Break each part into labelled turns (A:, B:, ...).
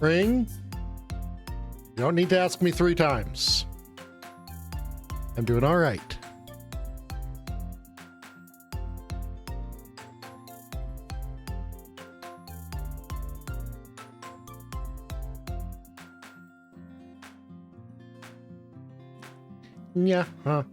A: Ring. You don't need to ask me 3 times. I'm doing all right. Yeah, huh.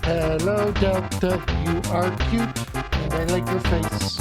A: Hello, Delta. You are cute, and I like your face.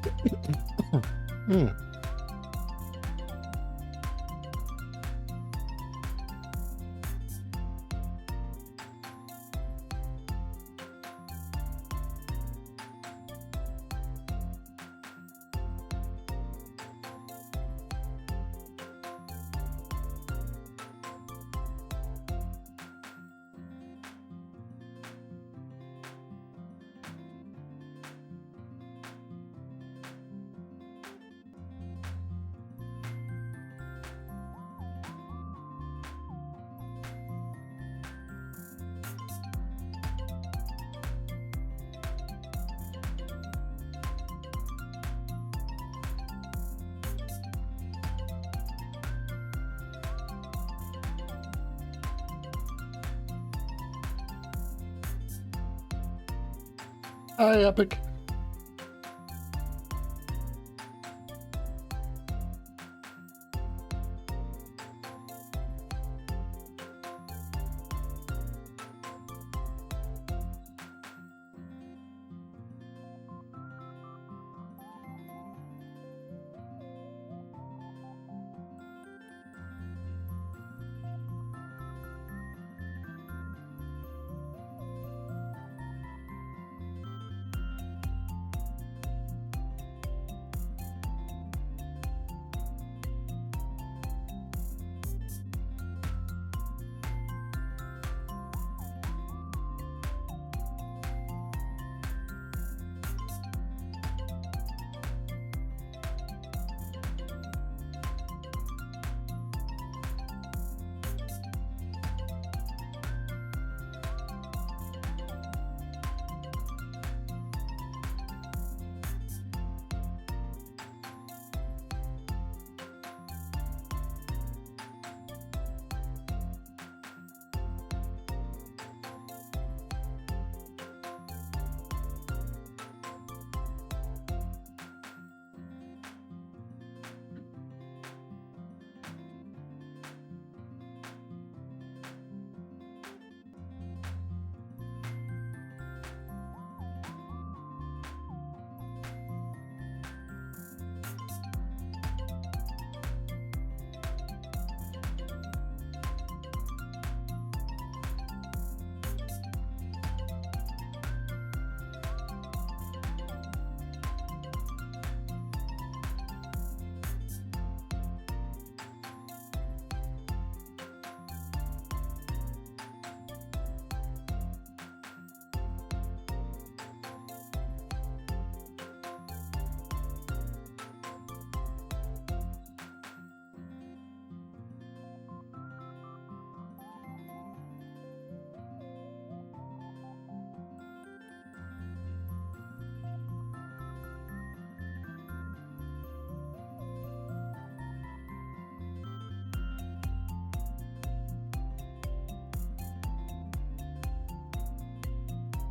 A: Hmm. Hi, Epic.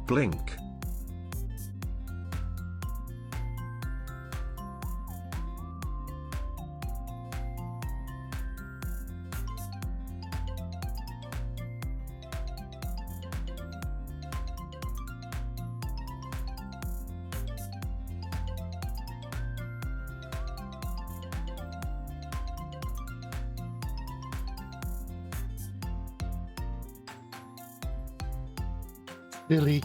B: Blink.
A: Billy.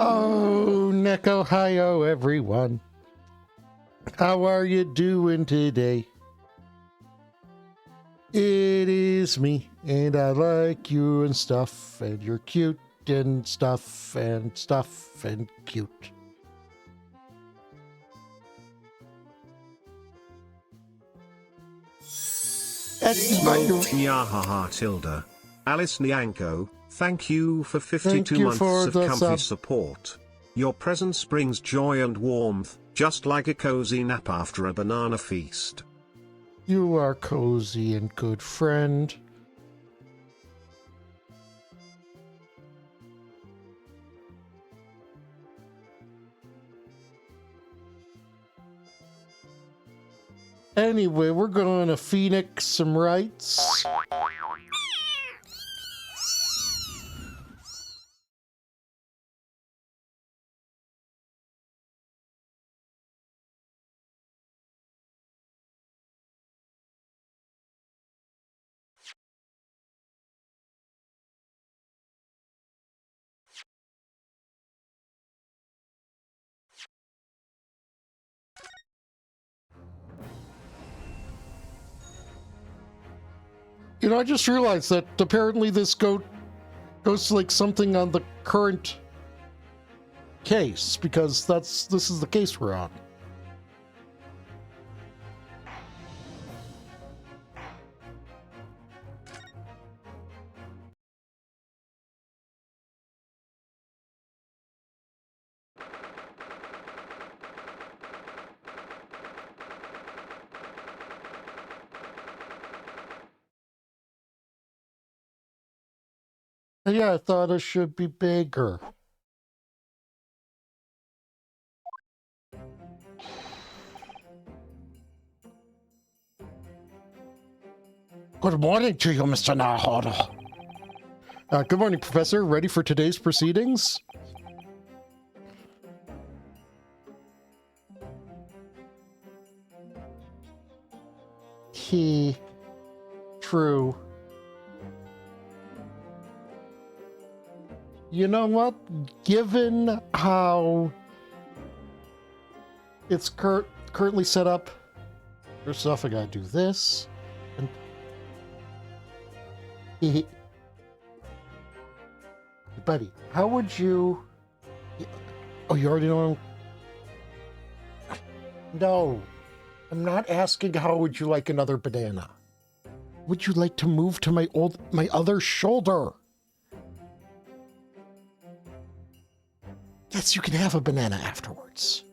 A: Oh, Neko Ohio, everyone. How are you doing today? It is me, and I like you and stuff, and you're cute and stuff and cute.
B: Nyahaha Tilda. Alice Nyanko, thank you for 52 months of comfy support. Your presence brings joy and warmth, just like a cozy nap after a banana feast.
A: You are cozy and good friend. Anyway, we're going to Phoenix some rights. You know, I just realized that apparently this goes to like something on the current case, because this is the case we're on. Yeah, I thought it should be bigger. Good morning to you, Mr. Nahodo. Good morning, Professor. Ready for today's proceedings? True. You know what? Given how it's currently set up, first off, I gotta do this. And buddy, how would you... Oh, you already know? No, I'm not asking how would you like another banana. Would you like to move to my other shoulder? Yes, you can have a banana afterwards.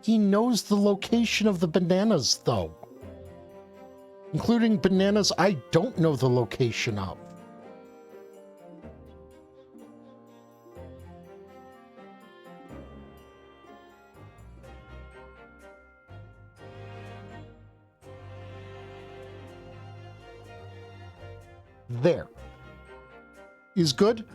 A: He knows the location of the bananas, though. Including bananas I don't know the location of. There. Is good?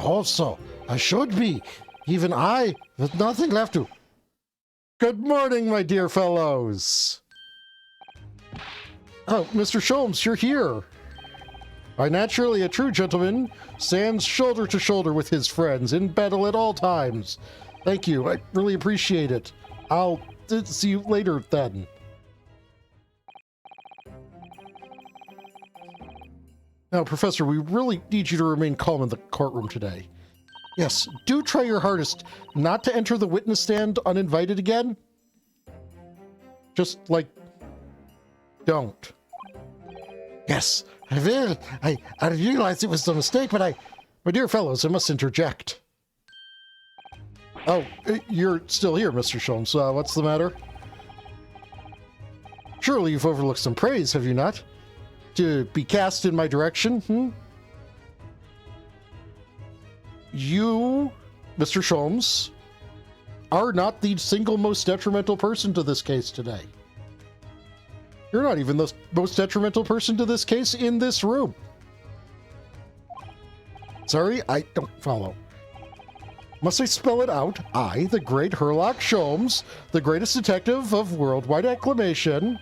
A: Also, I should be. Even I, with nothing left to... Good morning, my dear fellows. Oh, Mr. Sholmes, you're here. I, naturally a true gentleman, stands shoulder to shoulder with his friends in battle at all times. Thank you. I really appreciate it. I'll see you later, then. Now, Professor, we really need you to remain calm in the courtroom today. Yes, do try your hardest not to enter the witness stand uninvited again. Just, like, don't. Yes, I will. I realized it was a mistake, but my dear fellows, I must interject. Oh, you're still here, Mr. Sholmes. What's the matter? Surely you've overlooked some praise, have you not? To be cast in my direction, You, Mr. Sholmes, are not the single most detrimental person to this case today. You're not even the most detrimental person to this case in this room. Sorry, I don't follow. Must I spell it out? I, the great Herlock Sholmes, the greatest detective of worldwide acclamation,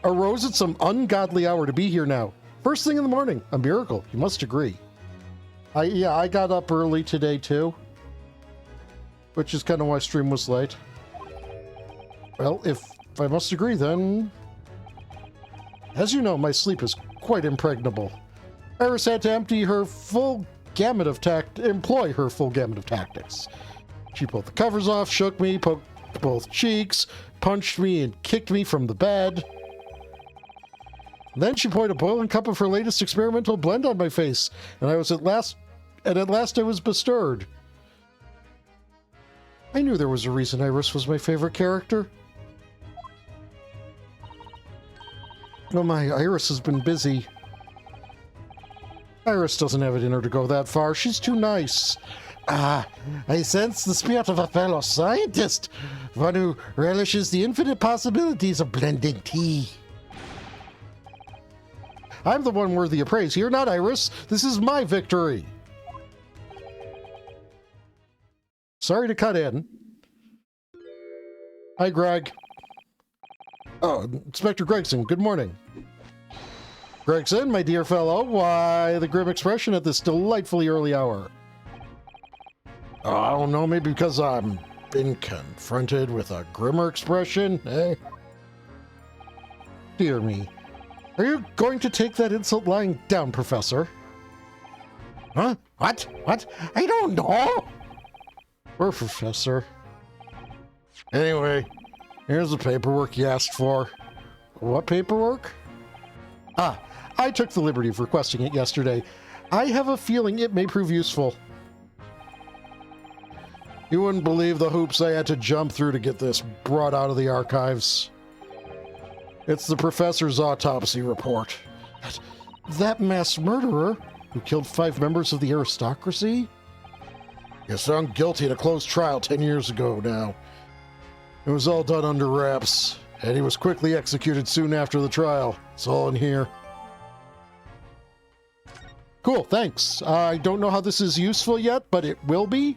A: arose at some ungodly hour to be here now. First thing in the morning. A miracle, you must agree. I got up early today too. Which is kind of why stream was late. Well, if I must agree then... As you know, my sleep is quite impregnable. Iris had to employ her full gamut of tactics. She pulled the covers off, shook me, poked both cheeks, punched me, and kicked me from the bed. Then she poured a boiling cup of her latest experimental blend on my face, and at last I was bestirred. I knew there was a reason Iris was my favorite character. Oh my, Iris has been busy. Iris doesn't have it in her to go that far. She's too nice. I sense the spirit of a fellow scientist, one who relishes the infinite possibilities of blending tea. I'm the one worthy of praise here, not Iris. This is my victory. Sorry to cut in. Hi, Greg. Oh, Inspector Gregson, good morning. Gregson, my dear fellow, why the grim expression at this delightfully early hour? I don't know, maybe because I'm been confronted with a grimmer expression, eh? Dear me. Are you going to take that insult lying down, Professor? Huh? What? What? I don't know! Poor Professor. Anyway, here's the paperwork you asked for. What paperwork? Ah, I took the liberty of requesting it yesterday. I have a feeling it may prove useful. You wouldn't believe the hoops I had to jump through to get this brought out of the archives. It's the professor's autopsy report. That mass murderer who killed 5 members of the aristocracy? He was found guilty at a closed trial 10 years ago now. It was all done under wraps, and he was quickly executed soon after the trial. It's all in here. Cool, thanks. I don't know how this is useful yet, but it will be.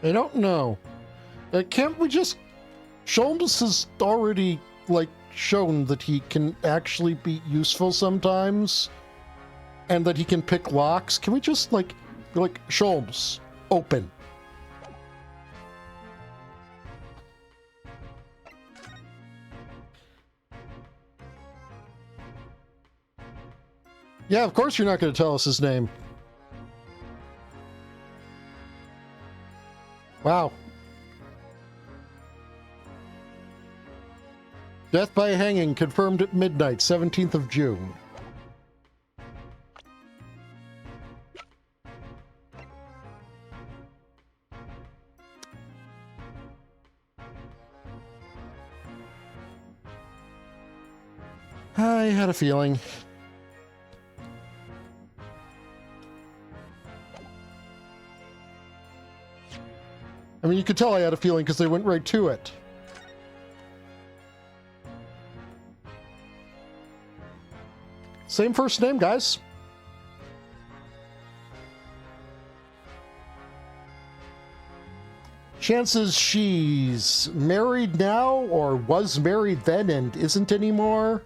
A: I don't know. Can't we just... Sholmes has already, like, shown that he can actually be useful sometimes. And that he can pick locks. Can we just, like Sholmes, open. Yeah, of course you're not going to tell us his name. Wow. Death by hanging confirmed at midnight, 17th of June. I had a feeling. I mean, you could tell I had a feeling because they went right to it. Same first name, guys. Chances she's married now or was married then and isn't anymore.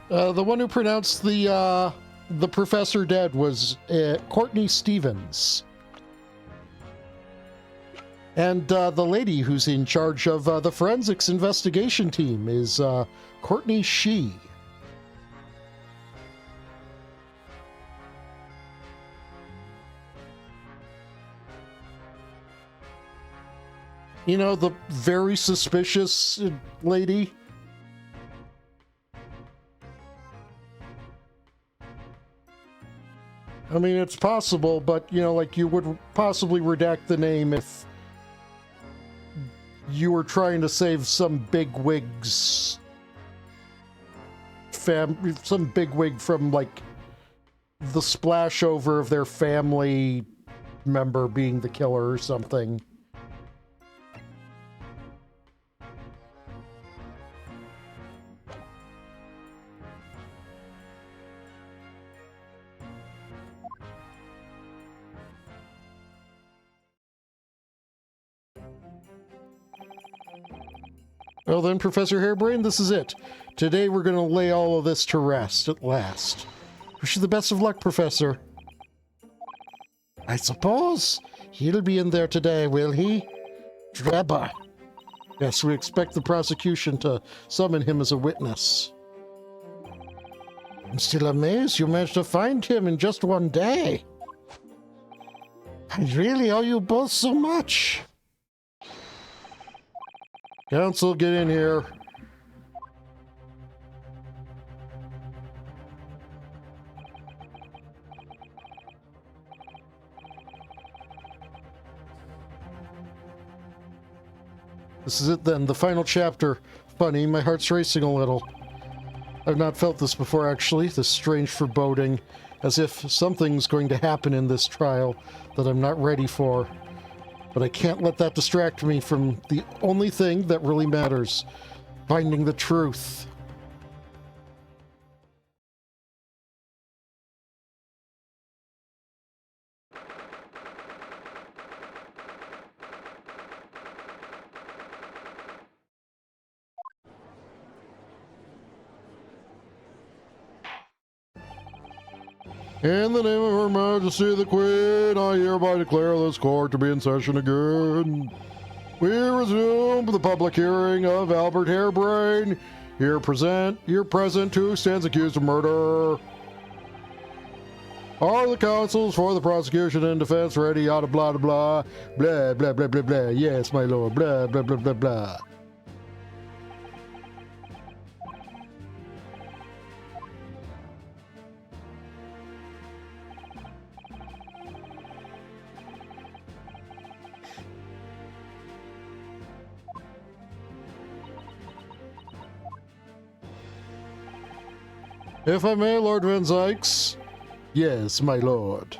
A: The one who pronounced the professor dead was Courtney Stevens. And the lady who's in charge of the forensics investigation team is Courtney Shee. You know, the very suspicious lady. I mean, it's possible, but, you know, like, you would possibly redact the name if you were trying to save some bigwig's some bigwig from, like, the splash over of their family member being the killer or something. Well then, Professor Hairbrain, this is it. Today we're going to lay all of this to rest at last. Wish you the best of luck, Professor. I suppose he'll be in there today, will he? Drebber. Yes, we expect the prosecution to summon him as a witness. I'm still amazed you managed to find him in just one day. I really owe you both so much. Counsel, get in here. This is it then, the final chapter. Funny, my heart's racing a little. I've not felt this before, actually, this strange foreboding, as if something's going to happen in this trial that I'm not ready for. But I can't let that distract me from the only thing that really matters, finding the truth. In the name of Her Majesty the Queen, I hereby declare this court to be in session again. We resume the public hearing of Albert Hairbrain. Here present, who stands accused of murder. Are the counsels for the prosecution and defense ready? Yada blah blah blah blah blah blah blah blah. Yes, my lord. Blah blah blah blah blah. If I may, Lord Van Zykes. Yes, my lord.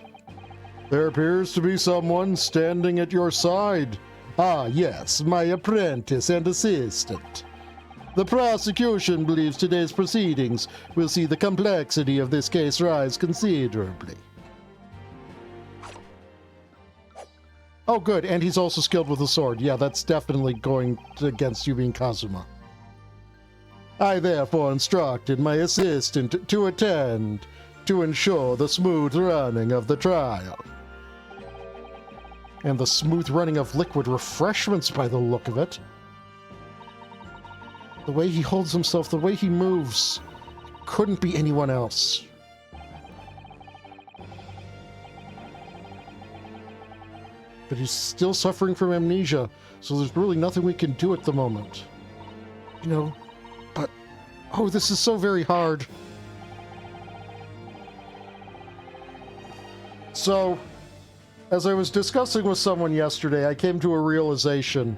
A: There appears to be someone standing at your side. Ah, yes, my apprentice and assistant. The prosecution believes today's proceedings will see the complexity of this case rise considerably. Oh, good, and he's also skilled with a sword. Yeah, that's definitely going against you being Kazuma. I therefore instructed my assistant to attend to ensure the smooth running of the trial. And the smooth running of liquid refreshments by the look of it. The way he holds himself, the way he moves, couldn't be anyone else. But he's still suffering from amnesia, so there's really nothing we can do at the moment. You know, but, oh, this is so very hard. So, as I was discussing with someone yesterday, I came to a realization.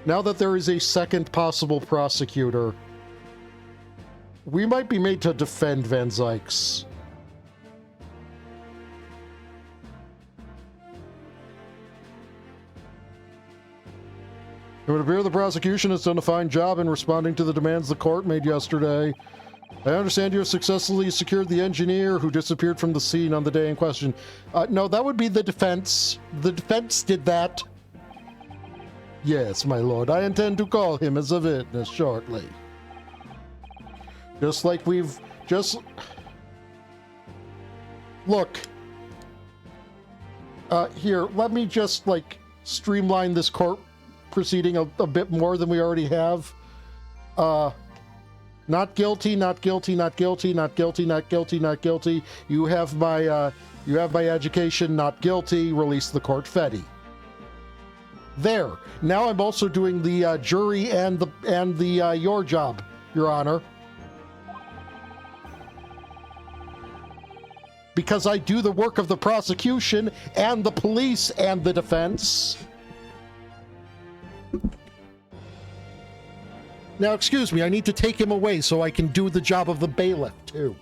A: Now that there is a second possible prosecutor, we might be made to defend Van Zykes. It would appear the prosecution has done a fine job in responding to the demands the court made yesterday. I understand you have successfully secured the engineer who disappeared from the scene on the day in question. No, that would be the defense. The defense did that. Yes, my lord. I intend to call him as a witness shortly. Just like we've just... Look. Here, let me just, like, streamline this court proceeding a bit more than we already have. Not guilty, not guilty, not guilty, not guilty, not guilty, not guilty. You have my education, not guilty. Release the court fetty. There. Now I'm also doing the jury and the your job, Your Honor. Because I do the work of the prosecution and the police and the defense. Now, excuse me, I need to take him away so I can do the job of the bailiff, too.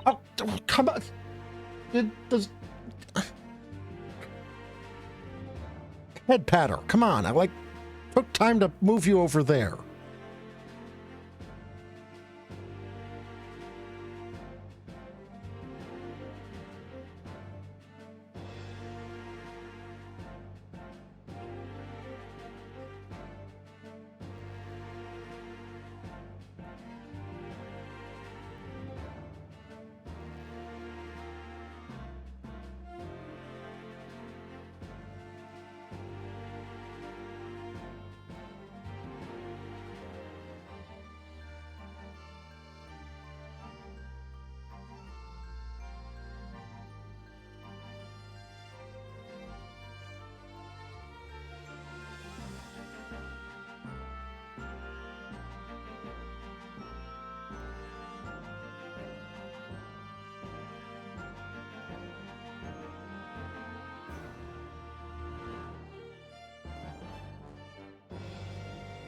A: Oh, come on. Head patter, come on. I, took time to move you over there.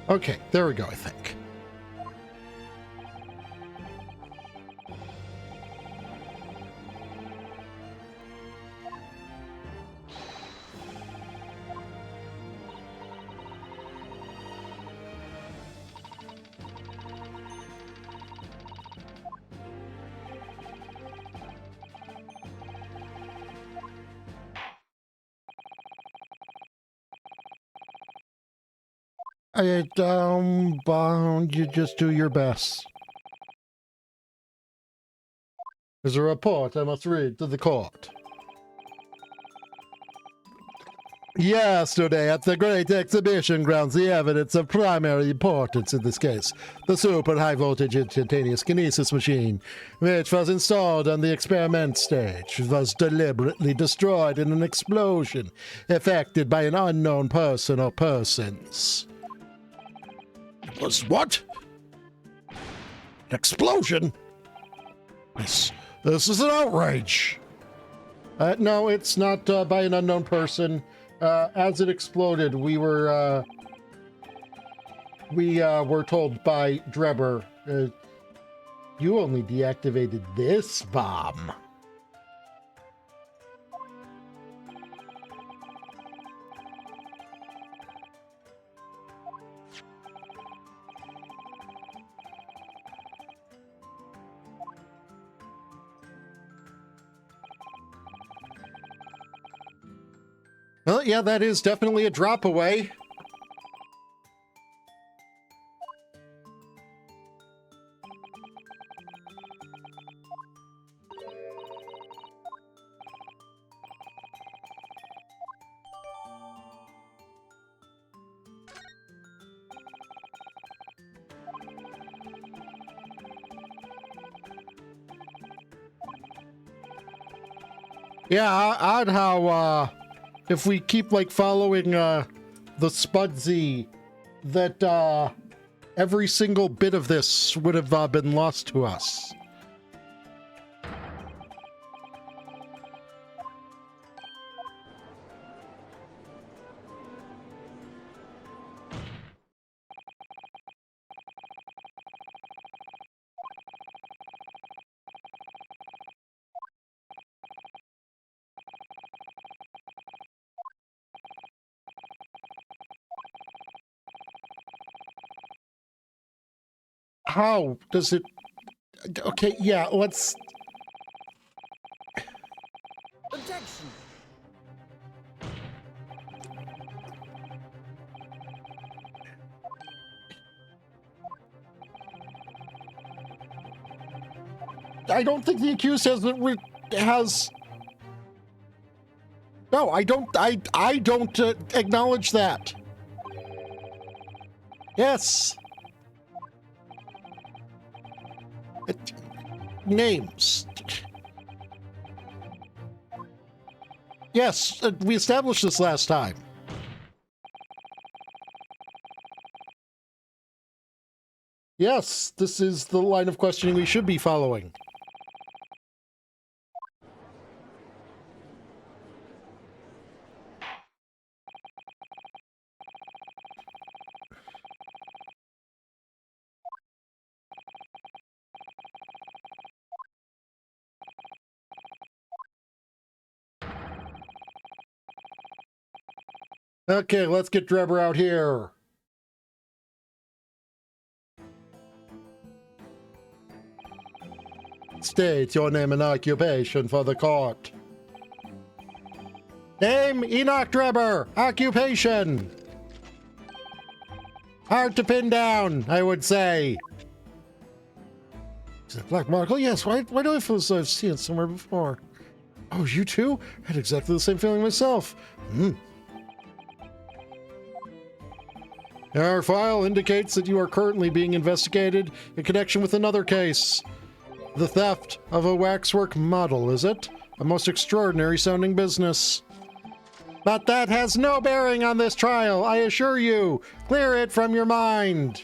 A: Okay, there we go, I think. Bound, you just do your best. There's a report I must read to the court. Yesterday, at the Great Exhibition Grounds, the evidence of primary importance in this case, the super high voltage instantaneous kinesis machine, which was installed on the experiment stage, was deliberately destroyed in an explosion effected by an unknown person or persons. Was what? An explosion? This is an outrage. No, it's not by an unknown person. As it exploded, we were told by Drebber, you only deactivated this bomb. Well, yeah, that is definitely a drop away. Yeah, odd how, if we keep, like, following, the Spudsy, that, every single bit of this would have, been lost to us. How does it... Okay, yeah, let's...
C: Objection!
A: I don't think the accused has... No, I don't acknowledge that. Yes. Names. Yes, we established this last time. Yes, this is the line of questioning we should be following. Okay, let's get Drebber out here. State your name and occupation for the court. Name, Enoch Drebber. Occupation. Hard to pin down, I would say. Is it Black Markle? Yes, why do I feel as though I've seen it somewhere before? Oh, you too? I had exactly the same feeling myself. Our file indicates that you are currently being investigated in connection with another case. The theft of a waxwork model, is it? A most extraordinary sounding business. But that has no bearing on this trial, I assure you. Clear it from your mind.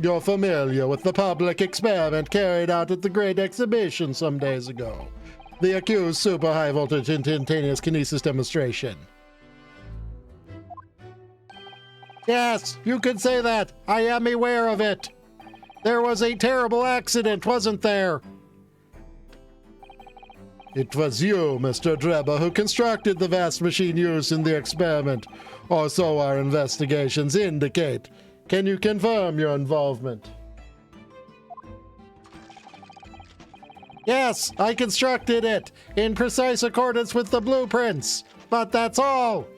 A: You're familiar with the public experiment carried out at the Great Exhibition some days ago. The accused super high voltage instantaneous kinesis demonstration. Yes, you could say that. I am aware of it. There was a terrible accident, wasn't there? It was you, Mr. Drebba, who constructed the vast machine used in the experiment, or so our investigations indicate. Can you confirm your involvement? Yes, I constructed it, in precise accordance with the blueprints, but that's all.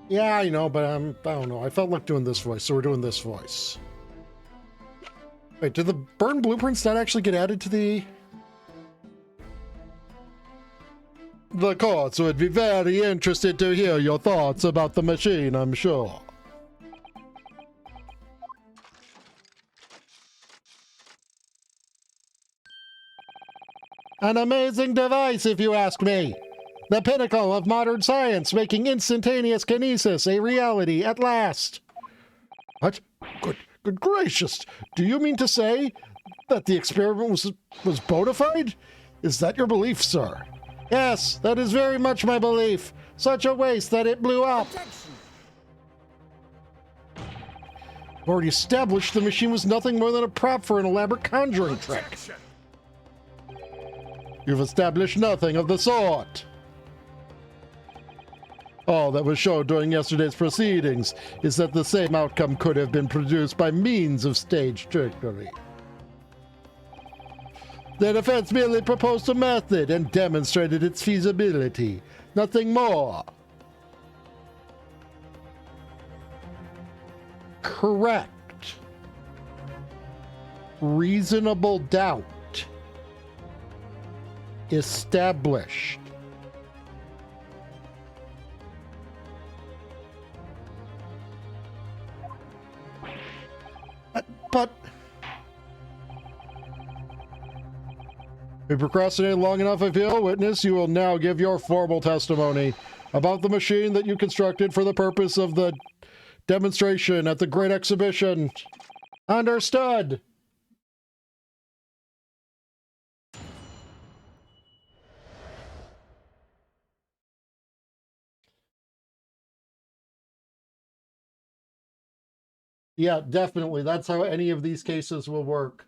A: Yeah, I know, but I don't know. I felt like doing this voice, so we're doing this voice. Wait, did the burn blueprints not actually get added to the courts would be very interested to hear your thoughts about the machine, I'm sure. An amazing device, if you ask me. The pinnacle of modern science, making instantaneous kinesis a reality at last. What? Good gracious. Do you mean to say that the experiment was bona fide? Is that your belief, sir? Yes, that is very much my belief. Such a waste that it blew up. I've already established the machine was nothing more than a prop for an elaborate conjuring trick. You've established nothing of the sort. All that was shown during yesterday's proceedings is that the same outcome could have been produced by means of stage trickery. The defense merely proposed a method and demonstrated its feasibility. Nothing more. Correct. Reasonable doubt. Established. But we procrastinated long enough, I feel. Witness, you will now give your formal testimony about the machine that you constructed for the purpose of the demonstration at the Great Exhibition. Understood. Yeah, definitely. That's how any of these cases will work.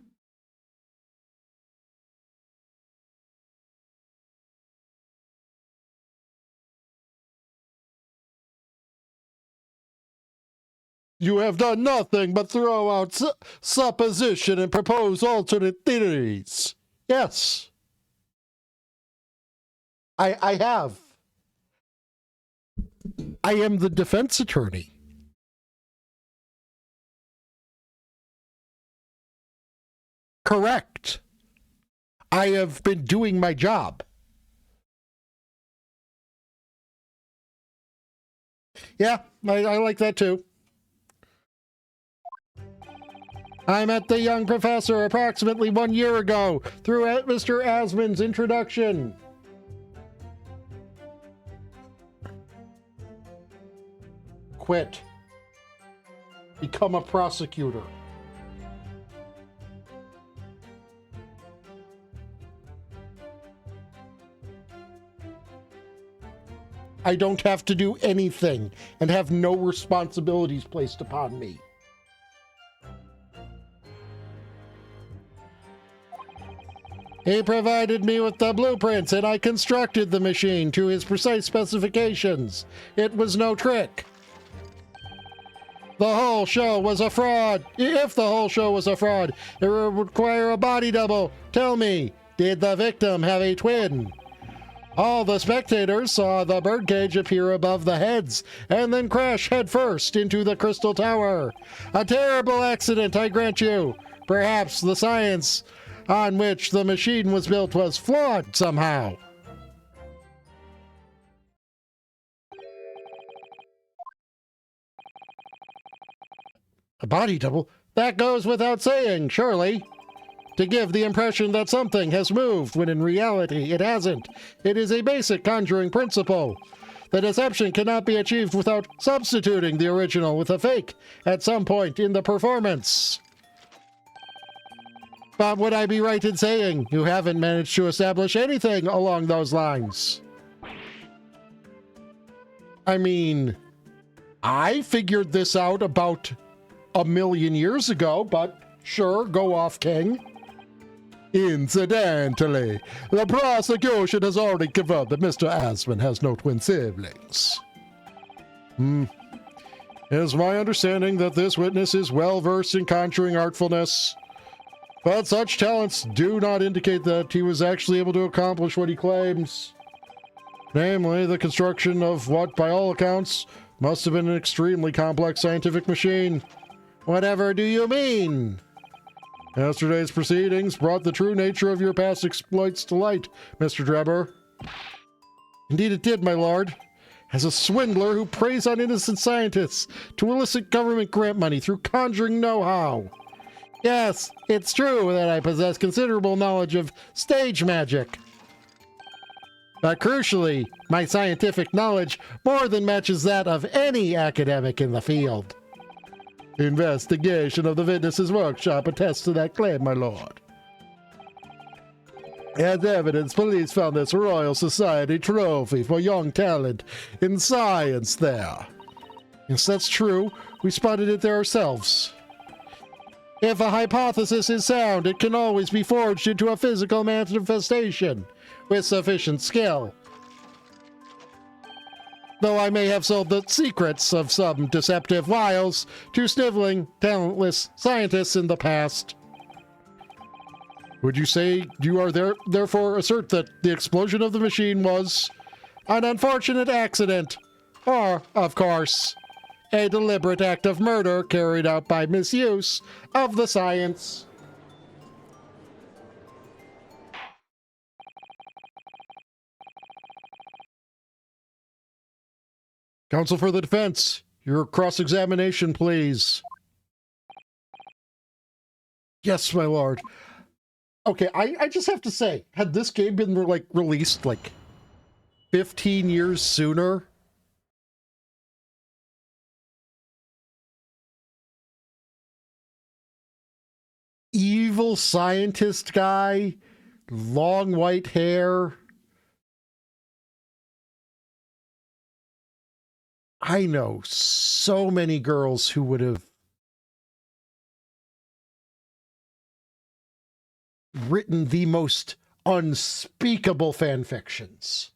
A: You have done nothing but throw out supposition and propose alternate theories. Yes. I have. I am the defense attorney. Correct. I have been doing my job. Yeah, I like that too. I met the young professor approximately 1 year ago through Mr. Asman's introduction. Quit. Become a prosecutor. I don't have to do anything and have no responsibilities placed upon me. He provided me with the blueprints and I constructed the machine to his precise specifications. It was no trick. The whole show was a fraud. If the whole show was a fraud, it would require a body double. Tell me, did the victim have a twin? All the spectators saw the birdcage appear above the heads and then crash headfirst into the crystal tower. A terrible accident, I grant you. Perhaps the science on which the machine was built was flawed somehow. A body double? That goes without saying, surely. To give the impression that something has moved when in reality it hasn't. It is a basic conjuring principle. The deception cannot be achieved without substituting the original with a fake at some point in the performance. But would I be right in saying you haven't managed to establish anything along those lines? I mean, I figured this out about 1,000,000 years ago, but sure, go off, King. Incidentally, the prosecution has already confirmed that Mr. Asman has no twin siblings. It is my understanding that this witness is well versed in conjuring artfulness, but such talents do not indicate that he was actually able to accomplish what he claims. Namely, the construction of what, by all accounts, must have been an extremely complex scientific machine. Whatever do you mean? Yesterday's proceedings brought the true nature of your past exploits to light, Mr. Drebber. Indeed it did, my lord. As a swindler who preys on innocent scientists to elicit government grant money through conjuring know-how. Yes, it's true that I possess considerable knowledge of stage magic. But crucially, my scientific knowledge more than matches that of any academic in the field. Investigation of the witness's workshop attests to that claim, my lord. As evidence, police found this Royal Society trophy for young talent in science there. Yes, that's true. We spotted it there ourselves. If a hypothesis is sound, it can always be forged into a physical manifestation with sufficient skill. Though I may have sold the secrets of some deceptive wiles to sniveling, talentless scientists in the past. Would you say you are therefore assert that the explosion of the machine was an unfortunate accident, or, of course, a deliberate act of murder carried out by misuse of the science? Counsel for the defense, your cross-examination, please. Yes, my lord. Okay, I just have to say, had this game been released 15 years sooner, evil scientist guy, long white hair. I know so many girls who would have written the most unspeakable fan fictions.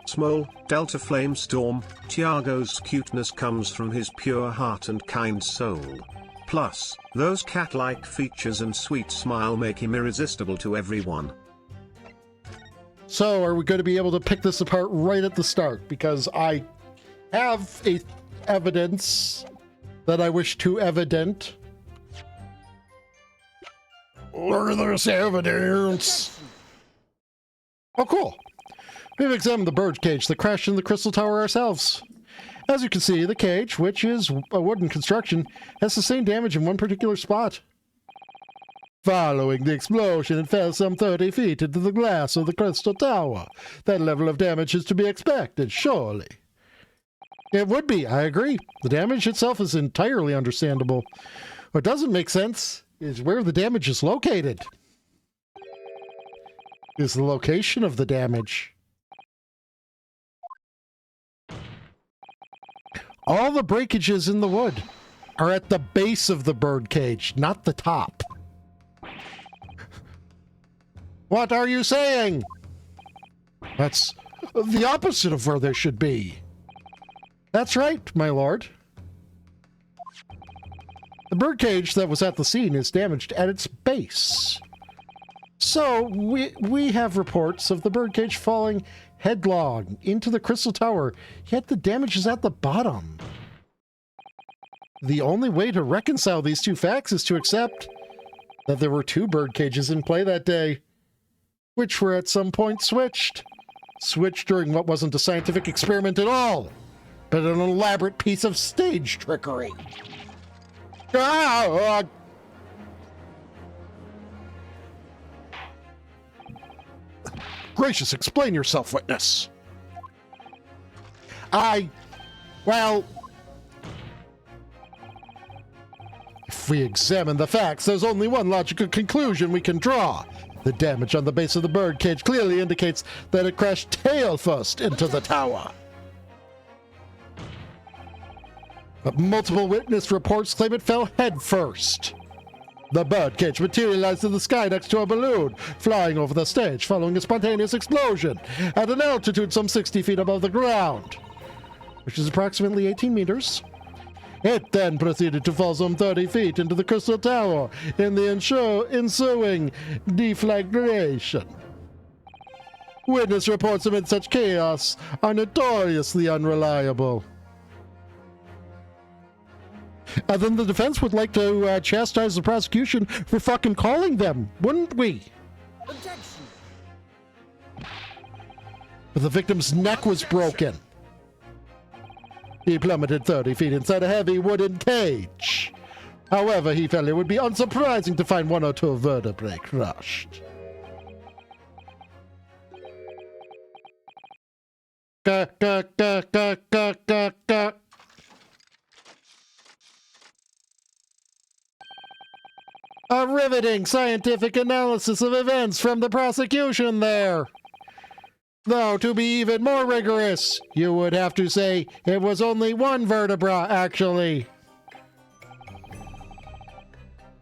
B: Small, Delta Flame Storm, Tiago's cuteness comes from his pure heart and kind soul. Plus, those cat-like features and sweet smile make him irresistible to everyone.
A: So, are we going to be able to pick this apart right at the start? Because I have evidence that I wish to evident. Look at this evidence. Oh, cool. We've examined the bird cage that crashed in the Crystal Tower ourselves. As you can see, the cage, which is a wooden construction, has sustained damage in one particular spot. Following the explosion, it fell some 30 feet into the glass of the Crystal Tower. That level of damage is to be expected, surely. It would be, I agree. The damage itself is entirely understandable. What doesn't make sense is where the damage is located. Is the location of the damage. All the breakages in the wood are at the base of the bird cage, not the top. What are you saying? That's the opposite of where they should be. That's right, my lord. The birdcage that was at the scene is damaged at its base. So, we have reports of the birdcage falling headlong into the Crystal Tower, yet the damage is at the bottom. The only way to reconcile these two facts is to accept that there were two bird cages in play that day, which were at some point switched. Switched during what wasn't a scientific experiment at all, but an elaborate piece of stage trickery. Gracious, explain yourself, witness. Well, If we examine the facts, there's only one logical conclusion we can draw. The damage on the base of the birdcage clearly indicates that it crashed tail first into the tower. But multiple witness reports claim it fell head first. The birdcage materialized in the sky next to a balloon, flying over the stage following a spontaneous explosion at an altitude some 60 feet above the ground, which is approximately 18 meters. It then proceeded to fall some 30 feet into the Crystal Tower in the ensuing deflagration. Witness reports amid such chaos are notoriously unreliable. And then the defense would like to chastise the prosecution for fucking calling them, wouldn't we?
C: Objection.
A: But the victim's neck was broken. He plummeted 30 feet inside a heavy wooden cage. However, he felt it would be unsurprising to find one or two vertebrae crushed. A riveting scientific analysis of events from the prosecution there. Though, to be even more rigorous, you would have to say it was only one vertebra, actually.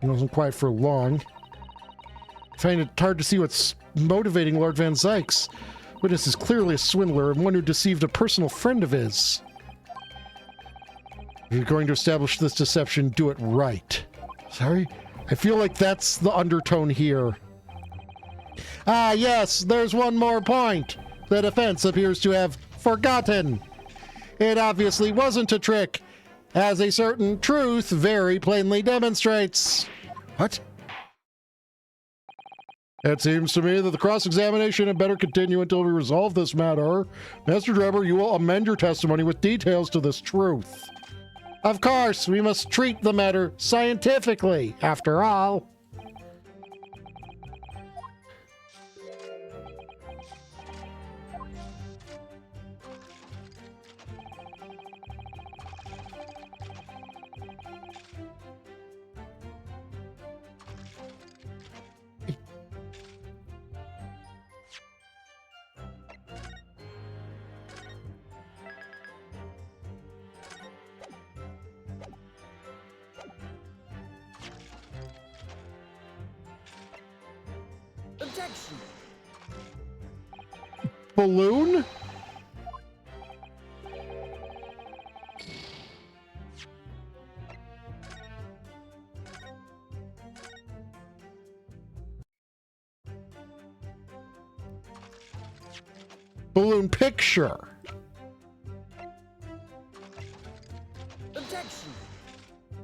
A: It wasn't quite for long. I find it hard to see what's motivating Lord Van Zykes. Witness is clearly a swindler and one who deceived a personal friend of his. If you're going to establish this deception, do it right. Sorry? I feel like that's the undertone here. Ah, yes, there's one more point. The defense appears to have forgotten. It obviously wasn't a trick, as a certain truth very plainly demonstrates. What? It seems to me that the cross-examination had better continue until we resolve this matter. Master Drebber, you will amend your testimony with details to this truth. Of course, we must treat the matter scientifically, after all.
C: Objection.
A: Balloon? Balloon picture.
C: Objection.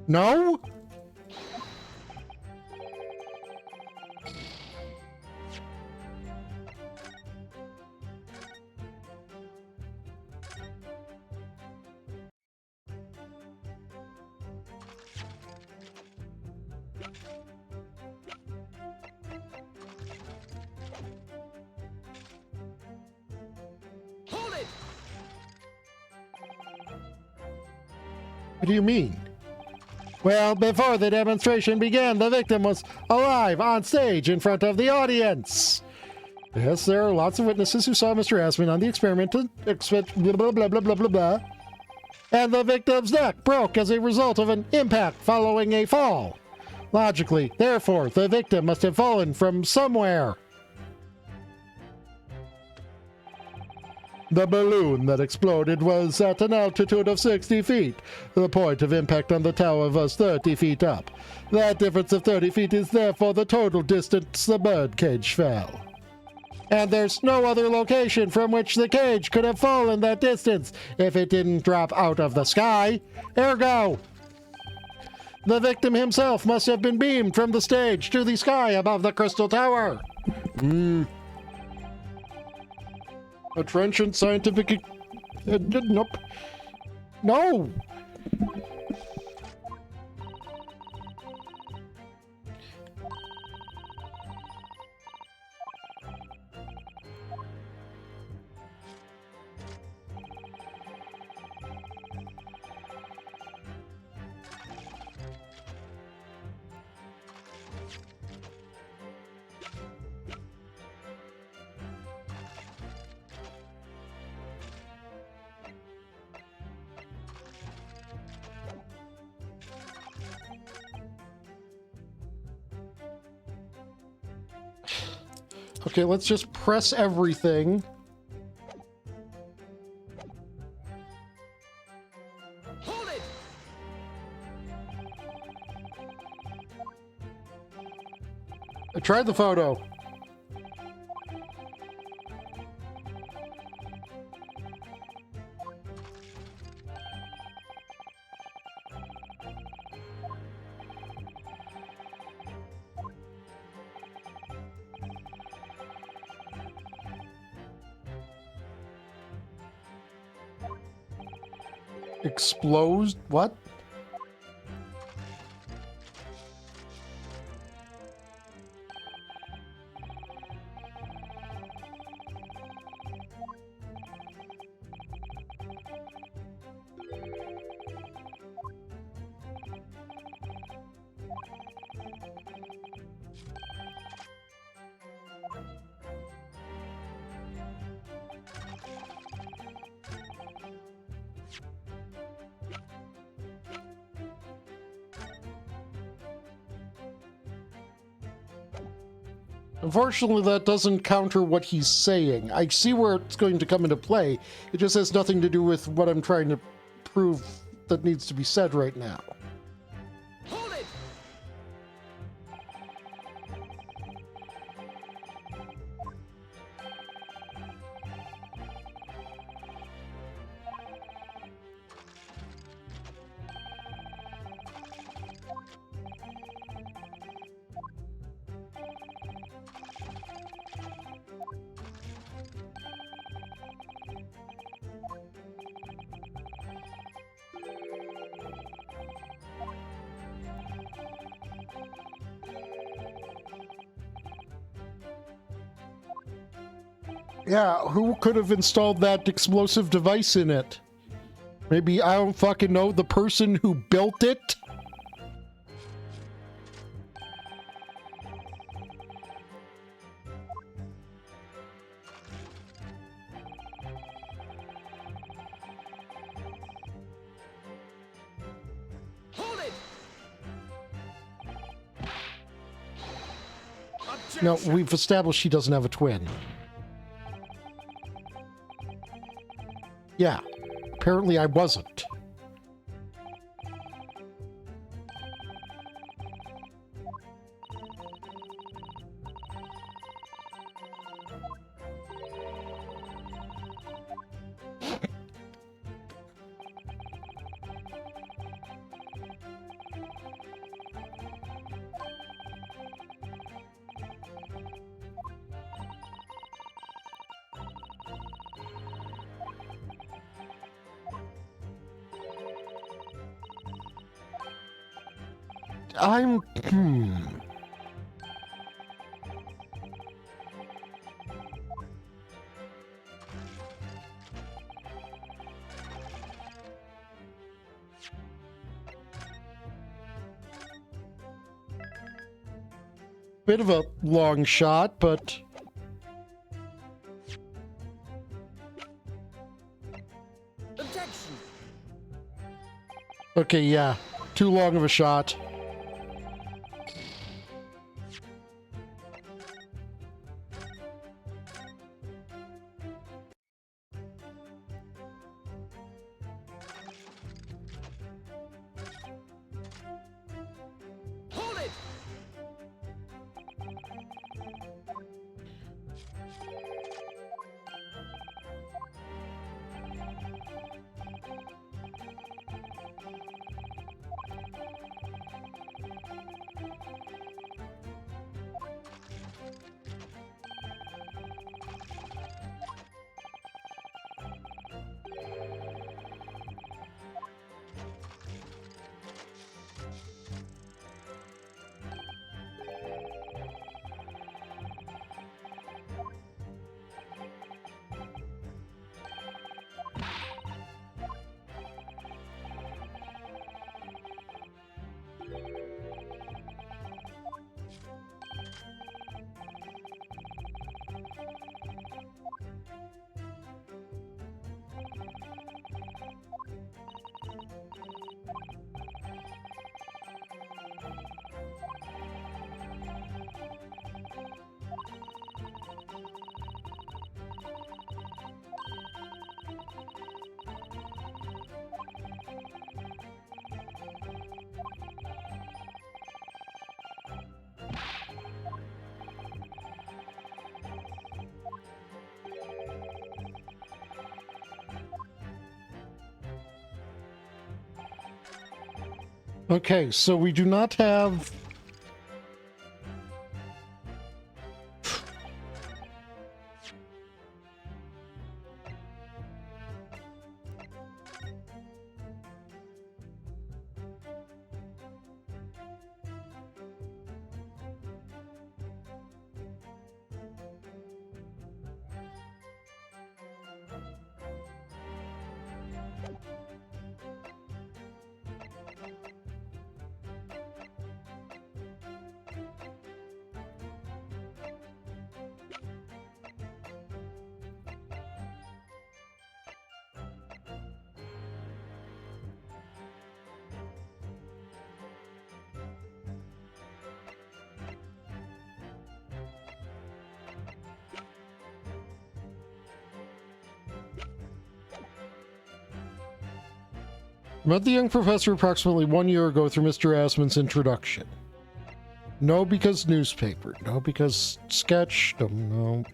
A: No?
C: Hold it.
A: What do you mean? Well, before the demonstration began, the victim was alive on stage in front of the audience. Yes, there are lots of witnesses who saw Mr. Asman on the experiment, blah, blah, blah, blah, blah, blah, blah. And the victim's neck broke as a result of an impact following a fall. Logically, therefore, the victim must have fallen from somewhere. The balloon that exploded was at an altitude of 60 feet. The point of impact on the tower was 30 feet up. That difference of 30 feet is therefore the total distance the birdcage fell. And there's no other location from which the cage could have fallen that distance if it didn't drop out of the sky. Ergo, the victim himself must have been beamed from the stage to the sky above the Crystal Tower. A trenchant scientific... nope. No! Okay, let's just press everything.
C: Hold it!
A: I tried the photo. Explodes? What? Unfortunately, that doesn't counter what he's saying. I see where it's going to come into play. It just has nothing to do with what I'm trying to prove that needs to be said right now.
C: Hold it!
A: Yeah, who could have installed that explosive device in it? Maybe, I don't fucking know, the person who built it?
C: Hold it!
A: No,
C: Objection!
A: we've established she doesn't have a twin. Yeah, apparently I wasn't. I'm... Bit of a long shot, but...
C: Objection!
A: Okay, yeah. Too long of a shot.
C: Hold it!
A: Okay, so we do not have... Met the young professor approximately 1 year ago through Mr. Assman's introduction. No, because newspaper. No, because sketch. No.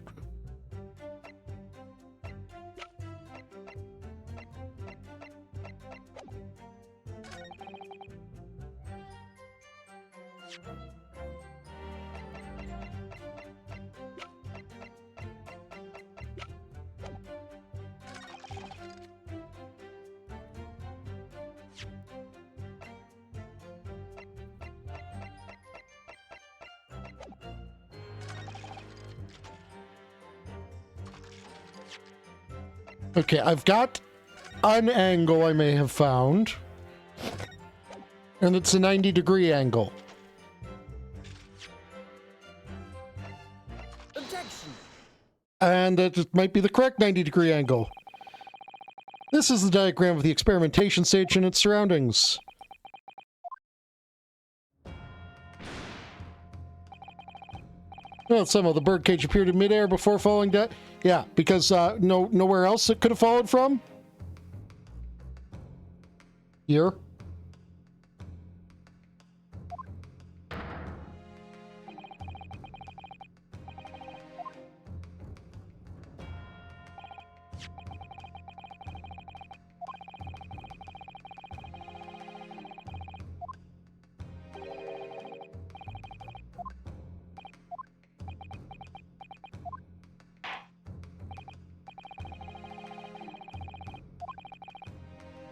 A: Okay, I've got an angle I may have found. And it's a 90-degree angle.
C: Objection.
A: And it might be the correct 90-degree angle. This is the diagram of the experimentation stage and its surroundings. Well, somehow the birdcage appeared in midair before falling down. Yeah, because nowhere else it could have fallen from. Here.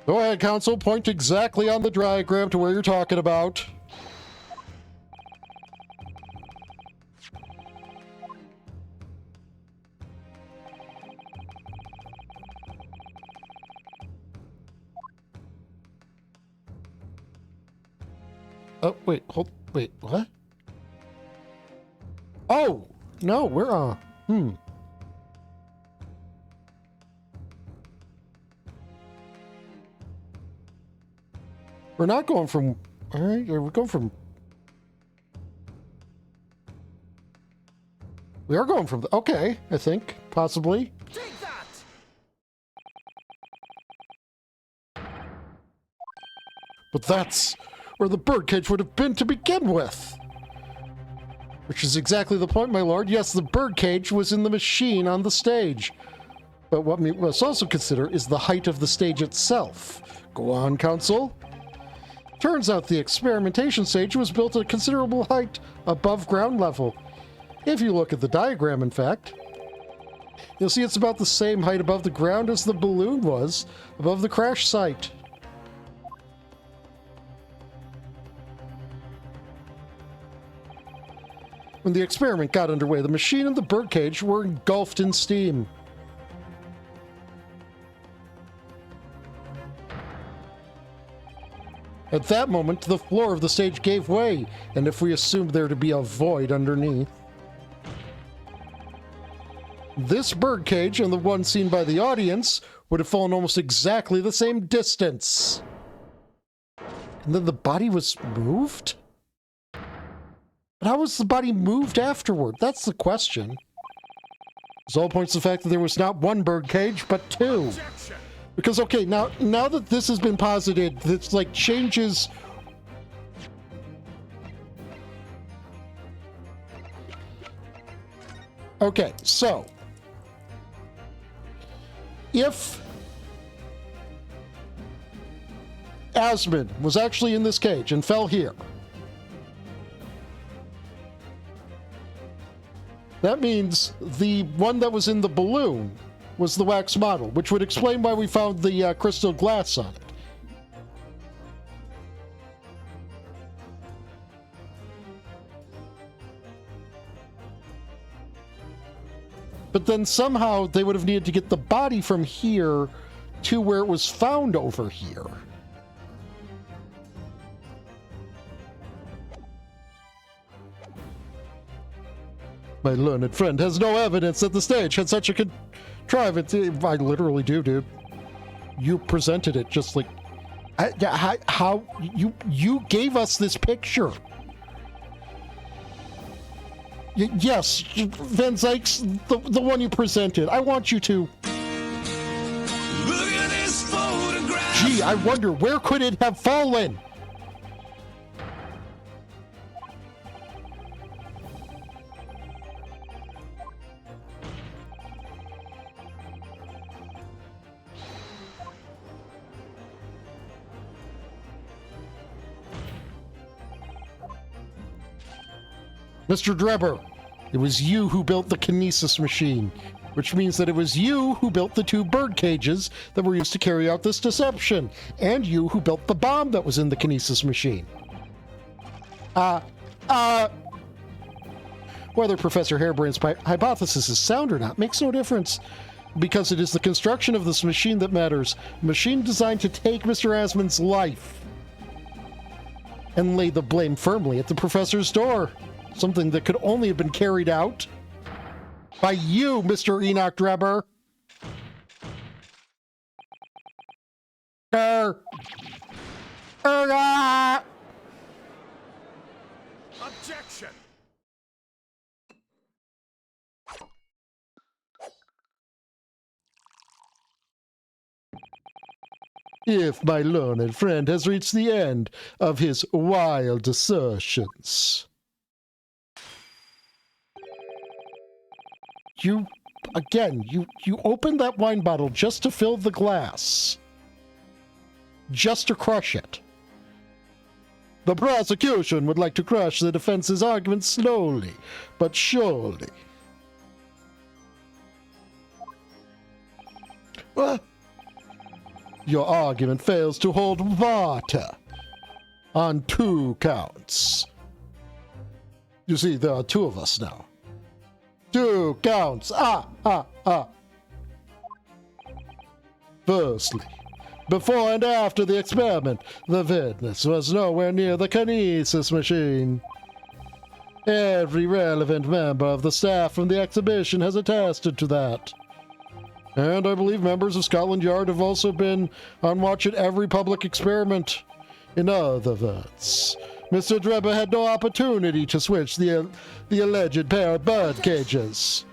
A: Go ahead, Council. Point exactly on the diagram to where you're talking about. Oh, wait, wait, what? Oh, no, we're, We're not going from... Alright, we're going from... We are going from... Okay, I think. Possibly.
C: Take that!
A: But that's where the birdcage would have been to begin with. Which is exactly the point, my lord. Yes, the birdcage was in the machine on the stage. But what we must also consider is the height of the stage itself. Go on, Council. Turns out the experimentation stage was built at a considerable height above ground level. If you look at the diagram, in fact, you'll see it's about the same height above the ground as the balloon was above the crash site. When the experiment got underway, the machine and the birdcage were engulfed in steam. At that moment, the floor of the stage gave way, and if we assumed there to be a void underneath, this birdcage and the one seen by the audience would have fallen almost exactly the same distance. And then the body was moved? But how was the body moved afterward? That's the question. This all points to the fact that there was not one birdcage, but two.
C: Objection.
A: Because, okay, now that this has been posited, this, like, changes... Okay, so... Asmund was actually in this cage and fell here. That means the one that was in the balloon was the wax model, which would explain why we found the crystal glass on it. But then somehow they would have needed to get the body from here to where it was found over here. My learned friend has no evidence that the stage had such a contrivance. I literally do, dude. You presented it just like... how... You gave us this picture. Yes, Van Zyk's the one you presented. I want you to...
D: Look at this photograph.
A: Gee, I wonder, where could it have fallen? Mr. Drebber, it was you who built the kinesis machine, which means that it was you who built the 2 bird cages that were used to carry out this deception, and you who built the bomb that was in the kinesis machine. Whether Professor Harebrain's hypothesis is sound or not makes no difference, because it is the construction of this machine that matters, a machine designed to take Mr. Asmund's life and lay the blame firmly at the professor's door. Something that could only have been carried out by you, Mr. Enoch Drebber.
D: Objection.
A: If my learned friend has reached the end of his wild assertions... You opened that wine bottle just to fill the glass. Just to crush it. The prosecution would like to crush the defense's argument slowly, but surely. Your argument fails to hold water on 2 counts. You see, there are 2 of us now. 2 counts. Firstly, before and after the experiment, the witness was nowhere near the kinesis machine. Every relevant member of the staff from the exhibition has attested to that. And I believe members of Scotland Yard have also been on watch at every public experiment. In other words, Mr. Drebber had no opportunity to switch the alleged pair of bird cages.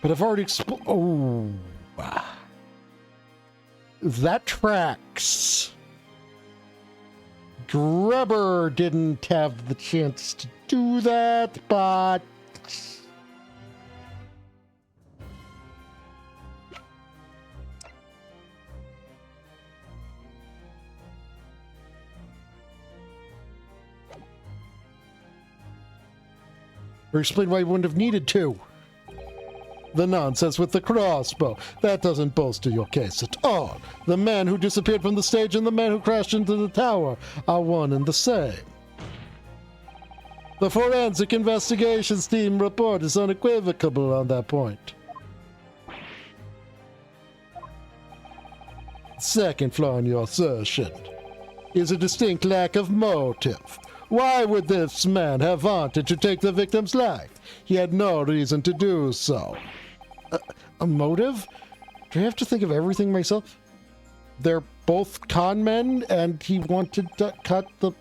A: But I've already that tracks. Drebber didn't have the chance to do that, but... Or explain why you wouldn't have needed to. The nonsense with the crossbow. That doesn't bolster your case at all. The man who disappeared from the stage and the man who crashed into the tower are one and the same. The forensic investigations team report is unequivocal on that point. Second flaw in your assertion is a distinct lack of motive. Why would this man have wanted to take the victim's life? He had no reason to do so. A motive? Do I have to think of everything myself? They're both con men, and he wanted to cut the...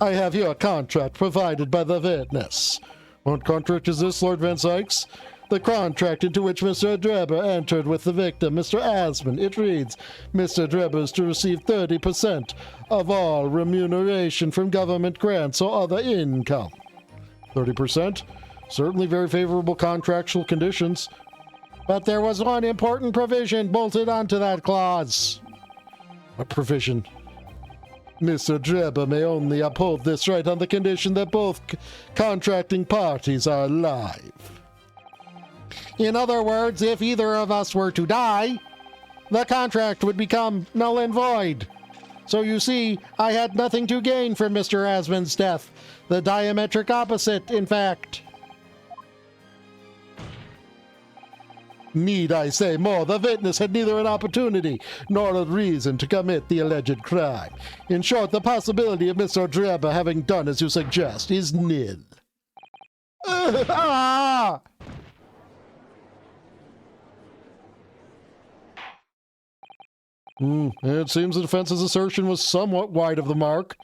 A: I have here a contract provided by the witness. What contract is this, Lord Van Zykes? The contract into which Mr. Drebber entered with the victim, Mr. Asmund. It reads, Mr. Drebber is to receive 30% of all remuneration from government grants or other income. 30%? Certainly very favorable contractual conditions. But there was one important provision bolted onto that clause. What provision? Mr. Drebber may only uphold this right on the condition that both contracting parties are alive. In other words, if either of us were to die, the contract would become null and void. So you see, I had nothing to gain from Mr. Asmund's death. The diametric opposite, in fact. Need I say more? The witness had neither an opportunity nor a reason to commit the alleged crime. In short, the possibility of Mr. Drebber having done as you suggest is nil. Ah! It seems the defense's assertion was somewhat wide of the mark.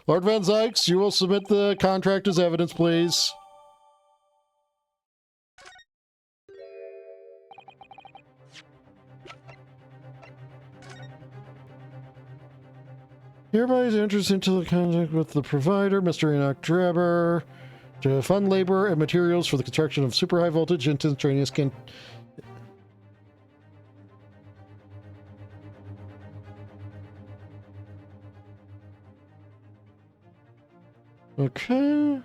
A: Lord Van Zykes, you will submit the contract as evidence, please. Hereby is enters into the contract with the provider, Mr. Enoch Drebber, to fund labor and materials for the construction of super high voltage instantaneous Okay.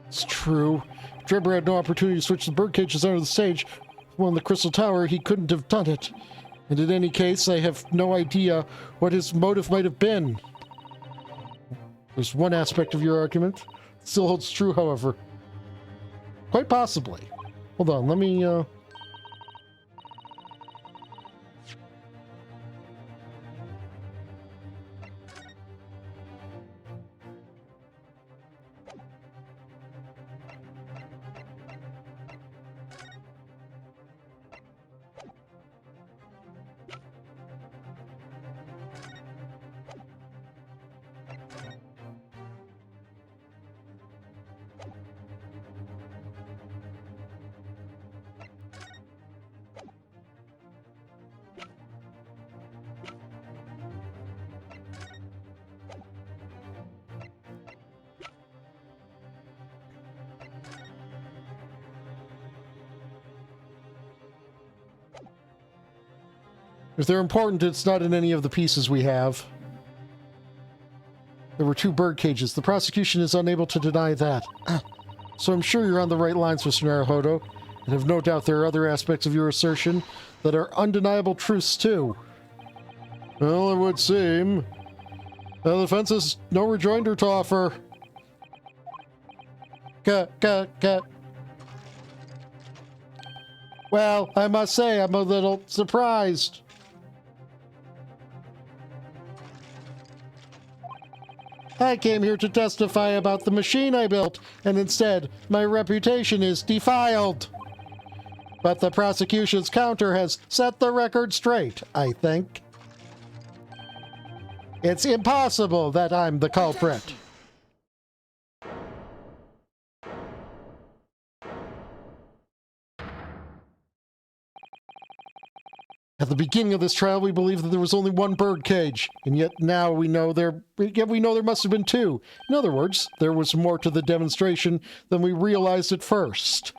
A: It's true. Drebber had no opportunity to switch the bird cages under the stage. On the Crystal Tower, he couldn't have done it. And in any case, I have no idea what his motive might have been. There's one aspect of your argument that still holds true, however. Quite possibly. Hold on, let me, if they're important, it's not in any of the pieces we have. There were 2 bird cages. The prosecution is unable to deny that. So I'm sure you're on the right lines, Mr. Naruhodo, and have no doubt there are other aspects of your assertion that are undeniable truths, too. Well, it would seem. The defense has no rejoinder to offer. Well, I must say, I'm a little surprised. I came here to testify about the machine I built, and instead, my reputation is defiled. But the prosecution's counter has set the record straight, I think. It's impossible that I'm the culprit. At the beginning of this trial, we believed that there was only 1 bird cage, and yet now we know there must have been 2. In other words, there was more to the demonstration than we realized at first.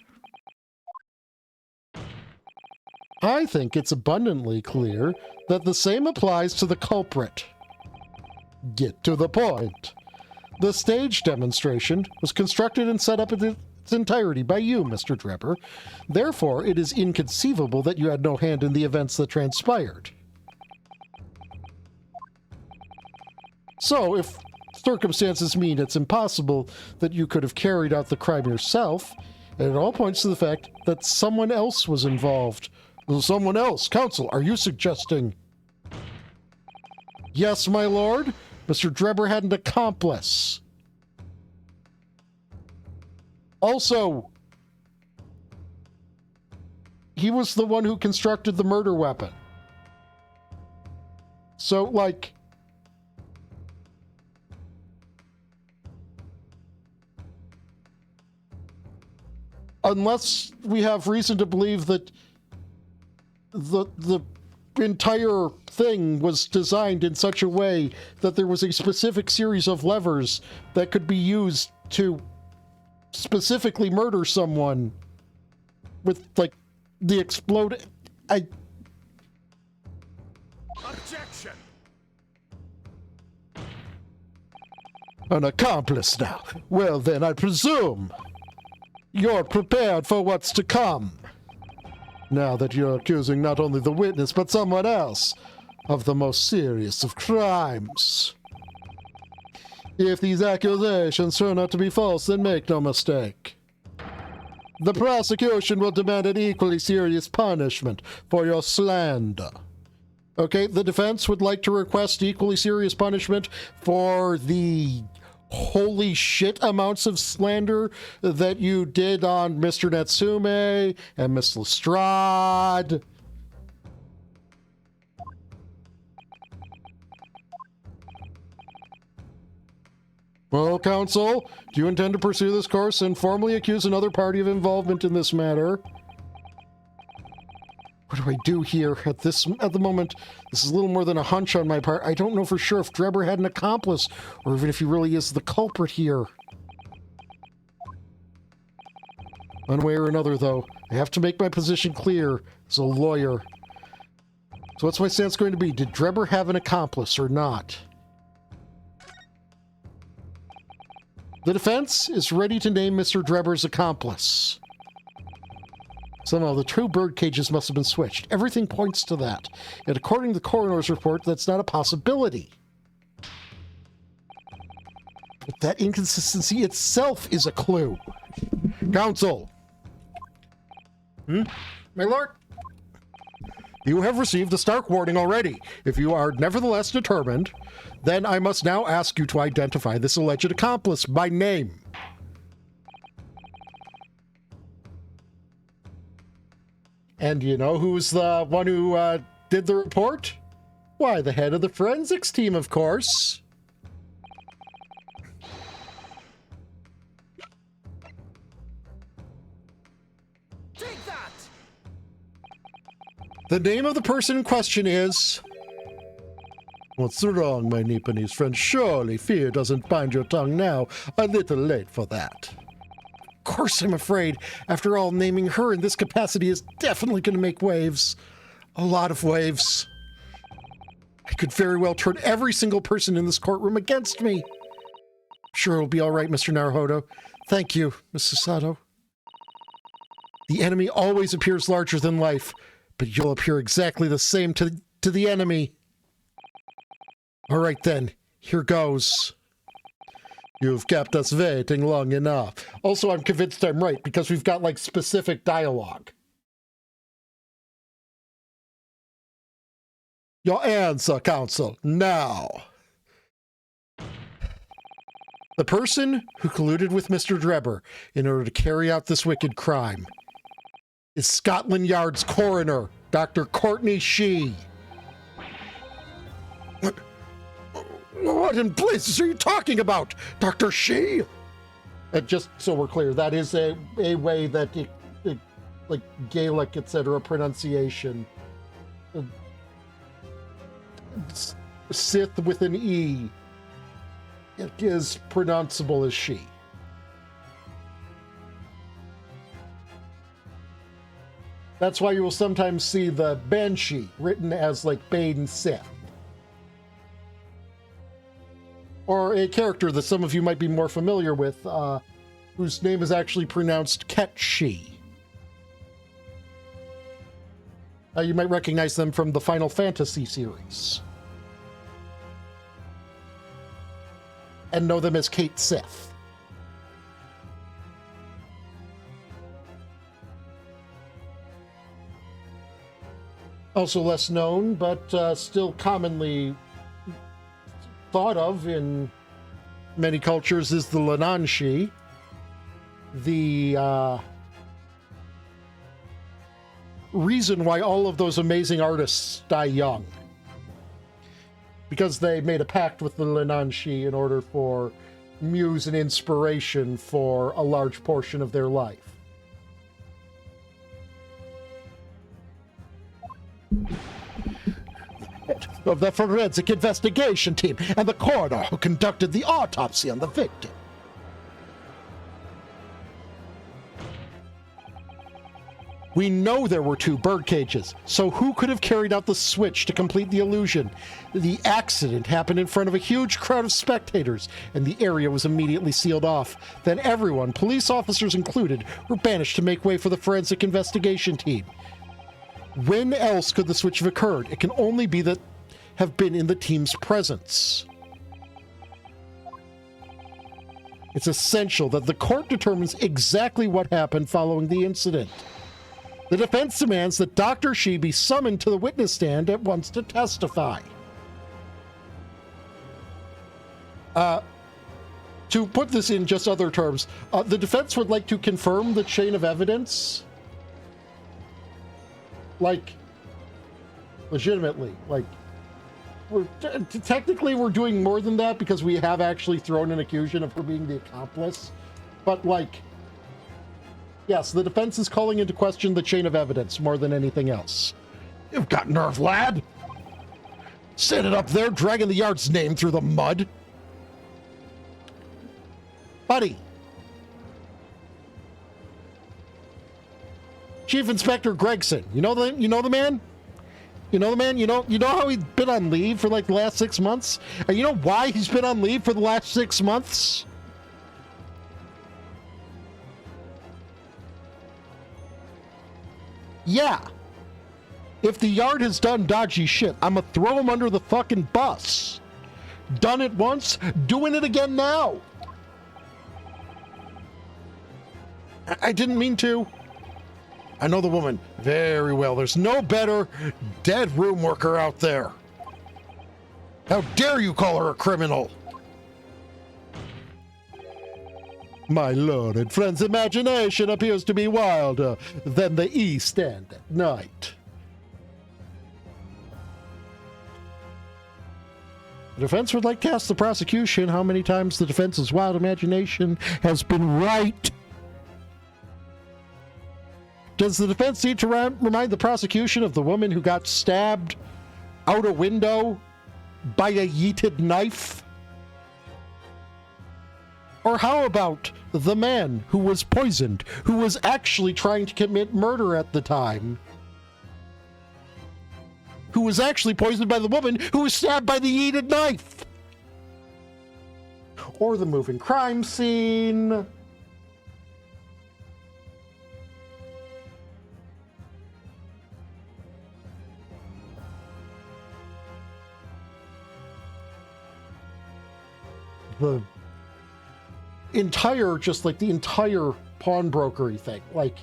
A: I think it's abundantly clear that the same applies to the culprit. Get to the point. The stage demonstration was constructed and set up in its entirety by you, Mr. Drebber. Therefore, it is inconceivable that you had no hand in the events that transpired. So, if circumstances mean it's impossible that you could have carried out the crime yourself, it all points to the fact that someone else was involved. Someone else? Counsel, are you suggesting? Yes, my lord. Mr. Drebber had an accomplice. Also, he was the one who constructed the murder weapon. So, like, unless we have reason to believe that the entire thing was designed in such a way that there was a specific series of levers that could be used to specifically murder someone with, like, the explode.
D: Objection!
A: An accomplice now. Well, then, I presume you're prepared for what's to come. Now that you're accusing not only the witness, but someone else of the most serious of crimes. If these accusations turn out to be false, then make no mistake. The prosecution will demand an equally serious punishment for your slander. Okay, the defense would like to request equally serious punishment for the holy shit amounts of slander that you did on Mr. Natsume and Miss Lestrade. Well, counsel, do you intend to pursue this course and formally accuse another party of involvement in this matter? What do I do here at the moment? This is a little more than a hunch on my part. I don't know for sure if Drebber had an accomplice, or even if he really is the culprit here. One way or another, though, I have to make my position clear as a lawyer. So what's my stance going to be? Did Drebber have an accomplice or not? The defense is ready to name Mr. Drebber's accomplice. Somehow, the two bird cages must have been switched. Everything points to that. Yet, according to the coroner's report, that's not a possibility. But that inconsistency itself is a clue. Counsel! My lord? You have received a stark warning already. If you are nevertheless determined, then I must now ask you to identify this alleged accomplice by name. And you know who's the one who did the report? Why, the head of the forensics team, of course.
C: Take that!
A: The name of the person in question is... What's wrong, my Nipponese friend? Surely fear doesn't bind your tongue now. A little late for that. Of course, I'm afraid. After all, naming her in this capacity is definitely going to make waves. A lot of waves. I could very well turn every single person in this courtroom against me. Sure, it'll be all right, Mr. Naruhodo. Thank you, Mrs. Sato. The enemy always appears larger than life, but you'll appear exactly the same to the enemy. All right, then. Here goes. You've kept us waiting long enough. Also, I'm convinced I'm right, because we've got, like, specific dialogue. Your answer, counsel, now. The person who colluded with Mr. Drebber in order to carry out this wicked crime is Scotland Yard's coroner, Dr. Courtney Shee. What in blazes are you talking about, Dr. Shee? Just so we're clear, that is a way that it like Gaelic, etc. pronunciation. Sith with an E. It is pronounceable as she. That's why you will sometimes see the Banshee written as like Bane Sith. Or a character that some of you might be more familiar with, whose name is actually pronounced Ketshi. You might recognize them from the Final Fantasy series. And know them as Kate Sith. Also less known, but still commonly thought of in many cultures, is the Lananshi, the reason why all of those amazing artists die young. Because they made a pact with the Lananshi in order for muse and inspiration for a large portion of their life. of the forensic investigation team and the coroner who conducted the autopsy on the victim. We know there were 2 bird cages, so who could have carried out the switch to complete the illusion? The accident happened in front of a huge crowd of spectators, and the area was immediately sealed off. Then everyone, police officers included, were banished to make way for the forensic investigation team. When else could the switch have occurred? It can only be that have been in the team's presence. It's essential that the court determines exactly what happened following the incident. The defense demands that Dr. Shi be summoned to the witness stand at once to testify. To put this in just other terms, the defense would like to confirm the chain of evidence. Like, legitimately. Like, technically we're doing more than that because we have actually thrown an accusation of her being the accomplice. But, like, yes, the defense is calling into question the chain of evidence more than anything else. You've got nerve, lad! Standing up there, dragging the yard's name through the mud. Buddy. Chief Inspector Gregson. You know the man? You know the man? You know how he's been on leave for like the last 6 months? And you know why he's been on leave for the last 6 months? Yeah. If the yard has done dodgy shit, I'm gonna throw him under the fucking bus. Done it once, doing it again now. I didn't mean to. I know the woman very well. There's no better dead room worker out there. How dare you call her a criminal? My lord and friend's imagination appears to be wilder than the East End at night. The defense would like to ask the prosecution how many times the defense's wild imagination has been right. Does the defense need to remind the prosecution of the woman who got stabbed out a window by a yeeted knife? Or how about the man who was poisoned, who was actually trying to commit murder at the time? Who was actually poisoned by the woman who was stabbed by the yeeted knife? Or the moving crime scene? The entire, just like the entire pawnbrokery thing, like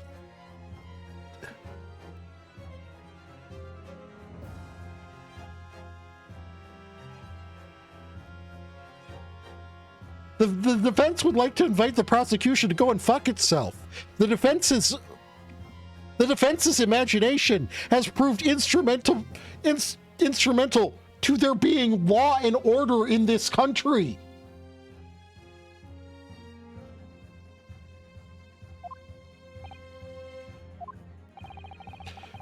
A: the defense would like to invite the prosecution to go and fuck itself. The defense's imagination has proved instrumental to there being law and order in this country.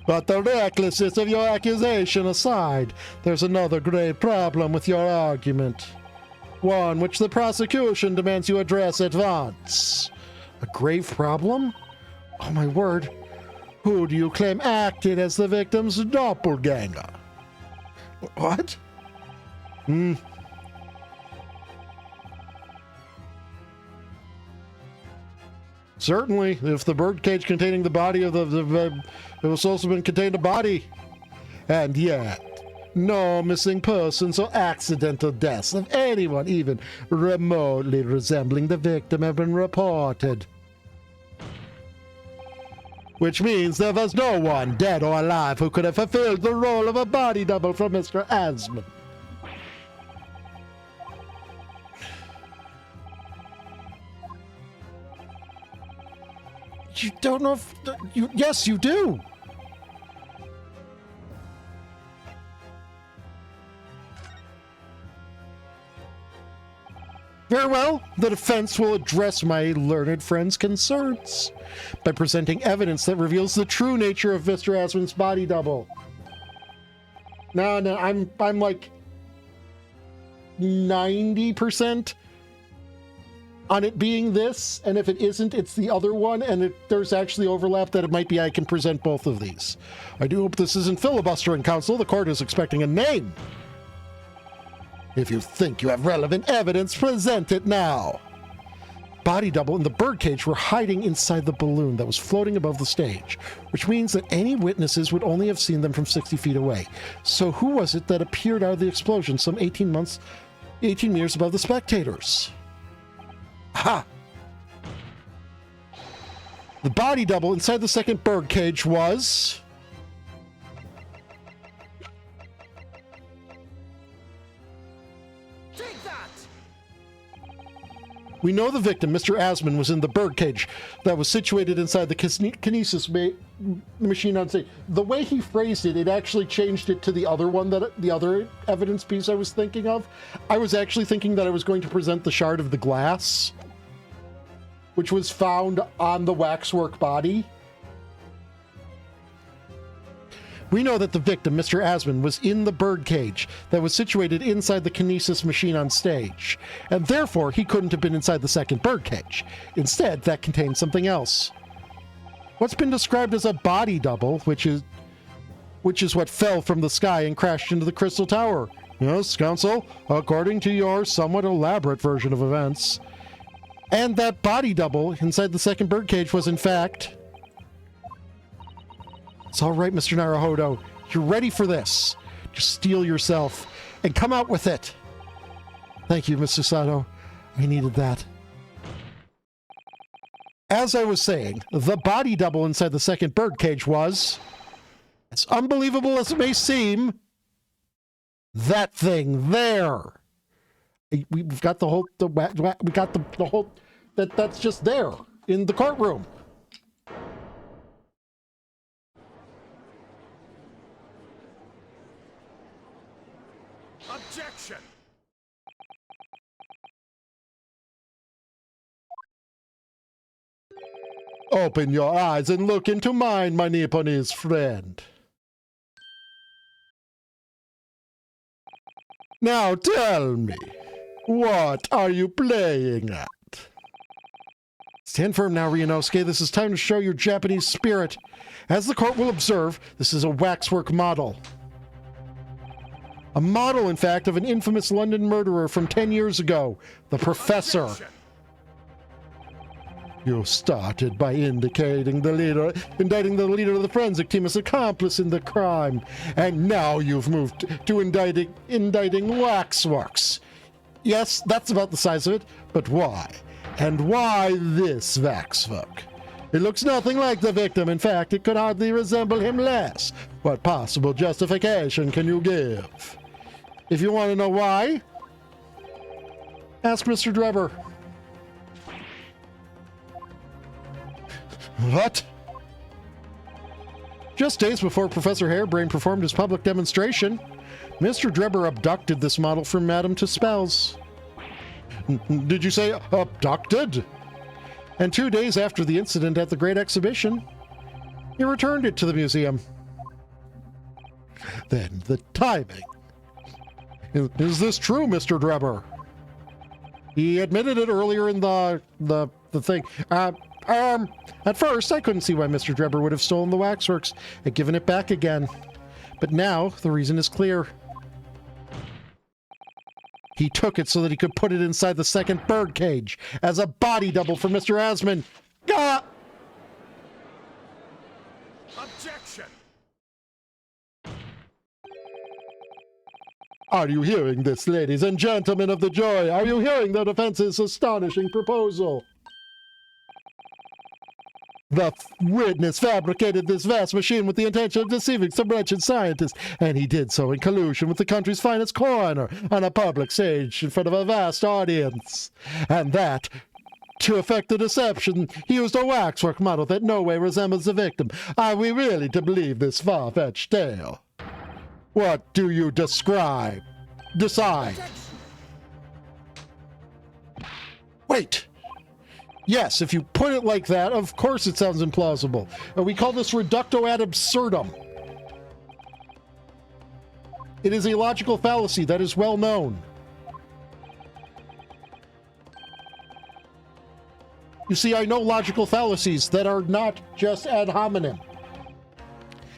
A: But the recklessness of your accusation aside, there's another grave problem with your argument. One which the prosecution demands you address at once. A grave problem? Oh my word. Who do you claim acted as the victim's doppelganger? What? Certainly, if the birdcage containing the body of it was also been contained a body. And yet, no missing persons or accidental deaths of anyone even remotely resembling the victim have been reported. Which means there was no one, dead or alive, who could have fulfilled the role of a body double for Mr. Asman. You don't know if... Yes, you do! Very well, the defense will address my learned friend's concerns by presenting evidence that reveals the true nature of Mr. Asman's body double. No, I'm like 90% on it being this, and if it isn't, it's the other one, and there's actually overlap that it might be I can present both of these. I do hope this isn't filibustering, counsel. The court is expecting a name. If you think you have relevant evidence, present it now. Body double and the birdcage were hiding inside the balloon that was floating above the stage, which means that any witnesses would only have seen them from 60 feet away. So who was it that appeared out of the explosion some 18 years above the spectators? Ha! The body double inside the second birdcage was... We know the victim, Mr. Asman, was in the birdcage that was situated inside the kinesis machine on stage. The way he phrased it, it actually changed it to the other one, the other evidence piece I was thinking of. I was actually thinking that I was going to present the shard of the glass, which was found on the waxwork body. We know that the victim, Mr. Asman, was in the birdcage that was situated inside the kinesis machine on stage, and therefore he couldn't have been inside the second birdcage. Instead, that contained something else. What's been described as a body double, which is what fell from the sky and crashed into the Crystal Tower. Yes, counsel, according to your somewhat elaborate version of events. And that body double inside the second birdcage was, in fact... It's all right, Mr. Naruhodo. You're ready for this. Just steel yourself and come out with it. Thank you, Mr. Sato. I needed that. As I was saying, the body double inside the second birdcage was, as unbelievable as it may seem, that thing there. We've got the whole, we got the whole, that's just there in the courtroom.
D: Objection!
A: Open your eyes and look into mine, my Nipponese friend. Now tell me, what are you playing at? Stand firm now, Ryunosuke. This is time to show your Japanese spirit. As the court will observe, this is a waxwork model. A model, in fact, of an infamous London murderer from 10 years ago, the Professor.
D: Objection.
A: You started by indicting the leader of the forensic team as accomplice in the crime, and now you've moved to indicting waxworks. Yes, that's about the size of it, but why? And why this waxwork? It looks nothing like the victim. In fact, it could hardly resemble him less. What possible justification can you give? If you want to know why, ask Mr. Drebber. What? Just days before Professor Harebrain performed his public demonstration, Mr. Drebber abducted this model from Madame Tuspel's. Did you say abducted? And 2 days after the incident at the Great Exhibition, he returned it to the museum. Then the timing. Is this true, Mr. Drebber? He admitted it earlier in the thing. At first, I couldn't see why Mr. Drebber would have stolen the waxworks and given it back again. But now, the reason is clear. He took it so that he could put it inside the second birdcage as a body double for Mr. Asman. Ah!
D: Objection!
A: Are you hearing this, ladies and gentlemen of the jury? Are you hearing the defense's astonishing proposal? The witness fabricated this vast machine with the intention of deceiving some wretched scientist, and he did so in collusion with the country's finest coroner on a public stage in front of a vast audience. And that, to effect the deception, he used a waxwork model that no way resembles the victim. Are we really to believe this far-fetched tale? What do you decide? Wait! Yes, if you put it like that, of course it sounds implausible. We call this reducto ad absurdum. It is a logical fallacy that is well known. You see, I know logical fallacies that are not just ad hominem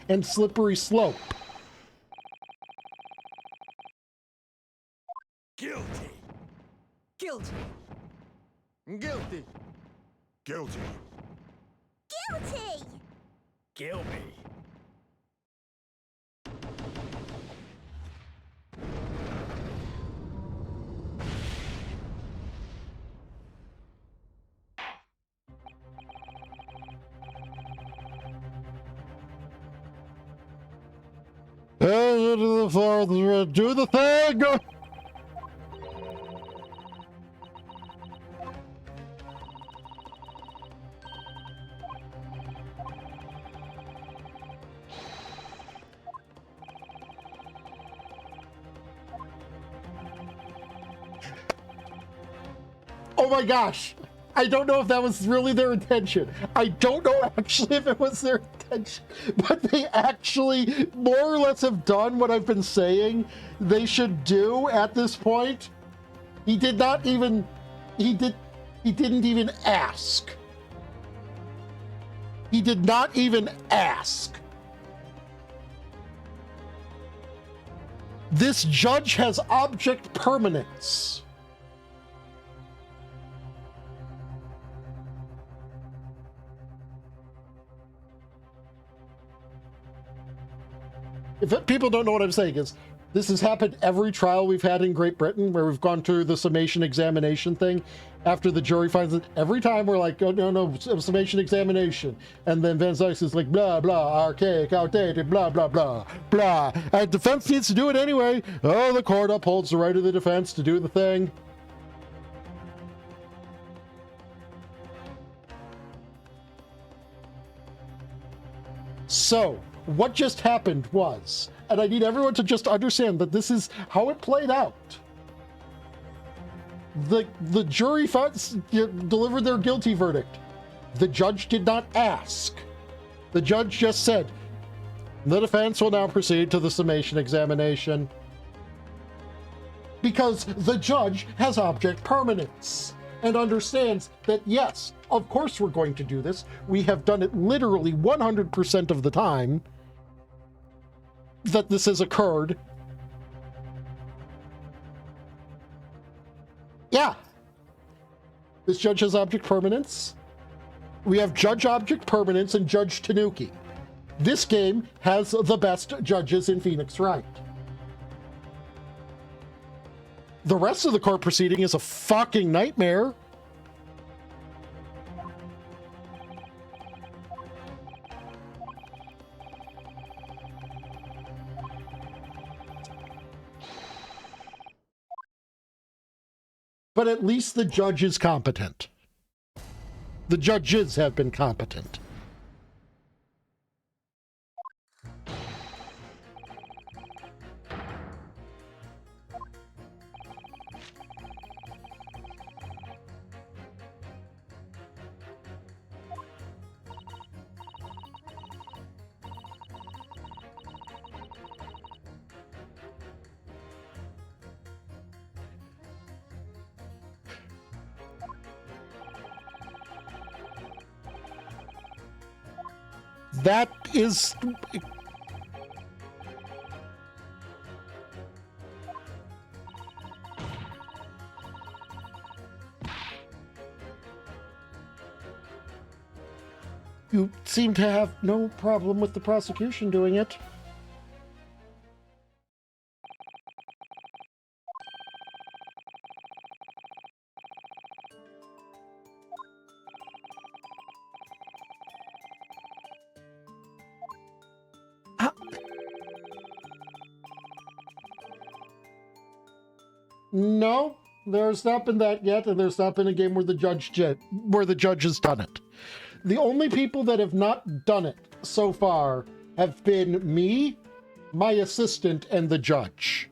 A: and slippery slope.
C: Guilty.
E: Guilty.
C: Guilty.
D: Guilty.
E: Guilty.
C: Kill me.
A: Do the thing! Oh my gosh! I don't know if that was really their intention. I don't know actually if it was their intention, but they actually more or less have done what I've been saying they should do at this point. He did not even, he didn't even ask. He did not even ask. This judge has object permanence. If people don't know what I'm saying, is this has happened every trial we've had in Great Britain where we've gone through the summation examination thing after the jury finds it. Every time we're like, oh, no, summation examination. And then Van Zyks is like, blah, blah, archaic, outdated, blah, blah, blah, blah. And defense needs to do it anyway. Oh, the court upholds the right of the defense to do the thing. So, what just happened was, and I need everyone to just understand that this is how it played out. The jury delivered their guilty verdict. The judge did not ask. The judge just said, the defense will now proceed to the summation examination. Because the judge has object permanence and understands that, yes, of course we're going to do this. We have done it literally 100% of the time that this has occurred. Yeah. This judge has object permanence. We have judge object permanence and Judge Tanuki. This game has the best judges in Phoenix Wright. The rest of the court proceeding is a fucking nightmare. But at least the judge is competent. The judges have been competent. That is... You seem to have no problem with the prosecution doing it. No, there's not been that yet, and there's not been a game where the judge has done it. The only people that have not done it so far have been me, my assistant, and the judge.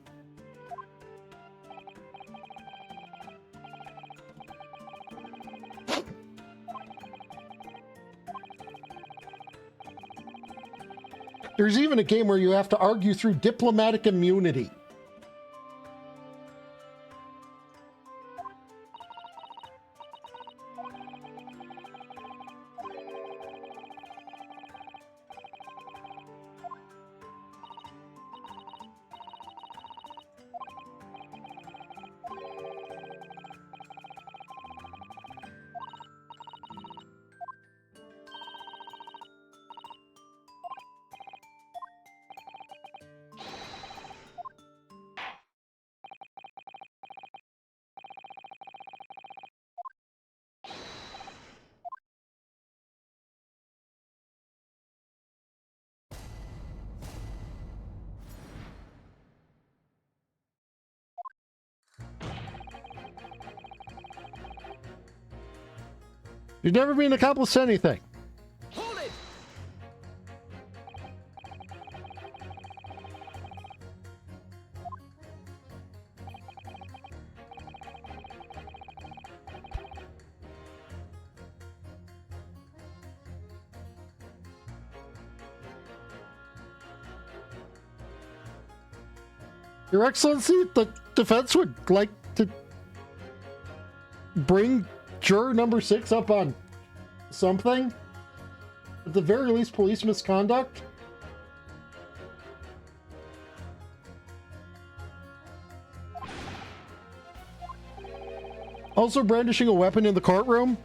A: There's even a game where you have to argue through diplomatic immunity. You've never been accomplished anything.
C: Hold it!
A: Your Excellency, the defense would like to bring juror number 6 up on something. At the very least, police misconduct. Also brandishing a weapon in the courtroom.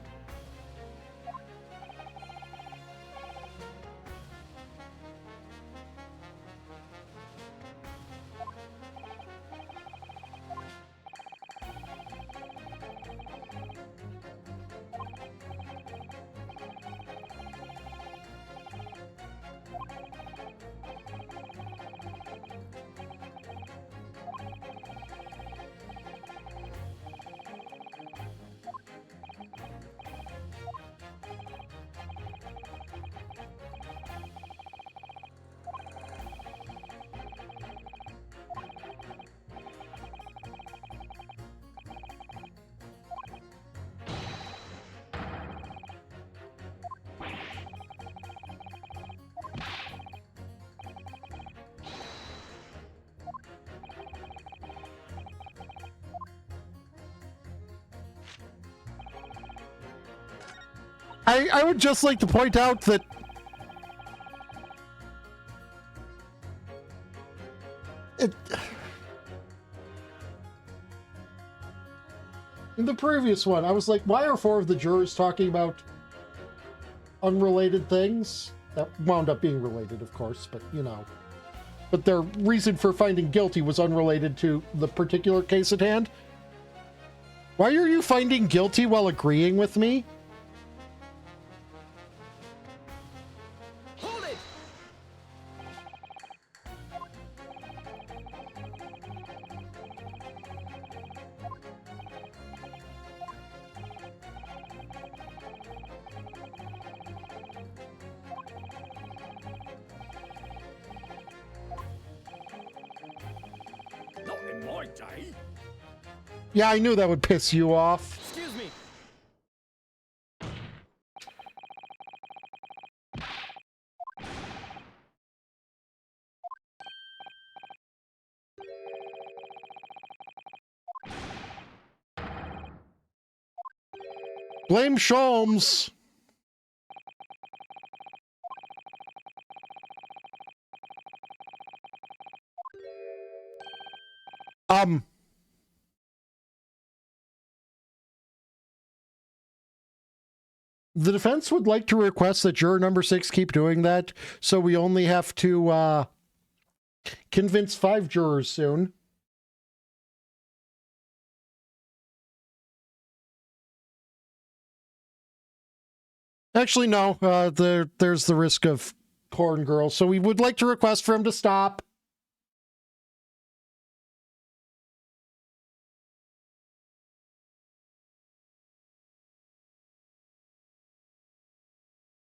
A: I would just like to point out that in the previous one, I was like, why are 4 of the jurors talking about unrelated things? That wound up being related, of course, but you know. But their reason for finding guilty was unrelated to the particular case at hand. Why are you finding guilty while agreeing with me?
C: Hold it! Not in my day.
A: Yeah, I knew that would piss you off.
C: Excuse me.
A: Blame Sholmes. The defense would like to request that juror number 6 keep doing that, so we only have to convince 5 jurors soon. Actually, no. There's the risk of Corn Girl, so we would like to request for him to stop.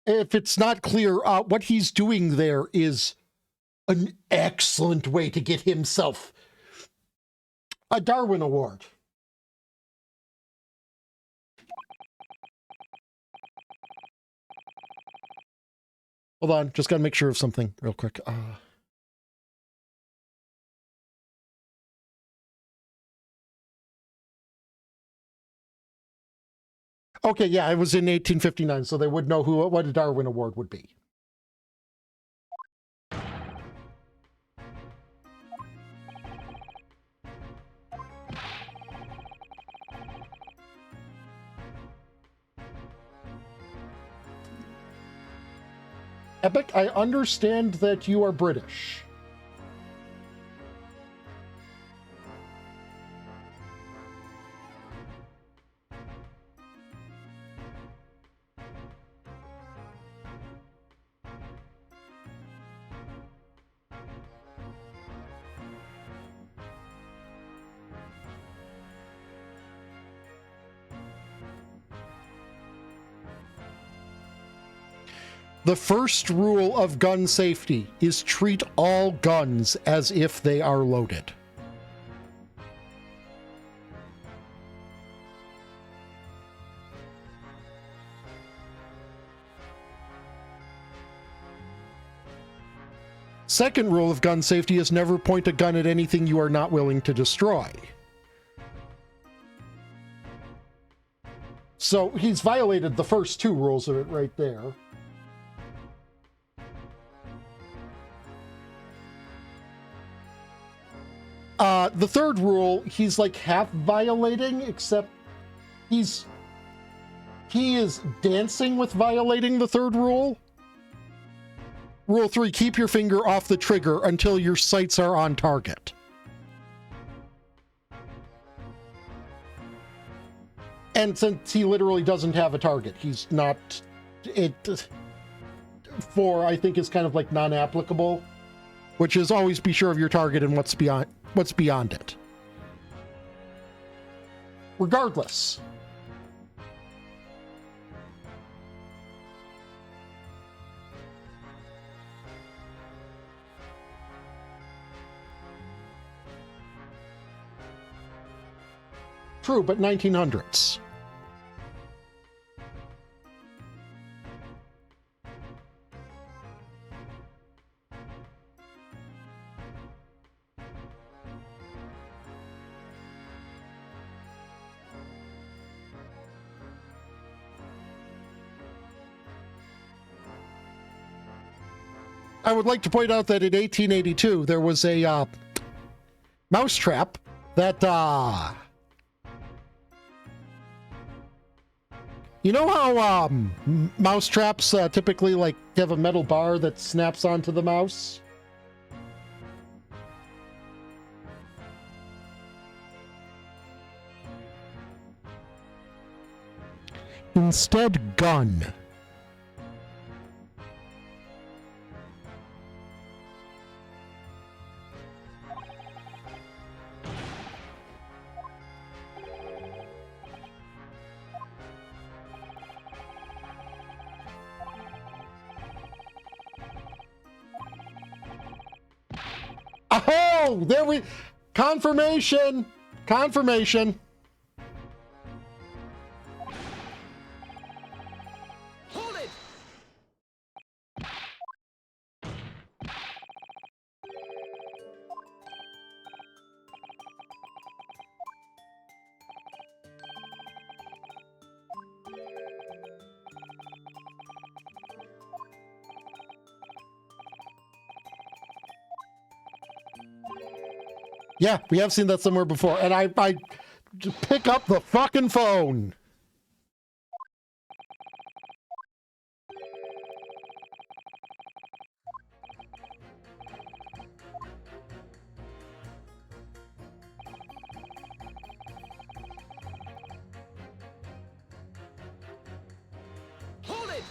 A: If it's not clear, what he's doing there is an excellent way to get himself a Darwin Award. Hold on, just got to make sure of something real quick. Okay, yeah, it was in 1859, so they would know what a Darwin Award would be. Epic, I understand that you are British. The first rule of gun safety is treat all guns as if they are loaded. Second rule of gun safety is never point a gun at anything you are not willing to destroy. So he's violated the first two rules of it right there. The third rule, he's like half violating, except he is dancing with violating the third rule. Rule 3, keep your finger off the trigger until your sights are on target. And since he literally doesn't have a target, he's not... It... 4, I think, is kind of like non-applicable, which is always be sure of your target and what's beyond it. Regardless. True, but 1900s. I would like to point out that in 1882, there was a mousetrap that, you know how mousetraps typically like have a metal bar that snaps onto the mouse? Instead, gun. Oh, there we... Confirmation! Confirmation!
C: Hold it!
A: Yeah, we have seen that somewhere before, and I pick up the fucking phone.
C: Hold it!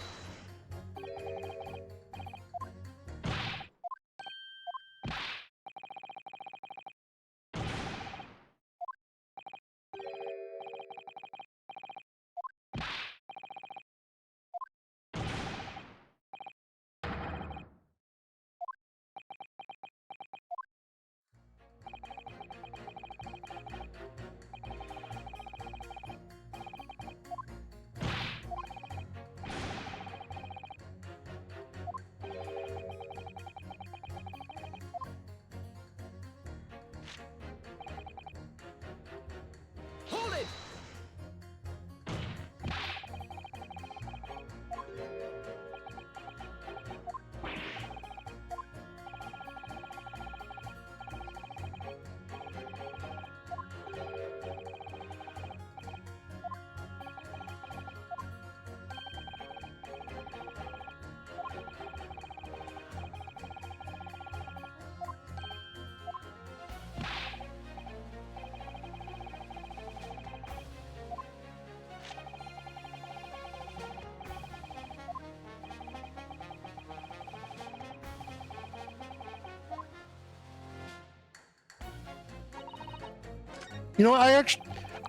A: You know,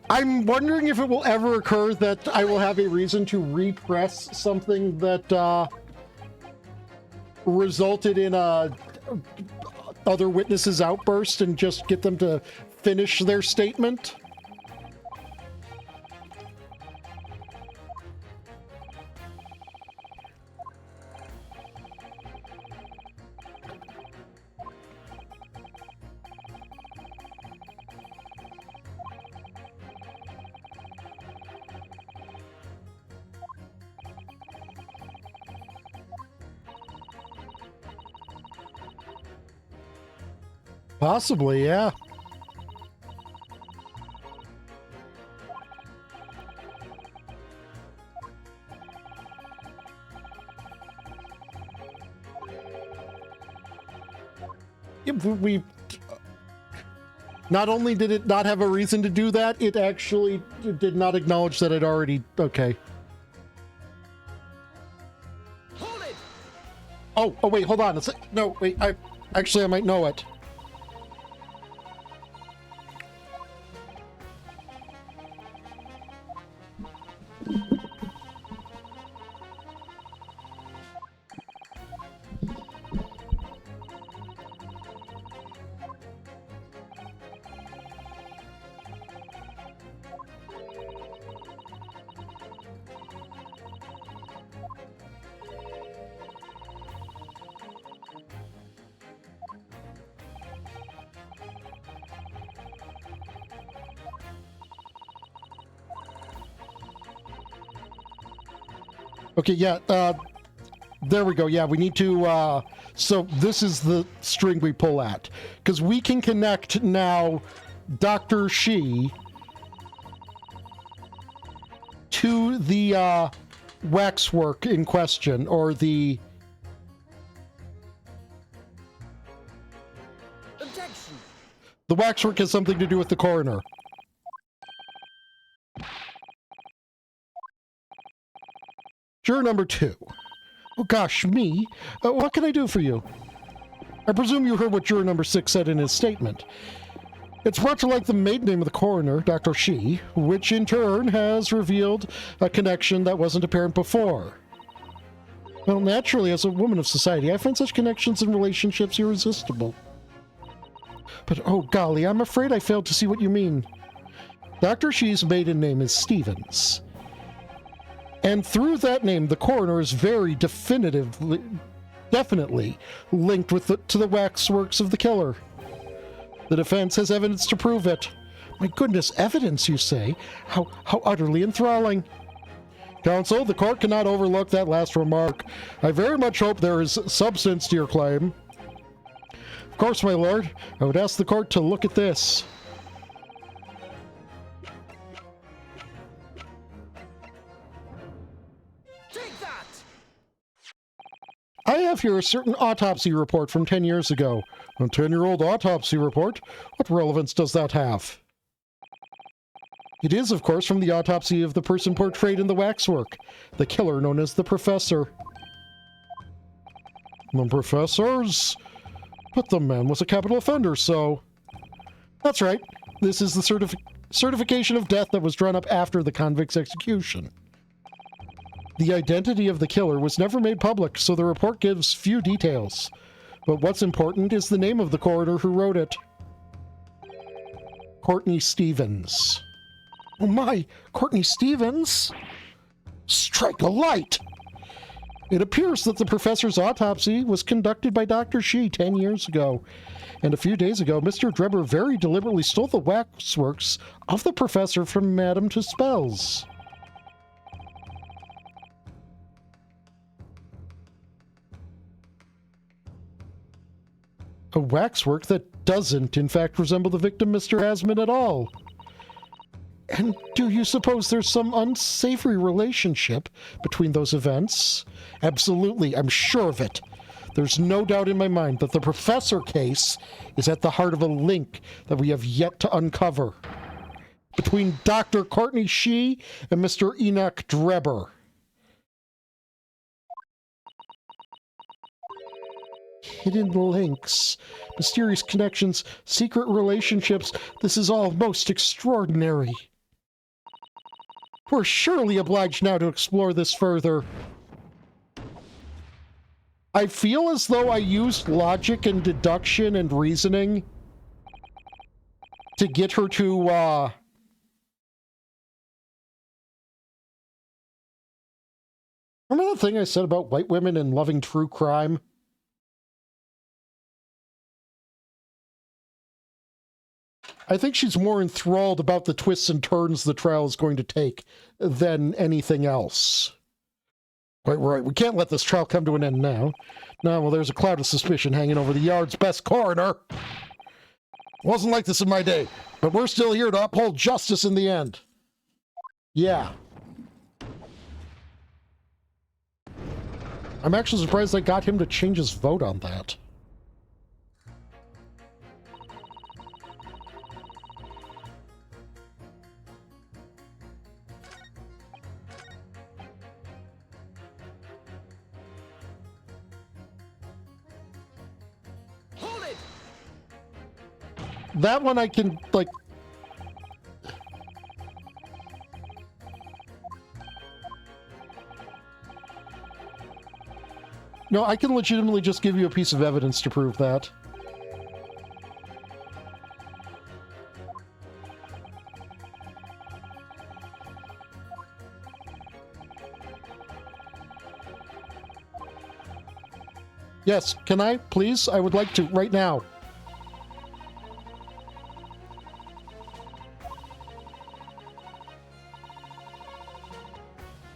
A: I'm wondering if it will ever occur that I will have a reason to repress something that resulted in a other witnesses' outburst and just get them to finish their statement. Possibly, yeah. We not only did it not have a reason to do that, it actually did not acknowledge that it already... Okay.
C: Hold it!
A: Oh, wait, hold on. No, wait, I might know it. Okay, yeah, there we go. Yeah, we need to, so this is the string we pull at. Because we can connect now Dr. Shi to the waxwork in question, or the...
C: Objection!
A: The waxwork has something to do with the coroner. Juror number 2. Oh gosh, me? What can I do for you? I presume you heard what juror number 6 said in his statement. It's brought to light the maiden name of the coroner, Dr. Shi, which in turn has revealed a connection that wasn't apparent before. Well, naturally, as a woman of society, I find such connections and relationships irresistible. But oh golly, I'm afraid I failed to see what you mean. Dr. Shi's maiden name is Stevens. And through that name, the coroner is very definitely linked to the waxworks of the killer. The defense has evidence to prove it. My goodness, evidence, you say? How utterly enthralling. Counsel, the court cannot overlook that last remark. I very much hope there is substance to your claim. Of course, my lord. I would ask the court to look at this. I have here a certain autopsy report from 10 years ago. A 10-year-old autopsy report? What relevance does that have? It is, of course, from the autopsy of the person portrayed in the waxwork, the killer known as the Professor. The Professors? But the man was a capital offender, so... That's right. This is the certification of death that was drawn up after the convict's execution. The identity of the killer was never made public, so the report gives few details. But what's important is the name of the coroner who wrote it. Courtney Stevens. Oh my, Courtney Stevens? Strike a light! It appears that the professor's autopsy was conducted by Dr. Shi 10 years ago. And a few days ago, Mr. Drebber very deliberately stole the waxworks of the professor from Madame Tuspel's. A waxwork that doesn't, in fact, resemble the victim, Mr. Asman, at all. And do you suppose there's some unsavory relationship between those events? Absolutely, I'm sure of it. There's no doubt in my mind that the Professor case is at the heart of a link that we have yet to uncover. Between Dr. Courtney Shi and Mr. Enoch Drebber. Hidden links, mysterious connections, secret relationships. This is all most extraordinary. We're surely obliged now to explore this further. I feel as though I used logic and deduction and reasoning to get her to, remember the thing I said about white women and loving true crime? I think she's more enthralled about the twists and turns the trial is going to take than anything else. Right, we can't let this trial come to an end now. No, well, there's a cloud of suspicion hanging over the yard's best coroner. Wasn't like this in my day, but we're still here to uphold justice in the end. Yeah. I'm actually surprised I got him to change his vote on that.
C: Hold it!
A: That one I can, like... No, I can legitimately just give you a piece of evidence to prove that. Yes, can I, please? I would like to, right now.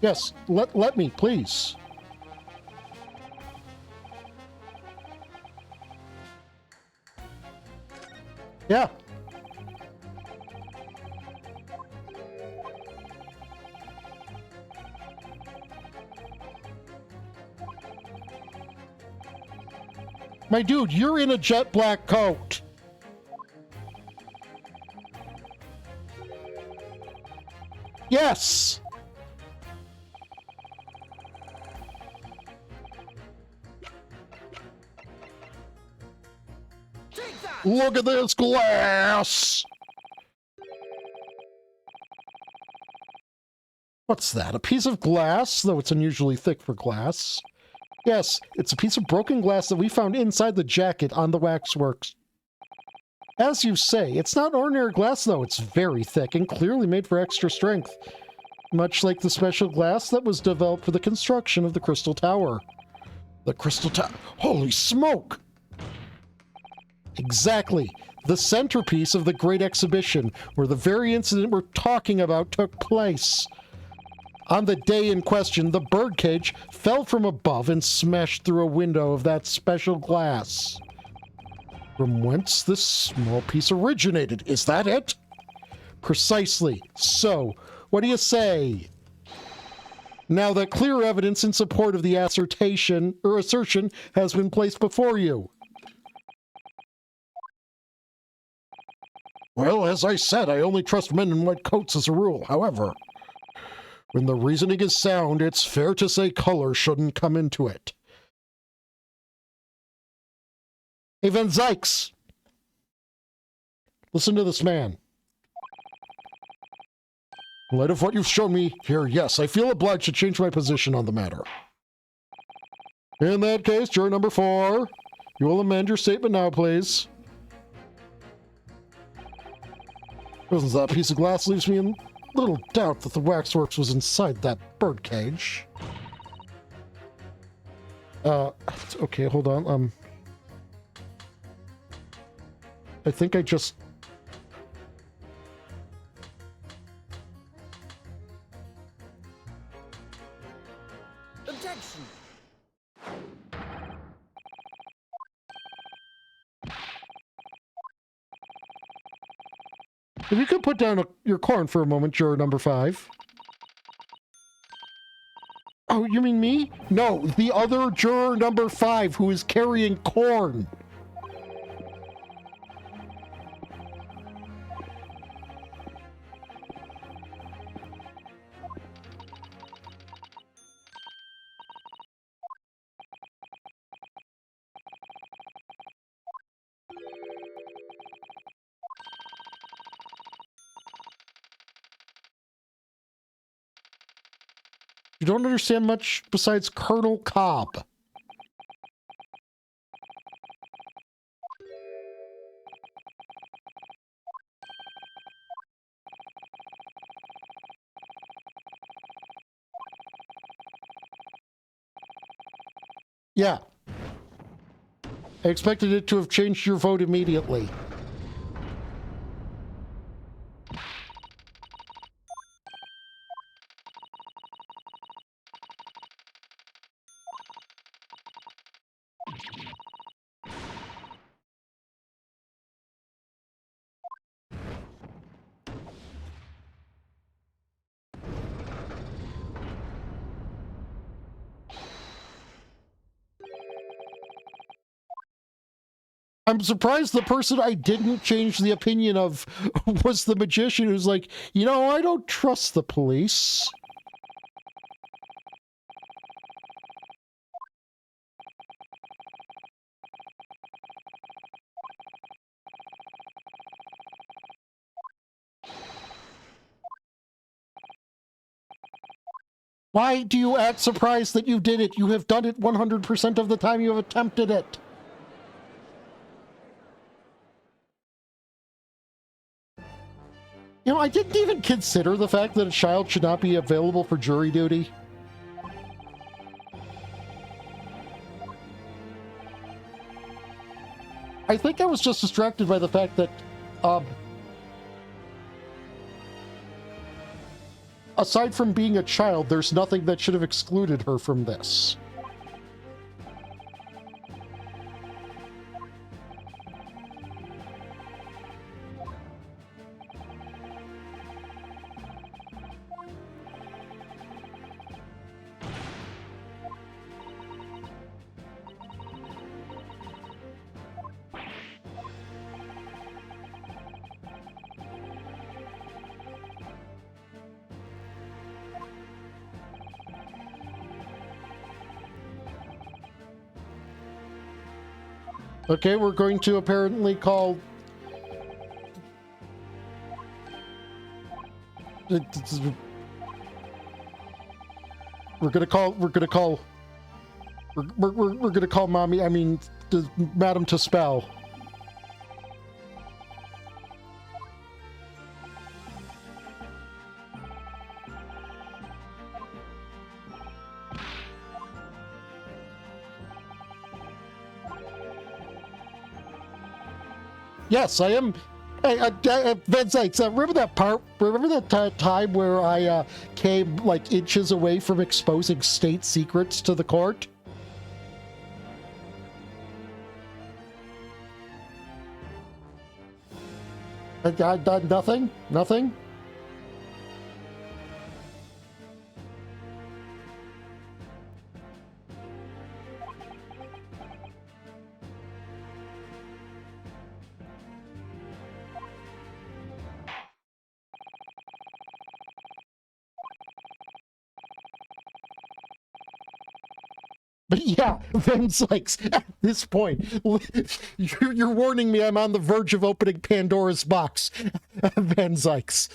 A: Yes, let me, please. Yeah. My dude, you're in a jet black coat. Yes.
C: Take that!
A: Look at this glass. What's that? A piece of glass, though it's unusually thick for glass. Yes, it's a piece of broken glass that we found inside the jacket on the waxworks. As you say, it's not ordinary glass, though. It's very thick and clearly made for extra strength. Much like the special glass that was developed for the construction of the Crystal Tower. The Crystal Tower. Holy smoke! Exactly. The centerpiece of the Great Exhibition, where the very incident we're talking about took place. On the day in question, the birdcage fell from above and smashed through a window of that special glass. From whence this small piece originated, is that it? Precisely. So, what do you say? Now that clear evidence in support of the assertion has been placed before you. Well, as I said, I only trust men in white coats as a rule. However, when the reasoning is sound, it's fair to say color shouldn't come into it. Hey, Van Zykes! Listen to this man. In light of what you've shown me here, yes, I feel obliged to change my position on the matter. In that case, juror number 4, you will amend your statement now, please. That piece of glass leaves me in little doubt that the waxworks was inside that birdcage. Okay, hold on. I think I just...
C: Objection!
A: If you could put down your corn for a moment, juror number 5. Oh, you mean me? No, the other juror number 5 who is carrying corn. You don't understand much besides Colonel Cobb. Yeah. I expected it to have changed your vote immediately. I'm surprised the person I didn't change the opinion of was the magician who's like, you know, I don't trust the police. Why do you act surprised that you did it? You have done it 100% of the time you have attempted it. You know, I didn't even consider the fact that a child should not be available for jury duty. I think I was just distracted by the fact that, aside from being a child, there's nothing that should have excluded her from this. Okay, we're going to apparently call... We're gonna call Mommy, I mean, Madam to spell. Yes, I am. Hey, Van Zykes, remember that part? Remember that time where I came like inches away from exposing state secrets to the court? Nothing? Nothing? But yeah, Van Zykes, at this point, you're warning me I'm on the verge of opening Pandora's box. Van Zykes,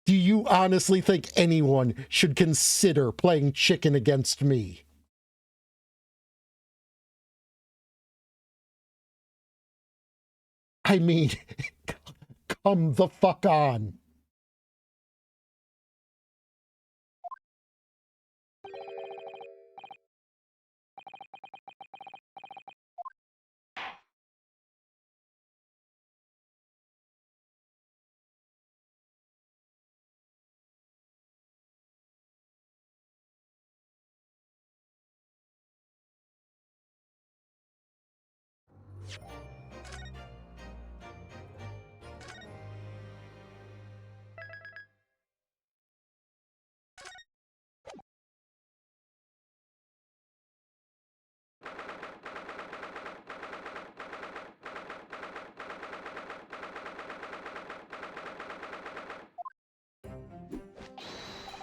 A: do you honestly think anyone should consider playing chicken against me? I mean, come the fuck on.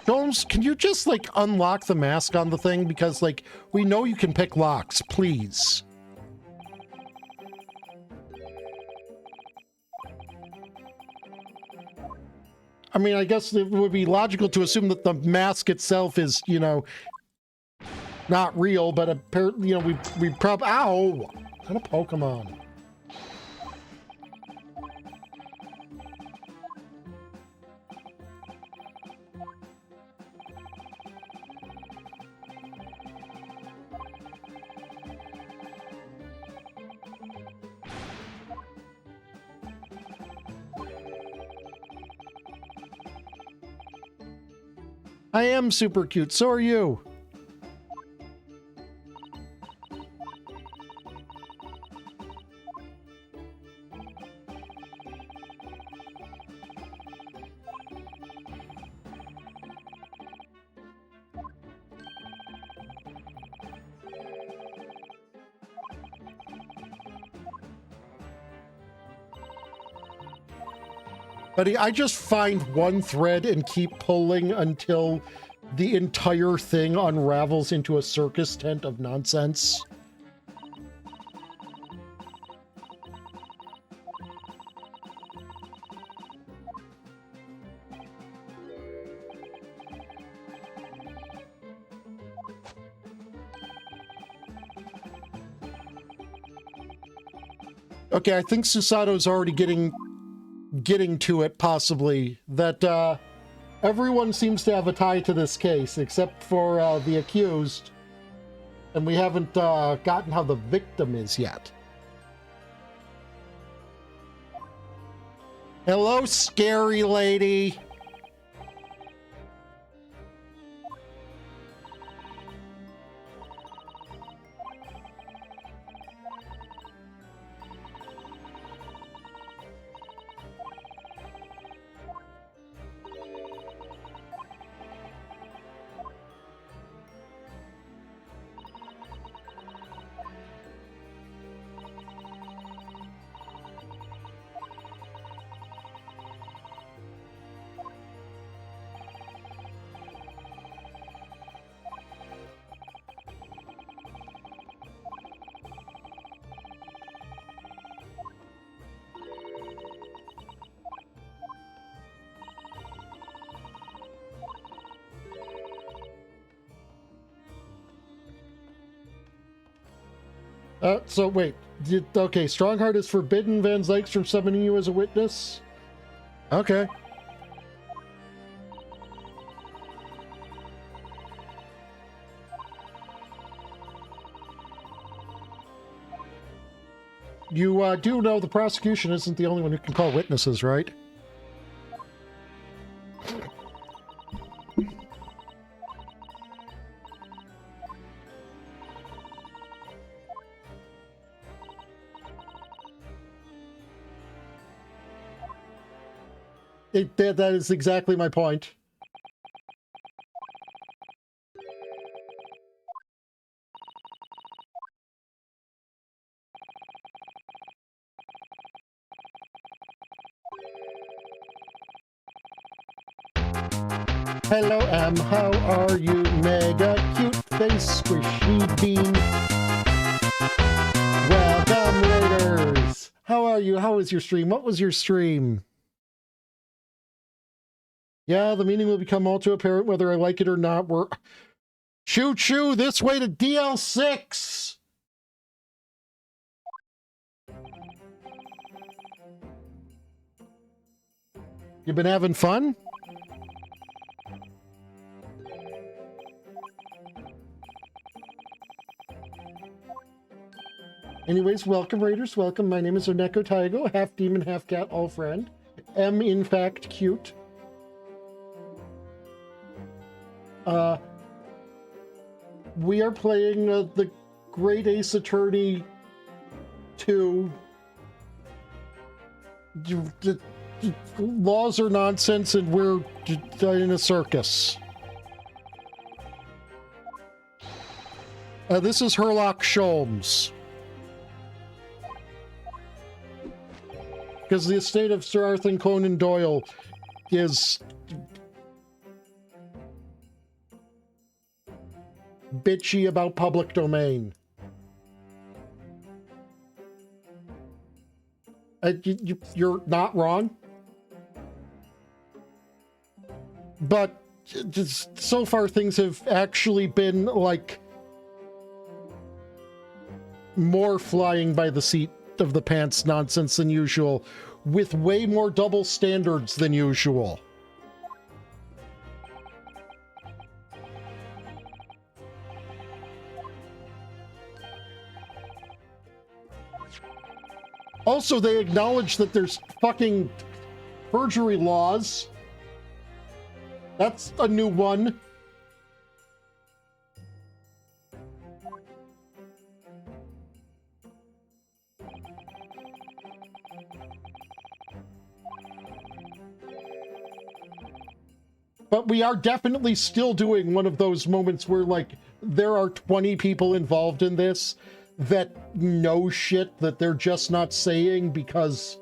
A: Jones, can you just, like, unlock the mask on the thing? Because, like, we know you can pick locks, please. I mean, I guess it would be logical to assume that the mask itself is, you know, not real, but apparently, you know, we probably... Ow! What kind of Pokemon? I am super cute, so are you. Buddy, I just find one thread and keep pulling until the entire thing unravels into a circus tent of nonsense. Okay, I think Susato's already getting to it, possibly, that everyone seems to have a tie to this case, except for the accused, and we haven't gotten how the victim is yet. Hello, scary lady. So wait, okay, Strongheart is forbidden Van Zykes from summoning you as a witness? Okay. You do know the prosecution isn't the only one who can call witnesses, right? That is exactly my point. Hello, M. How are you? Mega cute face, squishy bean. Welcome, Raiders. How are you? How was your stream? What was your stream? Yeah, the meaning will become all too apparent whether I like it or not. We're... Choo-choo, this way to DL6! You been having fun? Anyways, welcome, Raiders. Welcome. My name is Oneko Taigo, half demon, half cat, all friend. Am, in fact, cute. We are playing the Great Ace Attorney 2. Laws are nonsense and we're in a circus. This is Sherlock Sholmes. Because the estate of Sir Arthur Conan Doyle is bitchy about public domain. You're not wrong. but just so far things have actually been like more flying by the seat of the pants nonsense than usual, with way more double standards than usual. Also, they acknowledge that there's fucking perjury laws. That's a new one. But we are definitely still doing one of those moments where, like, there are 20 people involved in this that know shit that they're just not saying because...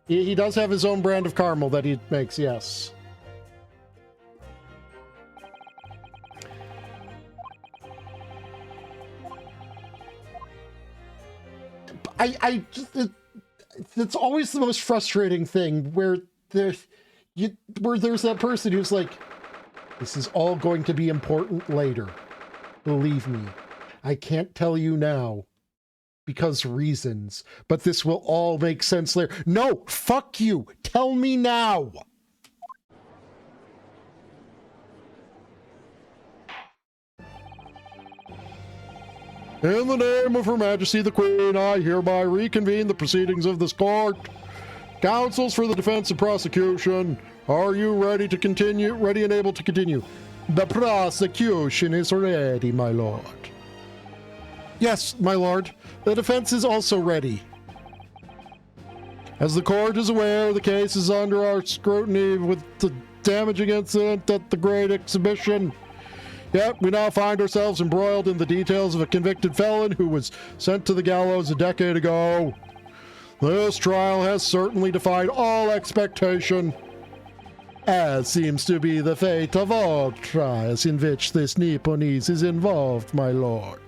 A: He does have his own brand of caramel that he makes, yes. It's always the most frustrating thing where there's that person who's like, this is all going to be important later. Believe me, I can't tell you now because reasons, but this will all make sense later. No, fuck you. Tell me now. In the name of Her Majesty the Queen, I hereby reconvene the proceedings of this court. Counsels for the defense and prosecution, are you ready to continue? Ready and able to continue? The prosecution is ready, my lord. Yes, my lord. The defense is also ready. As the court is aware, the case is under our scrutiny with the damaging incident at the Great Exhibition. Yet, we now find ourselves embroiled in the details of a convicted felon who was sent to the gallows a decade ago. This trial has certainly defied all expectation, as seems to be the fate of all trials in which this Nipponese is involved, my lord.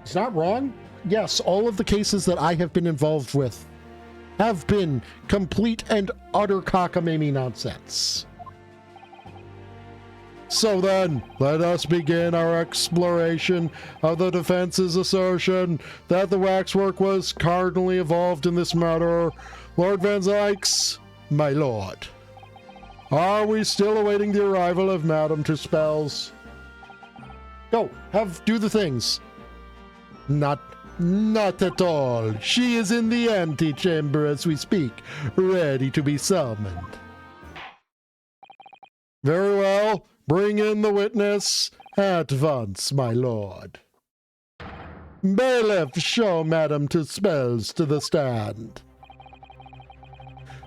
A: He's not wrong. Yes, all of the cases that I have been involved with have been complete and utter cockamamie nonsense. So then, let us begin our exploration of the defense's assertion that the waxwork was cardinally involved in this matter. Lord Van Zykes, my lord, are we still awaiting the arrival of Madame Tuspels? Go, do the things. Not at all. She is in the antechamber as we speak, ready to be summoned. Very well. Bring in the witness at once, my lord. Bailiff, show Madame Tuspels to the stand.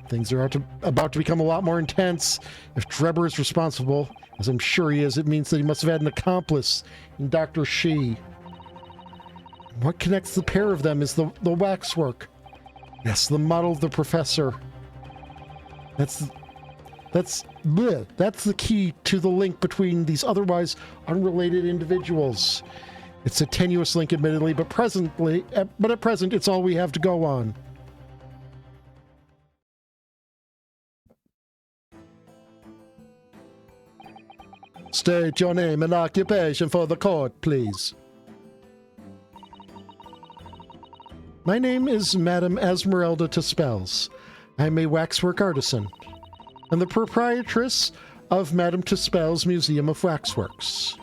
A: Things are about to become a lot more intense. If Drebber is responsible, as I'm sure he is, it means that he must have had an accomplice in Dr. Shi. What connects the pair of them is the waxwork. Yes, the model of the professor. That's the key to the link between these otherwise unrelated individuals. It's a tenuous link, admittedly, but at present, it's all we have to go on. State your name and occupation for the court, please. My name is Madame Esmeralda Tuspels. I'm a waxwork artisan and the proprietress of Madame Tuspel's Museum of Waxworks.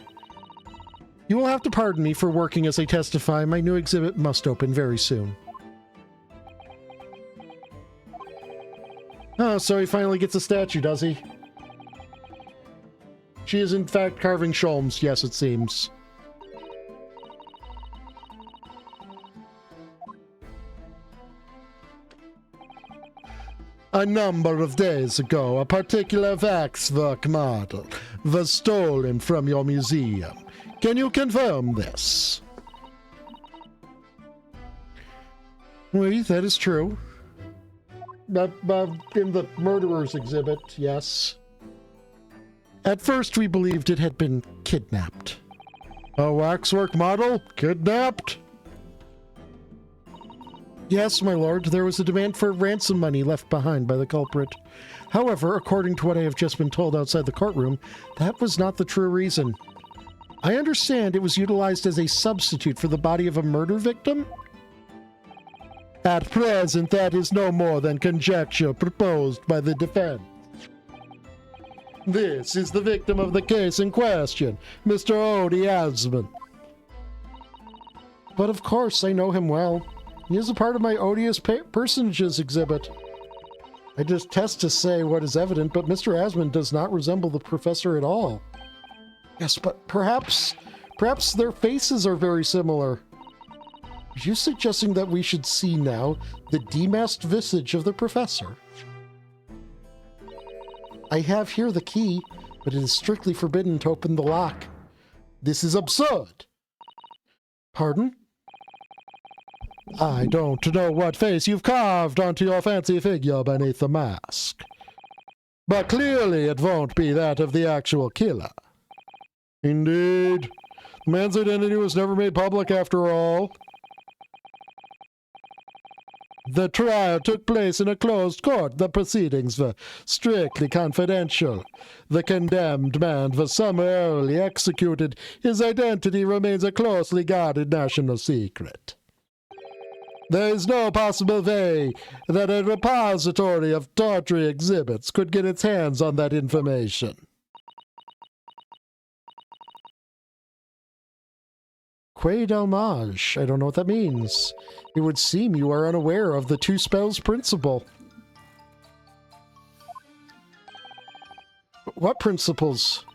A: You will have to pardon me for working as I testify. My new exhibit must open very soon. Oh, so he finally gets a statue, does he? She is in fact carving Sholmes, yes it seems. A number of days ago, a particular waxwork model was stolen from your museum. Can you confirm this? Oui, that is true. In the murderer's exhibit, yes. At first, we believed it had been kidnapped. A waxwork model? Kidnapped? Yes, my lord, there was a demand for ransom money left behind by the culprit. However, according to what I have just been told outside the courtroom, that was not the true reason. I understand it was utilized as a substitute for the body of a murder victim? At present, that is no more than conjecture proposed by the defense. This is the victim of the case in question, Mr. Odie Asman. But of course, I know him well. He is a part of my odious personages exhibit. I detest to say what is evident, but Mr. Asman does not resemble the professor at all. Yes, but perhaps their faces are very similar. Are you suggesting that we should see now the demasked visage of the professor? I have here the key, but it is strictly forbidden to open the lock. This is absurd. Pardon? I don't know what face you've carved onto your fancy figure beneath the mask. But clearly it won't be that of the actual killer. Indeed. The man's identity was never made public after all. The trial took place in a closed court. The proceedings were strictly confidential. The condemned man was summarily executed. His identity remains a closely guarded national secret. There is no possible way that a repository of tawdry exhibits could get its hands on that information. Quai d'Almage. I don't know what that means. It would seem you are unaware of the two spells principle. What principles?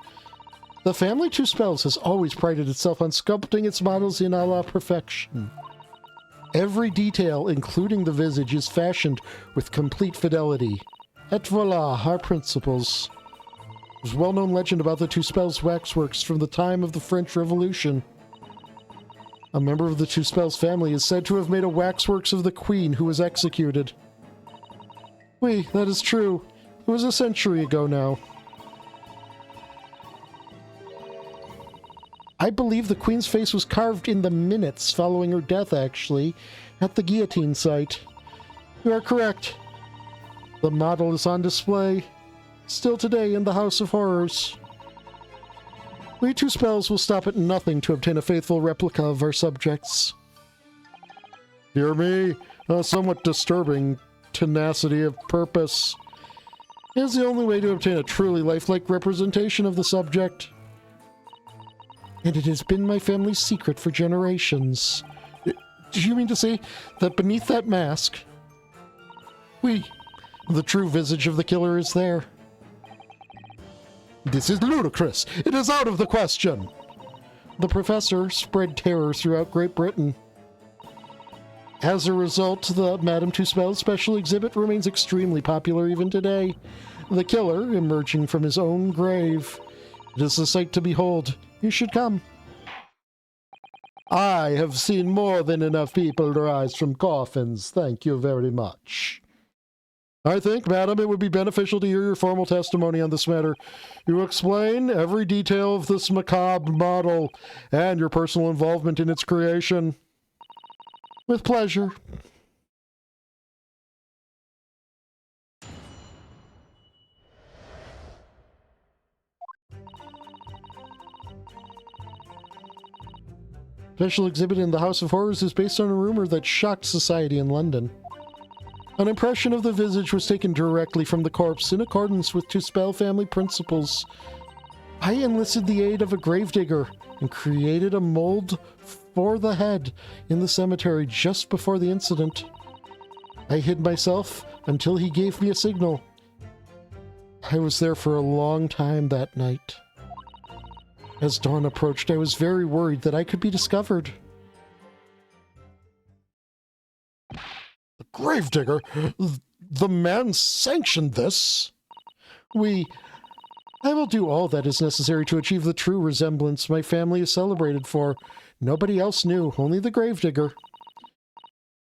A: The family Two Spells has always prided itself on sculpting its models in a la perfection. Every detail, including the visage, is fashioned with complete fidelity. Et voila, our principles. There's a well-known legend about the Two Spells waxworks from the time of the French Revolution. A member of the Two Spells family is said to have made a waxworks of the queen who was executed. Oui, that is true. It was a century ago now. I believe the queen's face was carved in the minutes following her death, actually, at the guillotine site. You are correct. The model is on display, still today in the House of Horrors. We Two Spells will stop at nothing to obtain a faithful replica of our subjects. Dear me, a somewhat disturbing tenacity of purpose. It is the only way to obtain a truly lifelike representation of the subject. And it has been my family's secret for generations. Do you mean to say that beneath that mask, the true visage of the killer is there? This is ludicrous! It is out of the question! The professor spread terror throughout Great Britain. As a result, the Madame Two Spells special exhibit remains extremely popular even today. The killer emerging from his own grave. It is a sight to behold. You should come. I have seen more than enough people rise from coffins. Thank you very much. I think, madam, it would be beneficial to hear your formal testimony on this matter. You explain every detail of this macabre model and your personal involvement in its creation. With pleasure. Special exhibit in the House of Horrors is based on a rumor that shocked society in London. An impression of the visage was taken directly from the corpse in accordance with Two Spell family principles. I enlisted the aid of a gravedigger and created a mold for the head in the cemetery just before the incident. I hid myself until he gave me a signal. I was there for a long time that night. As dawn approached, I was very worried that I could be discovered. The gravedigger? The man sanctioned this? I will do all that is necessary to achieve the true resemblance my family is celebrated for. Nobody else knew, only the gravedigger.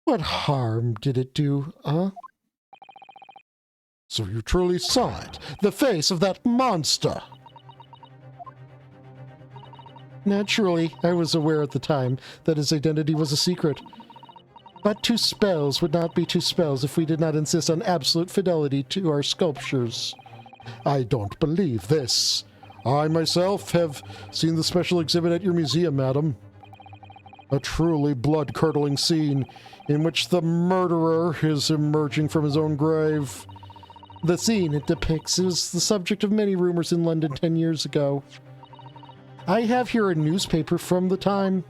A: What harm did it do, huh? So you truly saw it, the face of that monster? Naturally, I was aware at the time that his identity was a secret. But two spells would not be two spells if we did not insist on absolute fidelity to our sculptures. I don't believe this. I myself have seen the special exhibit at your museum, madam. A truly blood-curdling scene in which the murderer is emerging from his own grave. The scene it depicts is the subject of many rumors in London 10 years ago. I have here a newspaper from the time.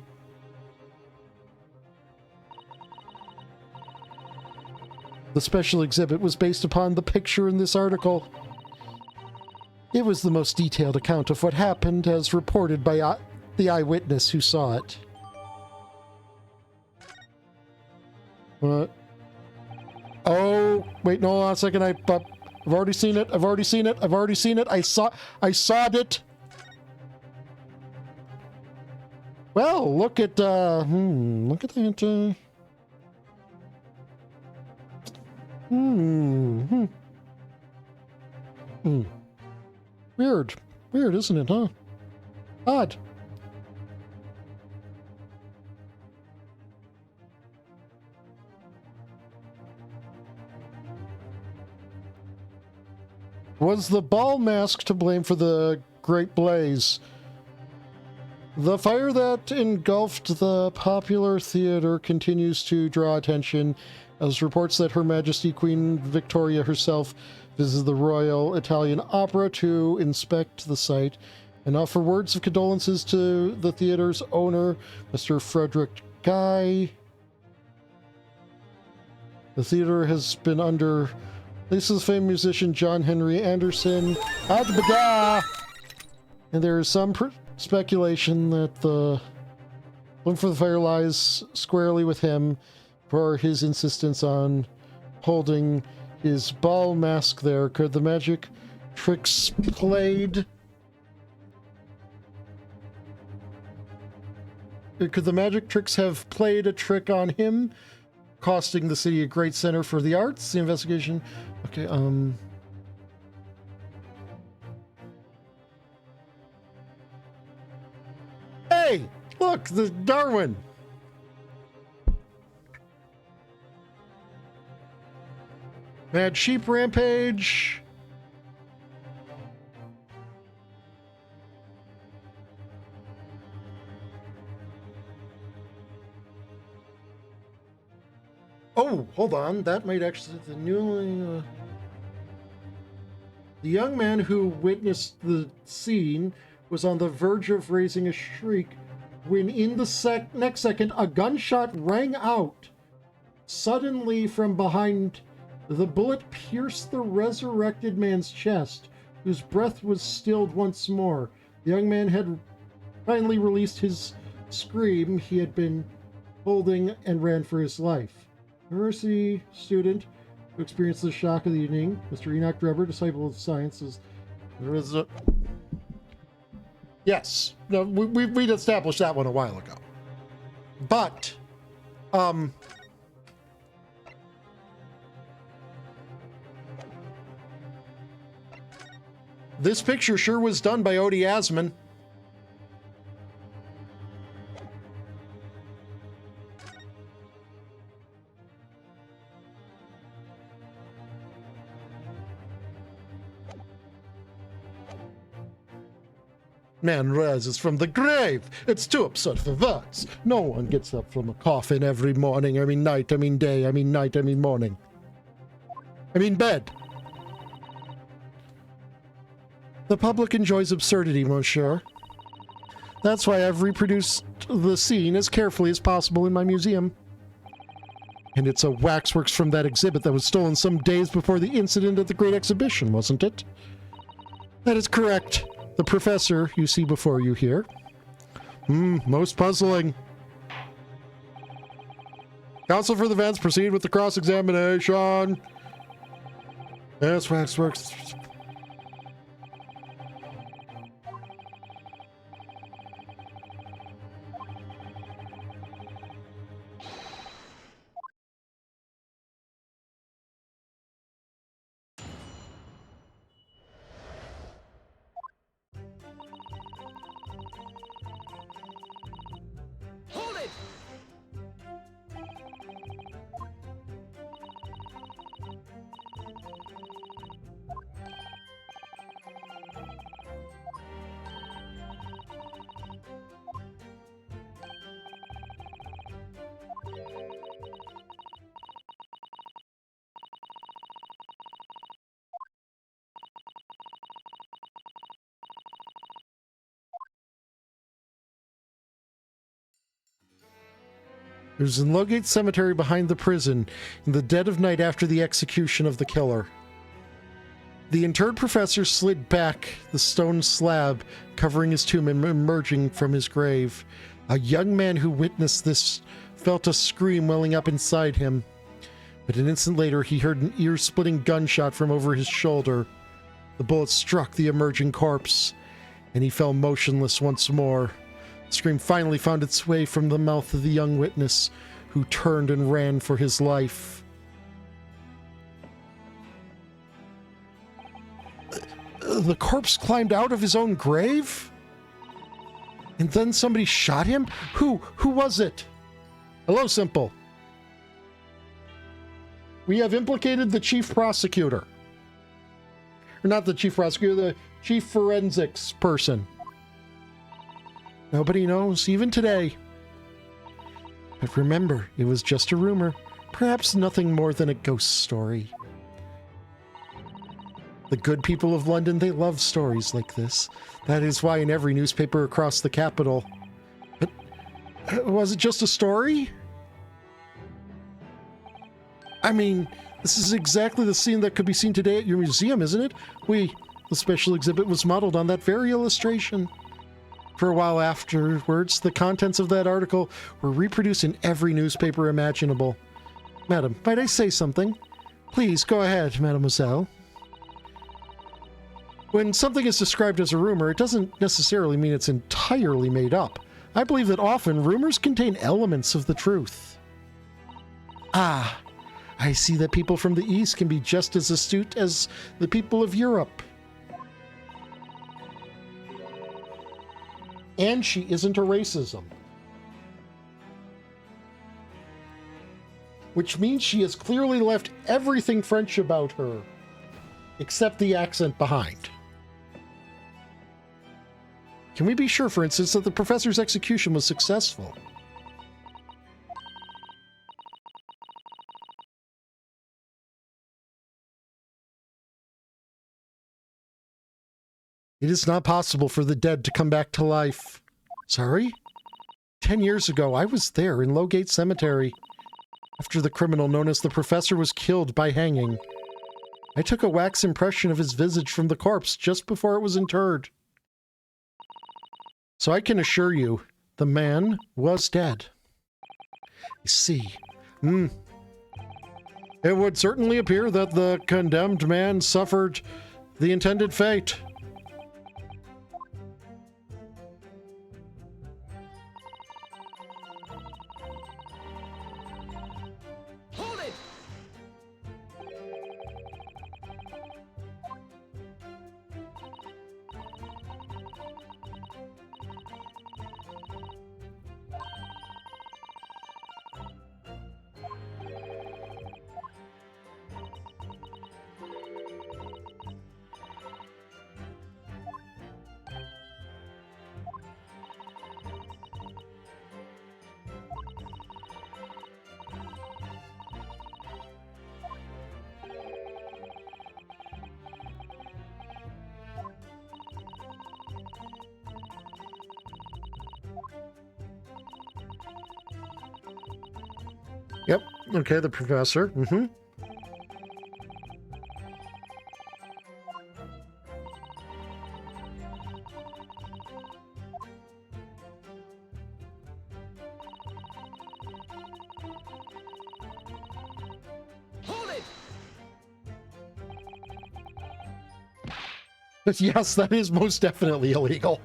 A: The special exhibit was based upon the picture in this article. It was the most detailed account of what happened as reported by the eyewitness who saw it. What? Oh, wait, no, hold on a second. I've already seen it. I've already seen it. I've already seen it. I saw it. Well, look at look at that. Weird. Weird, isn't it, huh? Odd. Was the ball mask to blame for the great blaze? The fire that engulfed the popular theater continues to draw attention as reports that Her Majesty Queen Victoria herself visited the Royal Italian Opera to inspect the site and offer words of condolences to the theater's owner, Mr. Frederick Guy. The theater has been under Lisa's famed musician John Henry Anderson. And there is some speculation that the blame for the fire lies squarely with him for his insistence on holding his ball mask there. Could the magic tricks played? Could the magic tricks have played a trick on him, costing the city a great center for the arts? The investigation. Okay, Hey! Look, the Darwin! Mad Sheep Rampage. Oh, hold on. That might actually the newly. The young man who witnessed the scene was on the verge of raising a shriek when, in the next second, a gunshot rang out suddenly from behind. The bullet pierced the resurrected man's chest, whose breath was stilled once more. The young man had finally released his scream he had been holding and ran for his life. University student who experienced the shock of the evening, Mr. Enoch Drebber, disciple of sciences. There is a... Yes, no, we'd established that one a while ago. But, this picture sure was done by Odie Asman. Man rises from the grave. It's too absurd for words. No one gets up from a coffin every morning. I mean night, I mean day, I mean night, I mean morning. I mean bed. The public enjoys absurdity, monsieur. That's why I've reproduced the scene as carefully as possible in my museum. And it's a waxworks from that exhibit that was stolen some days before the incident at the Great Exhibition, wasn't it? That is correct. The professor you see before you here. Most puzzling. Counsel for the Vance, proceed with the cross-examination. Yes, waxworks. It was in Lowgate Cemetery behind the prison in the dead of night after the execution of the killer. The interred professor slid back the stone slab covering his tomb and emerging from his grave. A young man who witnessed this felt a scream welling up inside him. But an instant later, he heard an ear-splitting gunshot from over his shoulder. The bullet struck the emerging corpse, and he fell motionless once more. The scream finally found its way from the mouth of the young witness, who turned and ran for his life. The corpse climbed out of his own grave? And then somebody shot him? Who was it? Hello, Simple. We have implicated the chief prosecutor. Or not the chief prosecutor, the chief forensics person. Nobody knows, even today. But remember, it was just a rumor. Perhaps nothing more than a ghost story. The good people of London, they love stories like this. That is why in every newspaper across the capital. But was it just a story? I mean, this is exactly the scene that could be seen today at your museum, isn't it? The special exhibit was modeled on that very illustration. For a while afterwards, the contents of that article were reproduced in every newspaper imaginable. Madam, might I say something? Please, go ahead, mademoiselle. When something is described as a rumor, it doesn't necessarily mean it's entirely made up. I believe that often rumors contain elements of the truth. Ah, I see that people from the East can be just as astute as the people of Europe. And she isn't a racism. Which means she has clearly left everything French about her, except the accent behind. Can we be sure, for instance, that the professor's execution was successful? It is not possible for the dead to come back to life. Sorry? 10 years ago, I was there in Lowgate Cemetery, after the criminal known as the Professor was killed by hanging. I took a wax impression of his visage from the corpse just before it was interred. So I can assure you, the man was dead. I see. It would certainly appear that the condemned man suffered the intended fate.
C: Hold it!
A: Yep. Okay, the professor.
C: Hold it!
A: Yes, that is most definitely illegal.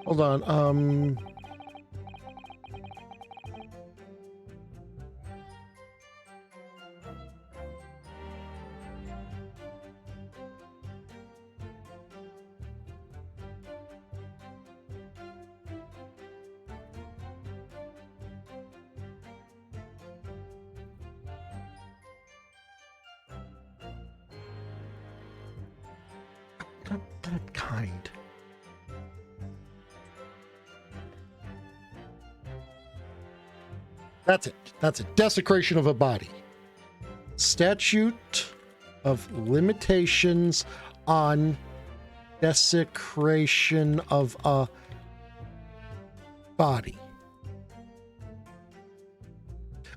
A: Hold on, Not that kind. That's it. That's a desecration of a body. Statute of limitations on desecration of a body.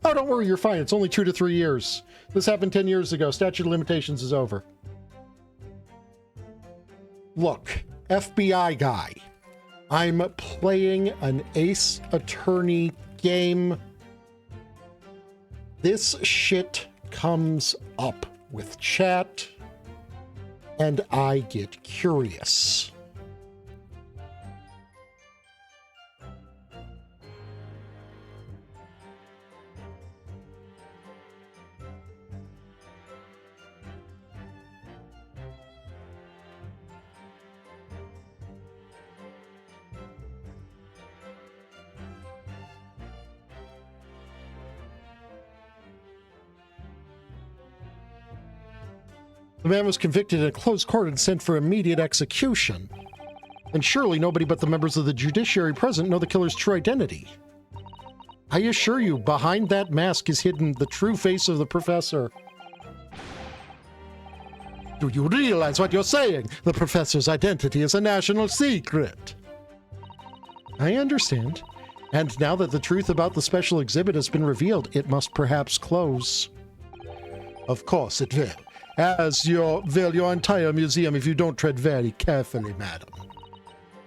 A: Oh, don't worry, you're fine. It's only 2 to 3 years. This happened 10 years ago. Statute of limitations is over. Look, FBI guy, I'm playing an Ace Attorney game. This shit comes up with chat, and I get curious. The man was convicted in a closed court and sent for immediate execution. And surely nobody but the members of the judiciary present know the killer's true identity. I assure you, behind that mask is hidden the true face of the professor. Do you realize what you're saying? The professor's identity is a national secret. I understand. And now that the truth about the special exhibit has been revealed, it must perhaps close. Of course it will. As your entire museum if you don't tread very carefully, madam.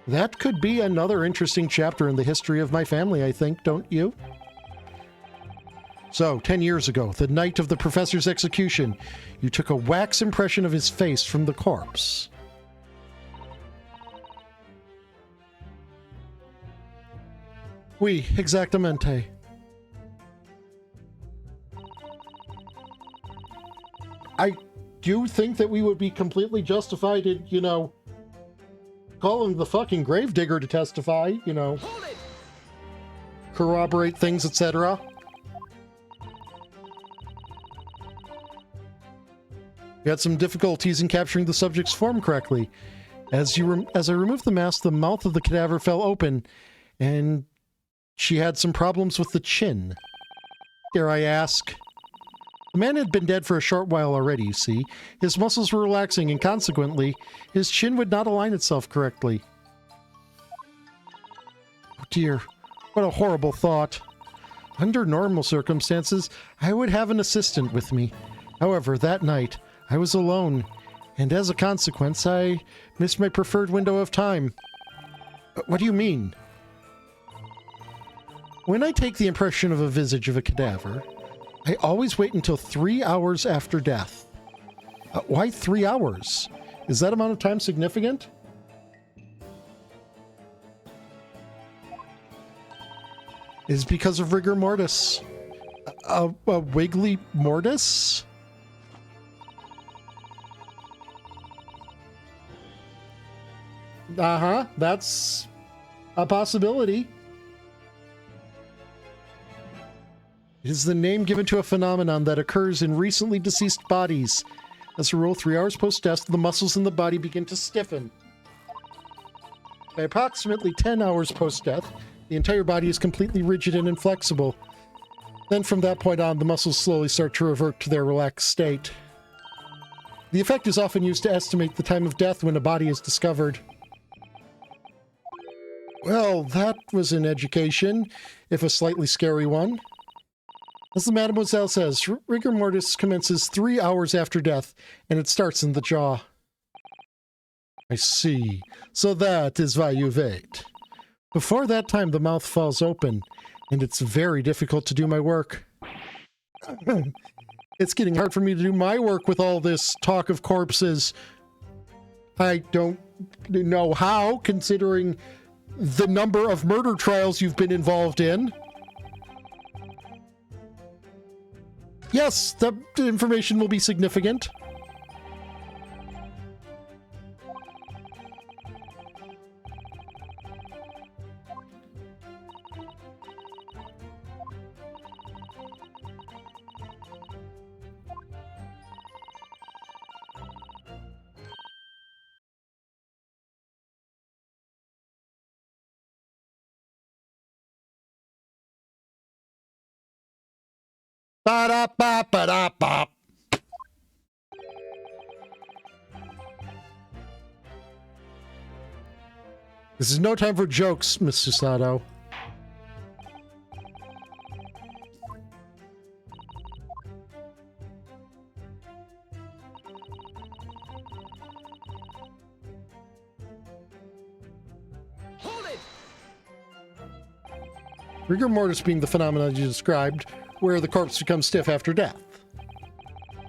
A: That could be another interesting chapter in the history of my family, I think, don't you? So, 10 years ago, the night of the professor's execution, you took a wax impression of his face from the corpse. Oui, exactamente. I do think that we would be completely justified in, calling the fucking gravedigger to testify, corroborate things, etc. We had some difficulties in capturing the subject's form correctly. As I removed the mask, the mouth of the cadaver fell open, and she had some problems with the chin. Dare I ask? The man had been dead for a short while already, you see. His muscles were relaxing, and consequently, his chin would not align itself correctly. Oh dear, what a horrible thought. Under normal circumstances, I would have an assistant with me. However, that night, I was alone, and as a consequence, I missed my preferred window of time. What do you mean? When I take the impression of a visage of a cadaver, I always wait until 3 hours after death. Why 3 hours? Is that amount of time significant? Is because of rigor mortis. A wiggly mortis? Uh-huh, that's a possibility. It is the name given to a phenomenon that occurs in recently deceased bodies. As a rule, 3 hours post-death, the muscles in the body begin to stiffen. By approximately 10 hours post-death, the entire body is completely rigid and inflexible. Then from that point on, the muscles slowly start to revert to their relaxed state. The effect is often used to estimate the time of death when a body is discovered. Well, that was an education, if a slightly scary one. As the Mademoiselle says, rigor mortis commences 3 hours after death, and it starts in the jaw. I see. So that is why you wait. Before that time, the mouth falls open, and it's very difficult to do my work. It's getting hard for me to do my work with all this talk of corpses. I don't know how, considering the number of murder trials you've been involved in. Yes, the information will be significant. Ba-da-ba-ba-da-ba. This is no time for jokes, Mr. Sato.
C: Hold it!
A: Rigor mortis being the phenomenon you described, where the corpse becomes stiff after death.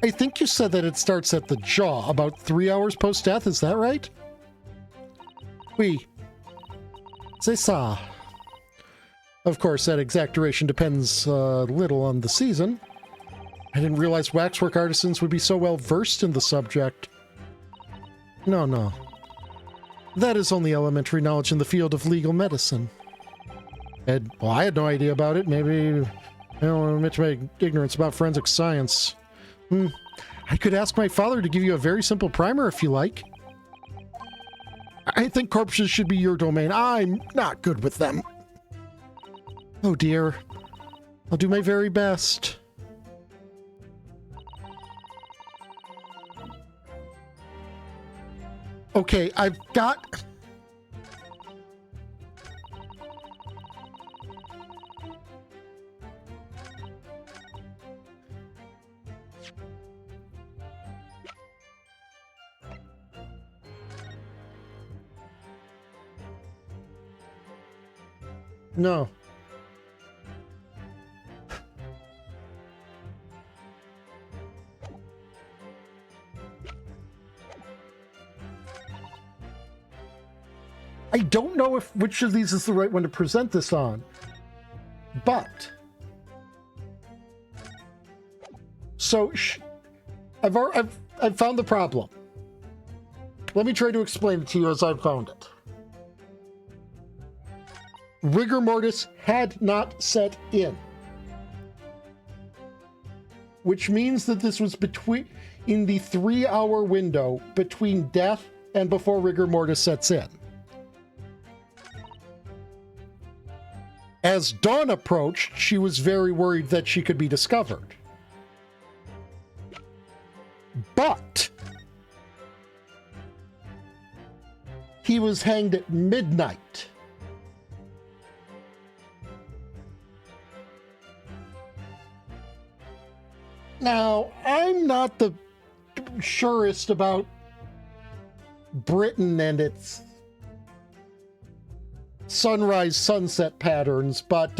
A: I think you said that it starts at the jaw, about 3 hours post-death, is that right? Oui. C'est ça. Of course, that exact duration depends a little on the season. I didn't realize waxwork artisans would be so well versed in the subject. No. That is only elementary knowledge in the field of legal medicine. Well, I had no idea about it. Maybe I don't want to admit to my ignorance about forensic science. I could ask my father to give you a very simple primer if you like. I think corpses should be your domain. I'm not good with them. Oh dear. I'll do my very best. Okay, I've got... No. I don't know if which of these is the right one to present this on, but so I've found the problem. Let me try to explain it to you as I've found it. Rigor mortis had not set in, which means that this was in the 3-hour window between death and before rigor mortis sets in. As dawn approached, she was very worried that she could be discovered. But he was hanged at midnight. Now, I'm not the surest about Britain and its sunrise sunset patterns, but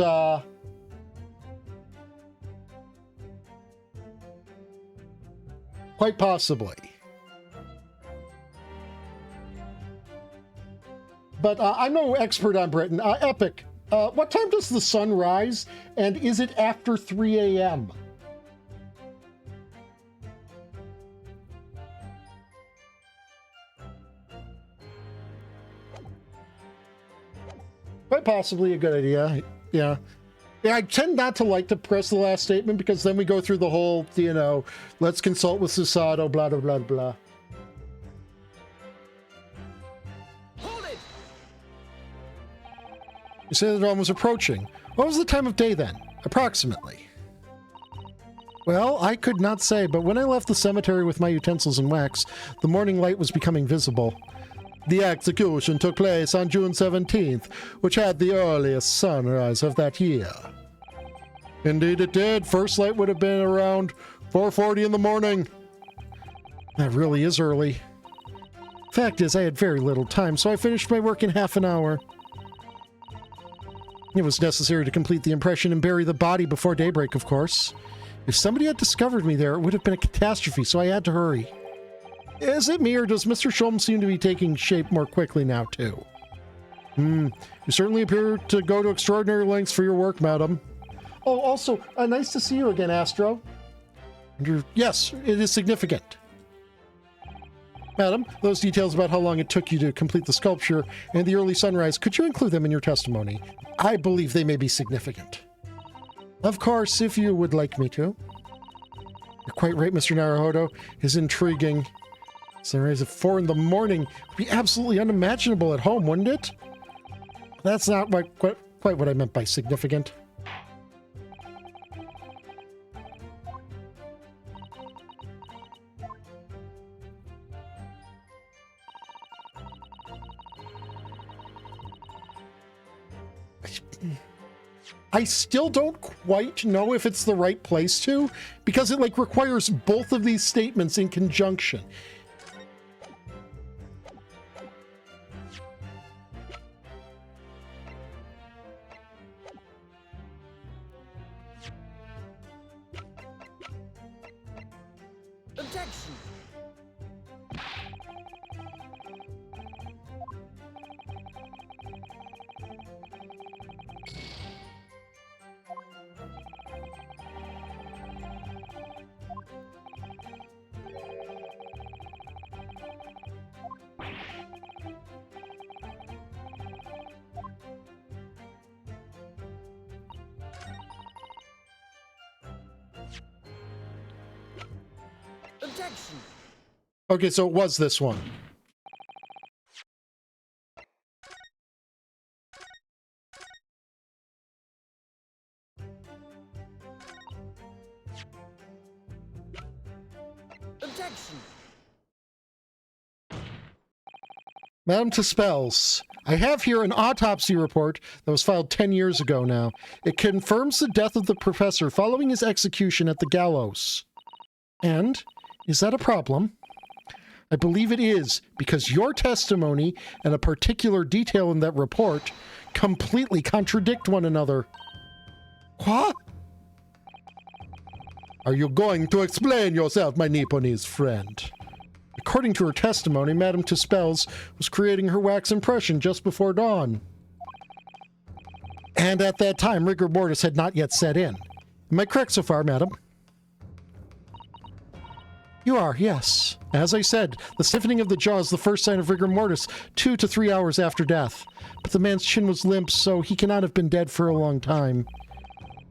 A: quite possibly. But I'm no expert on Britain. Epic, what time does the sun rise, and is it after 3 a.m.? Quite possibly a good idea. Yeah, I tend not to like to press the last statement because then we go through the whole, let's consult with Susato, blah, blah, blah, blah.
C: Hold it!
A: You say the dawn was approaching. What was the time of day then, approximately? Well, I could not say, but when I left the cemetery with my utensils and wax, the morning light was becoming visible. The execution took place on June 17th, which had the earliest sunrise of that year. Indeed it did. First light would have been around 4:40 in the morning. That really is early. Fact is, I had very little time, so I finished my work in half an hour. It was necessary to complete the impression and bury the body before daybreak, of course. If somebody had discovered me there, it would have been a catastrophe, so I had to hurry. Is it me, or does Mr. Sholm seem to be taking shape more quickly now, too? You certainly appear to go to extraordinary lengths for your work, madam. Oh, also, nice to see you again, Astro. Yes, it is significant. Madam, those details about how long it took you to complete the sculpture and the early sunrise, could you include them in your testimony? I believe they may be significant. Of course, if you would like me to. You're quite right, Mr. Naruhodo. It's intriguing. Sunrise at 4 in the morning would be absolutely unimaginable at home, wouldn't it? That's not quite what I meant by significant. I still don't quite know if it's the right place to, because it like requires both of these statements in conjunction.
C: Objection. Objection.
A: Okay, so it was this one.
C: Objection.
A: Madam Spells, I have here an autopsy report that was filed 10 years ago now. It confirms the death of the professor following his execution at the gallows. And, is that a problem? I believe it is, because your testimony and a particular detail in that report completely contradict one another. What? Are you going to explain yourself, my Nipponese friend? According to her testimony, Madame Spells was creating her wax impression just before dawn. And at that time, rigor mortis had not yet set in. Am I correct so far, madam? You are, yes. As I said, the stiffening of the jaw is the first sign of rigor mortis 2 to 3 hours after death. But the man's chin was limp, so he cannot have been dead for a long time.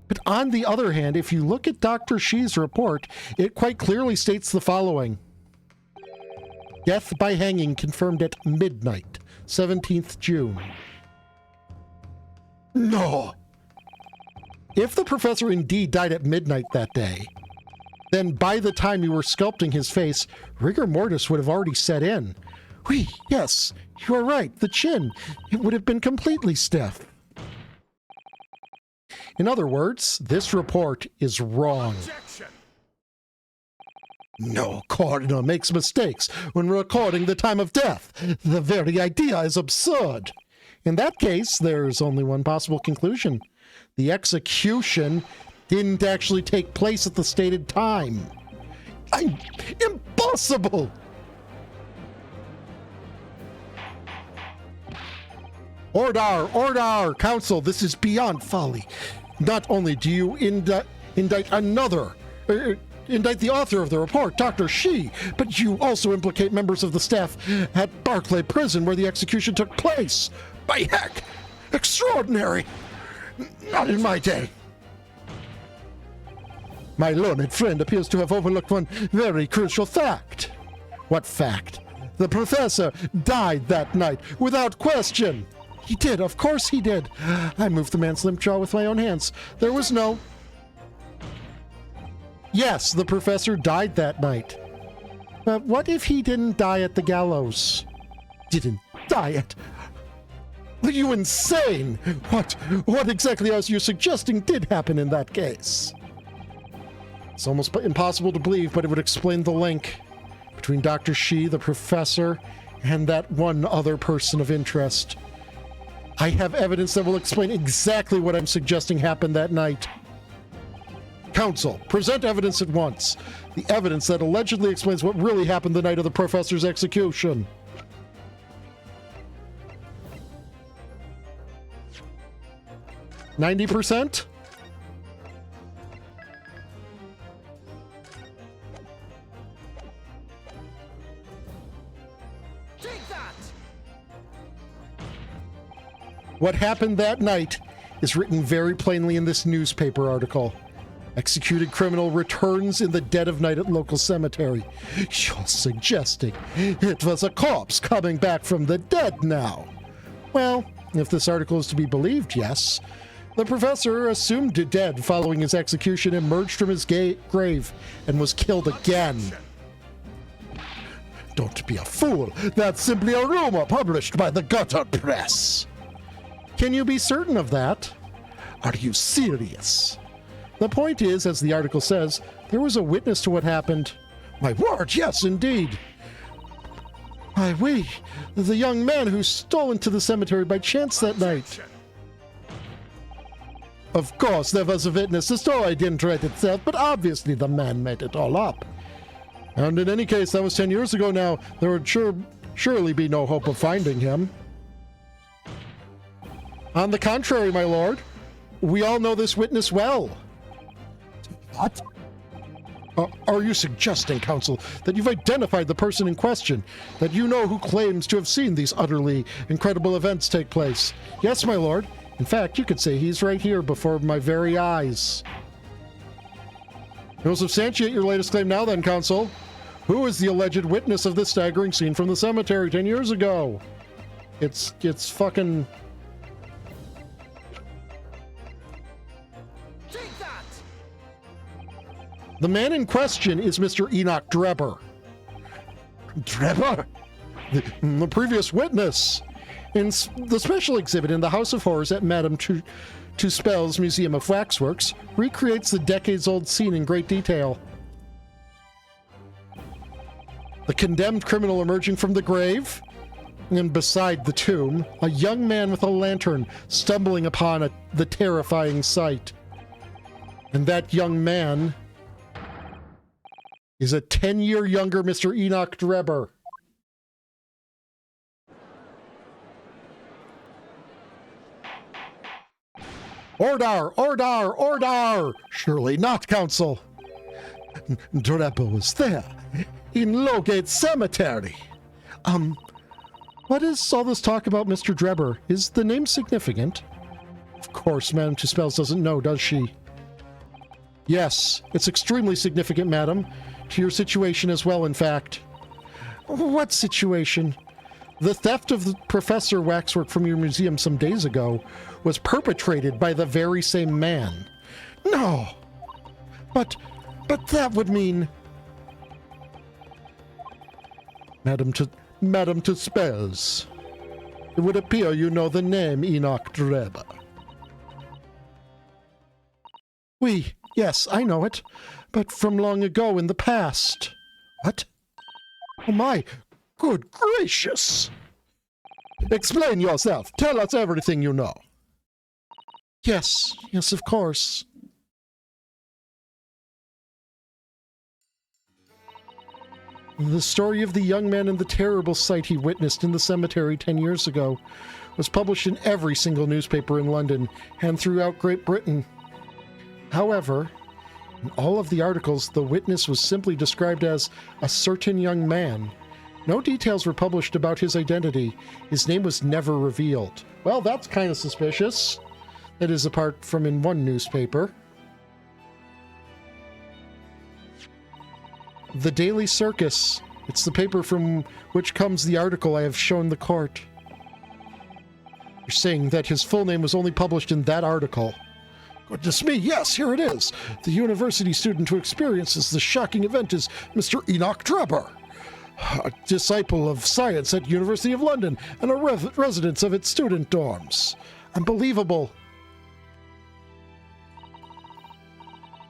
A: But on the other hand, if you look at Dr. Shi's report, it quite clearly states the following. Death by hanging confirmed at midnight, 17th June. No! If the professor indeed died at midnight that day, then by the time you were sculpting his face, rigor mortis would have already set in. Whee, yes, you are right, the chin. It would have been completely stiff. In other words, this report is wrong.
D: Objection.
A: No coroner makes mistakes when recording the time of death. The very idea is absurd. In that case, there's only one possible conclusion. The execution didn't actually take place at the stated time. Impossible! Order! Counsel, this is beyond folly. Not only do you indict the author of the report, Dr. Shi, but you also implicate members of the staff at Barclay Prison where the execution took place. By heck! Extraordinary! Not in my day. My learned friend appears to have overlooked one very crucial fact. What fact? The professor died that night, without question. He did, of course he did. I moved the man's limp jaw with my own hands. There was no... Yes, the professor died that night. But what if he didn't die at the gallows? Didn't die at... Are you insane? What exactly are you suggesting did happen in that case? It's almost impossible to believe, but it would explain the link between Dr. Shi, the professor, and that one other person of interest. I have evidence that will explain exactly what I'm suggesting happened that night. Counsel, present evidence at once. The evidence that allegedly explains what really happened the night of the professor's execution. %?
C: Take that!
A: What happened that night is written very plainly in this newspaper article. Executed criminal returns in the dead of night at local cemetery. You're suggesting it was a corpse coming back from the dead now. Well, if this article is to be believed, yes. The professor, assumed dead following his execution, emerged from his grave and was killed again. Don't be a fool. That's simply a rumor published by the gutter press. Can you be certain of that? Are you serious? The point is, as the article says, there was a witness to what happened. My word, yes, indeed. Why, the young man who stole into the cemetery by chance that night. Of course, there was a witness. The story didn't write itself, but obviously the man made it all up. And in any case, that was 10 years ago now. There would surely be no hope of finding him. On the contrary, my lord, we all know this witness well. What? Are you suggesting, counsel, that you've identified the person in question, that you know who claims to have seen these utterly incredible events take place? Yes, my lord. In fact, you could say he's right here before my very eyes. You'll substantiate your latest claim now then, counsel. Who is the alleged witness of this staggering scene from the cemetery 10 years ago? It's fucking...
C: Take that!
A: The man in question is Mr. Enoch Drebber. Drebber? The previous witness. In the special exhibit in the House of Horrors at Madame Tuspel's Museum of Waxworks recreates the decades-old scene in great detail. The condemned criminal emerging from the grave, and beside the tomb, a young man with a lantern stumbling upon the terrifying sight. And that young man is a 10-year younger Mr. Enoch Drebber. Ordar! Ordar! Ordar! Surely not, counsel. Drebber was there, in Lowgate Cemetery. What is all this talk about Mr. Drebber? Is the name significant? Of course, Madame Tuspels doesn't know, does she? Yes, it's extremely significant, madam. To your situation as well, in fact. What situation? The theft of the Professor Waxwork from your museum some days ago was perpetrated by the very same man. No! But that would mean... Madame Tuspels, it would appear you know the name Enoch Drebber. Oui, yes, I know it, but from long ago in the past. What? Oh my, good gracious! Explain yourself. Tell us everything you know. Yes, of course. The story of the young man and the terrible sight he witnessed in the cemetery 10 years ago was published in every single newspaper in London and throughout Great Britain. However, in all of the articles, the witness was simply described as a certain young man. No details were published about his identity. His name was never revealed. Well, that's kind of suspicious. That is, apart from in one newspaper. The Daily Circus. It's the paper from which comes the article I have shown the court. You're saying that his full name was only published in that article. Goodness me, yes, here it is. The university student who experiences the shocking event is Mr. Enoch Drebber, a disciple of science at University of London and a resident of its student dorms. Unbelievable.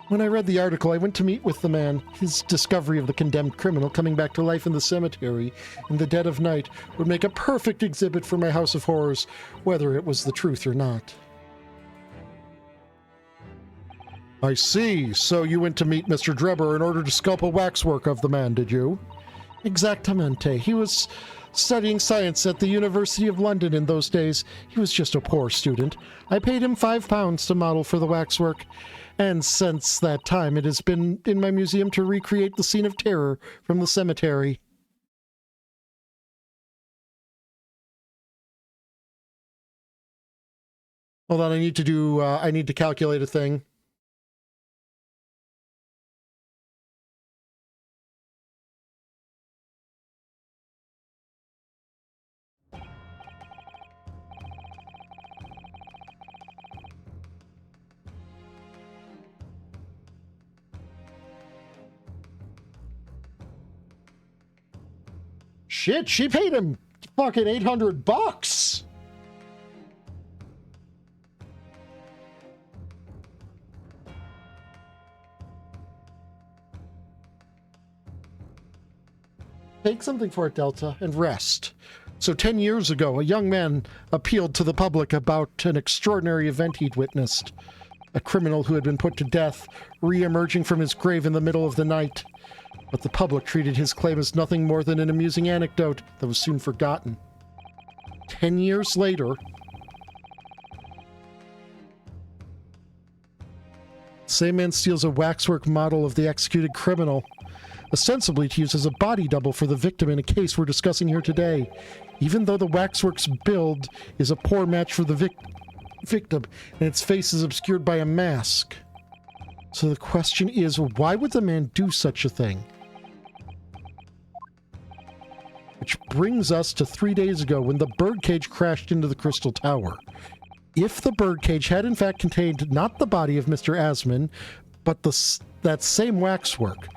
A: When I read the article, I went to meet with the man. His discovery of the condemned criminal coming back to life in the cemetery in the dead of night would make a perfect exhibit for my House of Horrors, whether it was the truth or not. I see. So you went to meet Mr. Drebber in order to sculpt a waxwork of the man, did you? Exactamente. He was studying science at the University of London in those days. He was just a poor student. I paid him £5 to model for the waxwork. And since that time, it has been in my museum to recreate the scene of terror from the cemetery. Hold on, I need to calculate a thing. Shit, she paid him fucking $800. Take something for it, Delta, and rest. So 10 years ago, a young man appealed to the public about an extraordinary event he'd witnessed. A criminal who had been put to death, re-emerging from his grave in the middle of the night. But the public treated his claim as nothing more than an amusing anecdote that was soon forgotten. 10 years later, the same man steals a waxwork model of the executed criminal, ostensibly to use as a body double for the victim in a case we're discussing here today, even though the waxwork's build is a poor match for the victim and its face is obscured by a mask. So the question is, why would the man do such a thing? Which brings us to 3 days ago when the birdcage crashed into the Crystal Tower. If the birdcage had in fact contained not the body of Mr. Asman, but that same waxwork,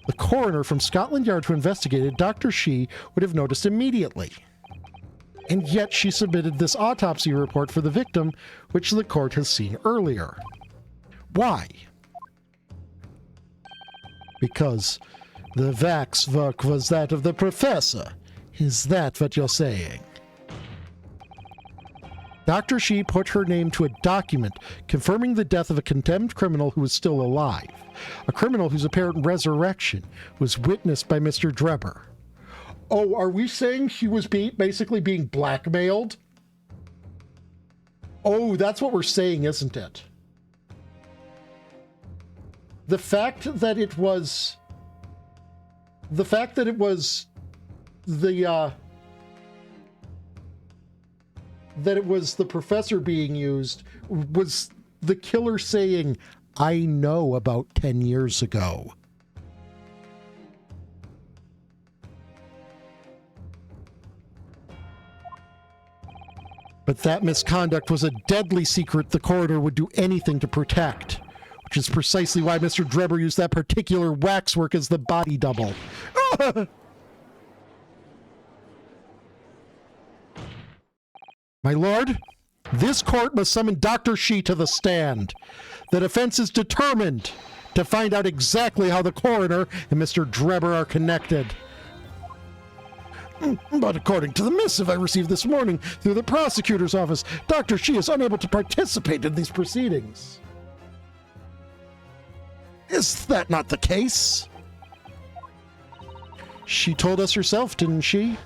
A: the coroner from Scotland Yard who investigated, Dr. Shi, would have noticed immediately. And yet she submitted this autopsy report for the victim, which the court has seen earlier. Why? Because the waxwork was that of the professor. Is that what you're saying? Dr. Shi put her name to a document confirming the death of a condemned criminal who was still alive. A criminal whose apparent resurrection was witnessed by Mr. Drebber. Oh, are we saying she was basically being blackmailed? Oh, that's what we're saying, isn't it? The fact that it was the professor being used was the killer saying, I know about 10 years ago. But that misconduct was a deadly secret the coroner would do anything to protect, which is precisely why Mr. Drebber used that particular waxwork as the body double. My lord, this court must summon Dr. Shi to the stand. The defense is determined to find out exactly how the coroner and Mr. Drebber are connected. But according to the missive I received this morning through the prosecutor's office, Dr. Shi is unable to participate in these proceedings. Is that not the case? She told us herself, didn't she?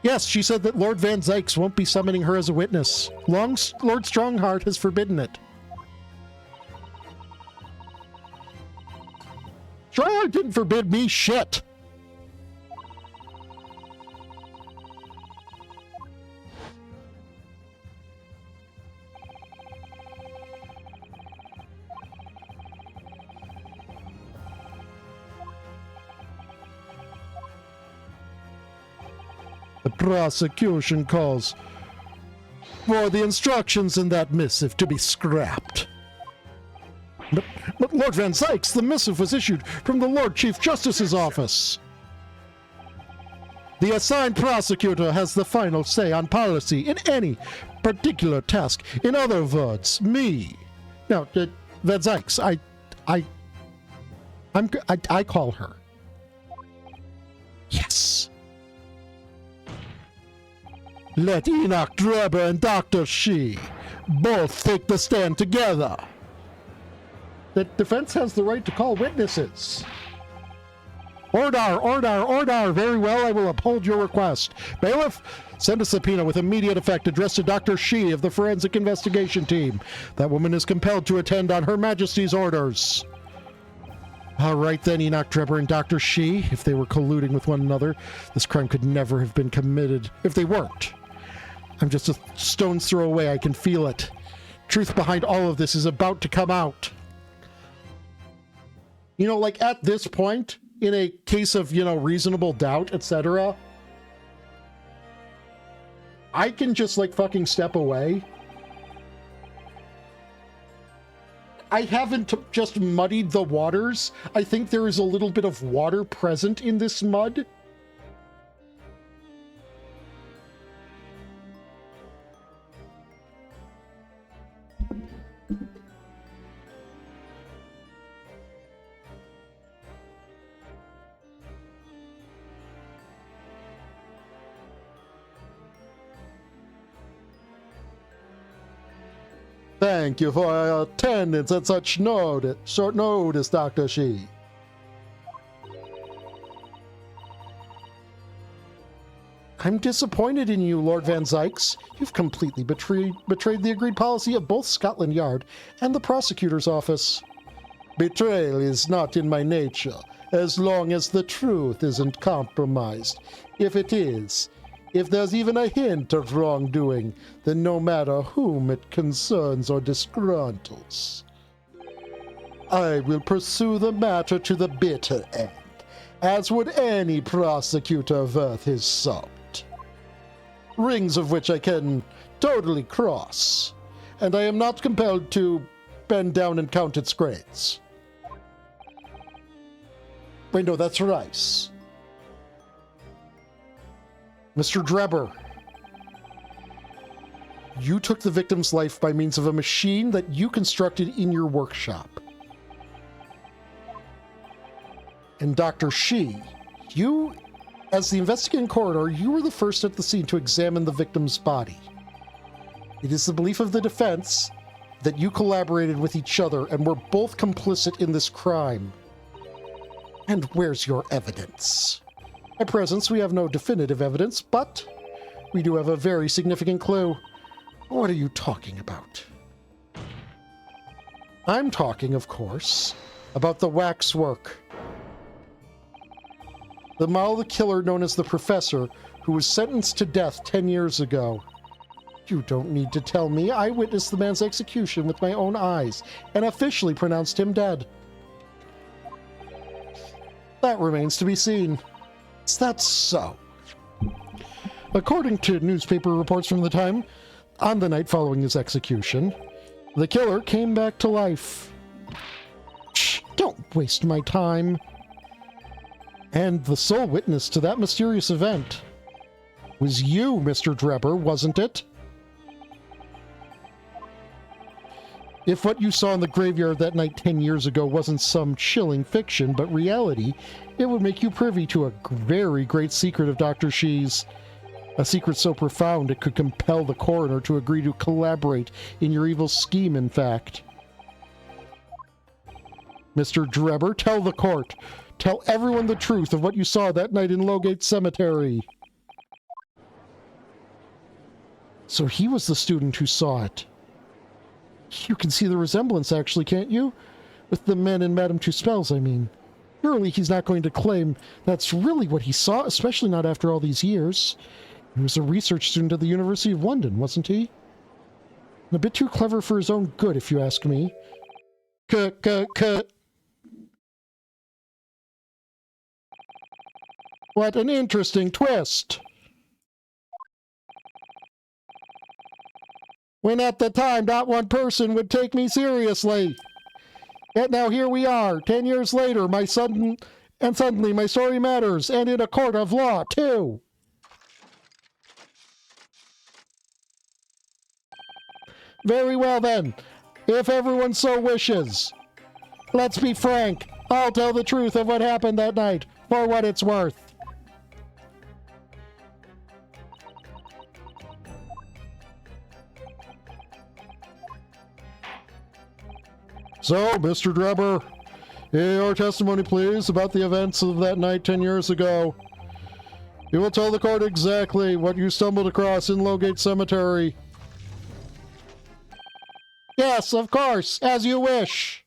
A: Yes, she said that Lord Van Zykes won't be summoning her as a witness. Lord Strongheart has forbidden it. Strongheart didn't forbid me shit. The prosecution calls for the instructions in that missive to be scrapped. But Lord Van Zykes, the missive was issued from the Lord Chief Justice's office. The assigned prosecutor has the final say on policy in any particular task. In other words, me. Now, Van Zykes, I call her. Yes. Let Enoch Drebber and Dr. Shi both take the stand together. The defense has the right to call witnesses. Order. Very well, I will uphold your request. Bailiff, send a subpoena with immediate effect addressed to Dr. Shi of the Forensic Investigation Team. That woman is compelled to attend on Her Majesty's orders. All right then, Enoch Drebber and Dr. Shi, if they were colluding with one another, this crime could never have been committed if they weren't. I'm just a stone's throw away, I can feel it. Truth behind all of this is about to come out. You know, like at this point, in a case of, reasonable doubt, etc., I can just, fucking step away. I haven't just muddied the waters. I think there is a little bit of water present in this mud. Thank you for your attendance at such short notice, Dr. Shi. I'm disappointed in you, Lord Van Zykes. You've completely betrayed the agreed policy of both Scotland Yard and the prosecutor's office. Betrayal is not in my nature, as long as the truth isn't compromised. If it is, if there's even a hint of wrongdoing, then no matter whom it concerns or disgruntles, I will pursue the matter to the bitter end, as would any prosecutor worth his salt. Rings of which I can totally cross, and I am not compelled to bend down and count its grains. Wait, no, that's rice. Mr. Drebber, you took the victim's life by means of a machine that you constructed in your workshop. And Dr. Shi, you, as the investigating coroner, you were the first at the scene to examine the victim's body. It is the belief of the defense that you collaborated with each other and were both complicit in this crime. And where's your evidence? At present, we have no definitive evidence, but we do have a very significant clue. What are you talking about? I'm talking, of course, about the waxwork. The model of the killer known as the Professor, who was sentenced to death 10 years ago. You don't need to tell me. I witnessed the man's execution with my own eyes and officially pronounced him dead. That remains to be seen. Is that so? According to newspaper reports from the time, on the night following his execution, the killer came back to life. Shh, don't waste my time. And the sole witness to that mysterious event was you, Mr. Drebber, wasn't it? If what you saw in the graveyard that night 10 years ago wasn't some chilling fiction, but reality, it would make you privy to a very great secret of Dr. Shi's. A secret so profound it could compel the coroner to agree to collaborate in your evil scheme, in fact. Mr. Drebber, tell the court. Tell everyone the truth of what you saw that night in Lowgate Cemetery. So he was the student who saw it. You can see the resemblance, actually, can't you? With the men in Madame Tuspel's, I mean. Surely he's not going to claim that's really what he saw, especially not after all these years. He was a research student at the University of London, wasn't he? And a bit too clever for his own good, if you ask me. Cut. What an interesting twist! When at the time not one person would take me seriously. Yet now here we are, 10 years later, and suddenly my story matters, and in a court of law, too. Very well then, if everyone so wishes. Let's be frank, I'll tell the truth of what happened that night, for what it's worth. So, Mr. Drebber, your testimony, please, about the events of that night 10 years ago. You will tell the court exactly what you stumbled across in Lowgate Cemetery. Yes, of course, as you wish.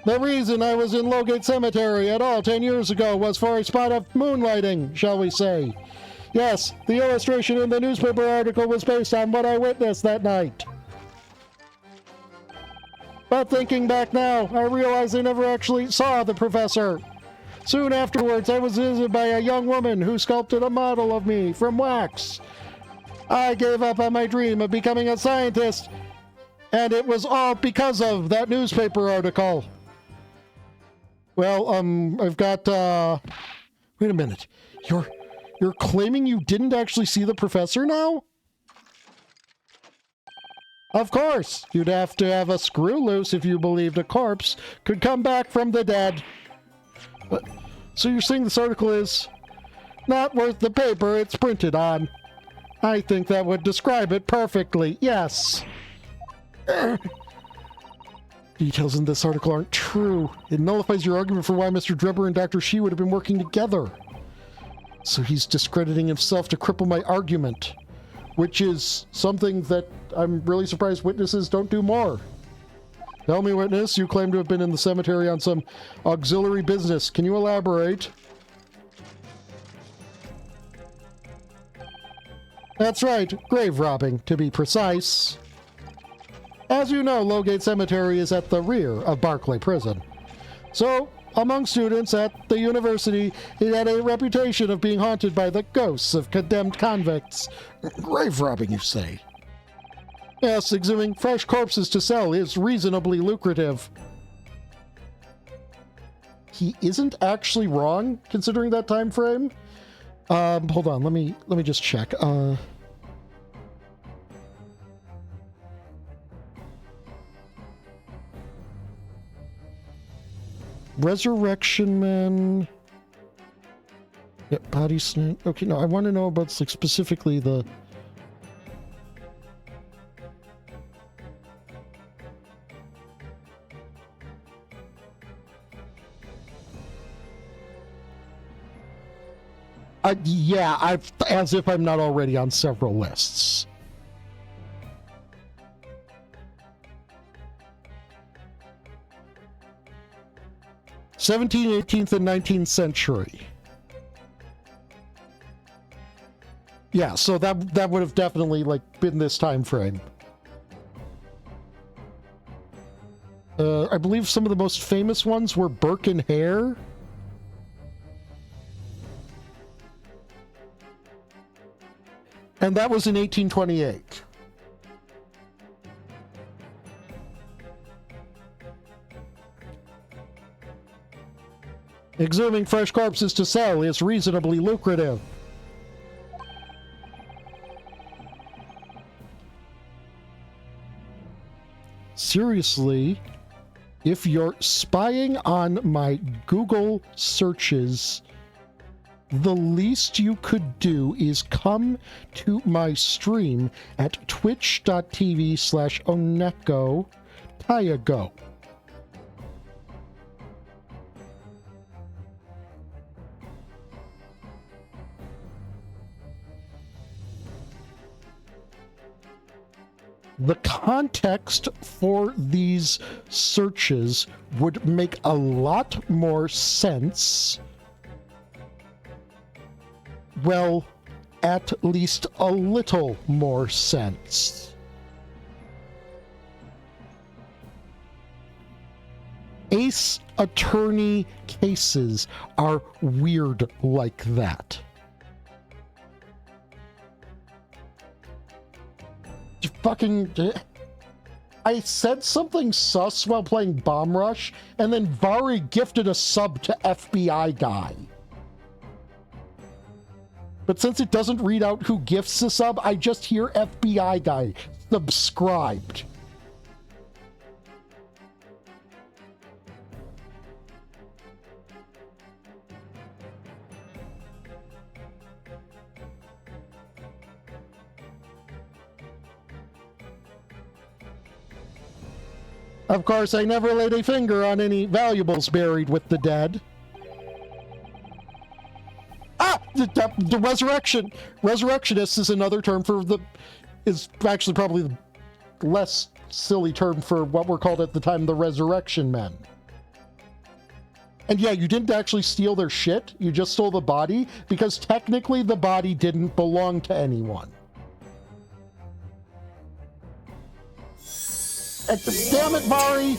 A: The reason I was in Lowgate Cemetery at all 10 years ago was for a spot of moonlighting, shall we say. Yes, the illustration in the newspaper article was based on what I witnessed that night. But thinking back now, I realize I never actually saw the professor. Soon afterwards, I was visited by a young woman who sculpted a model of me from wax. I gave up on my dream of becoming a scientist, and it was all because of that newspaper article. Well, I've got, wait a minute. You're claiming you didn't actually see the professor now? Of course, you'd have to have a screw loose if you believed a corpse could come back from the dead. So you're saying this article is Not worth the paper it's printed on. I think that would describe it perfectly. Yes. Details in this article aren't true. It nullifies your argument for why Mr. Drebber and Dr. Shi would have been working together. So he's discrediting himself to cripple my argument, which is something that I'm really surprised witnesses don't do more. Tell me, witness, you claim to have been in the cemetery on some auxiliary business. Can you elaborate? That's right, grave robbing, to be precise. As you know, Lowgate Cemetery is at the rear of Barclay Prison. So, among students at the university, it had a reputation of being haunted by the ghosts of condemned convicts. Grave robbing, you say? Yes, exhuming fresh corpses to sell is reasonably lucrative. He isn't actually wrong, considering that time frame. Hold on, let me just check. Resurrection Men. Yeah, body snake. Okay, no, I want to know about like specifically the. Yeah, as if I'm not already on several lists. '17th, 18th, and 19th century. Yeah, so that would have definitely like been this time frame. I believe some of the most famous ones were Burke and Hare. And that was in 1828. Exhuming fresh corpses to sell is reasonably lucrative. Seriously, if you're spying on my Google searches, the least you could do is come to my stream at twitch.tv/Oneko Tayago. The context for these searches would make a lot more sense. Well, at least a little more sense. Ace attorney cases are weird like that. Fucking... I said something sus while playing Bomb Rush, and then Vari gifted a sub to FBI Guy. But since it doesn't read out who gifts the sub, I just hear FBI Guy subscribed. Of course, I never laid a finger on any valuables buried with the dead. Ah! The resurrection! Resurrectionist is another term for the... is actually probably the less silly term for what were called at the time the Resurrection Men. And yeah, you didn't actually steal their shit, you just stole the body, because technically the body didn't belong to anyone. Damn it, Vari!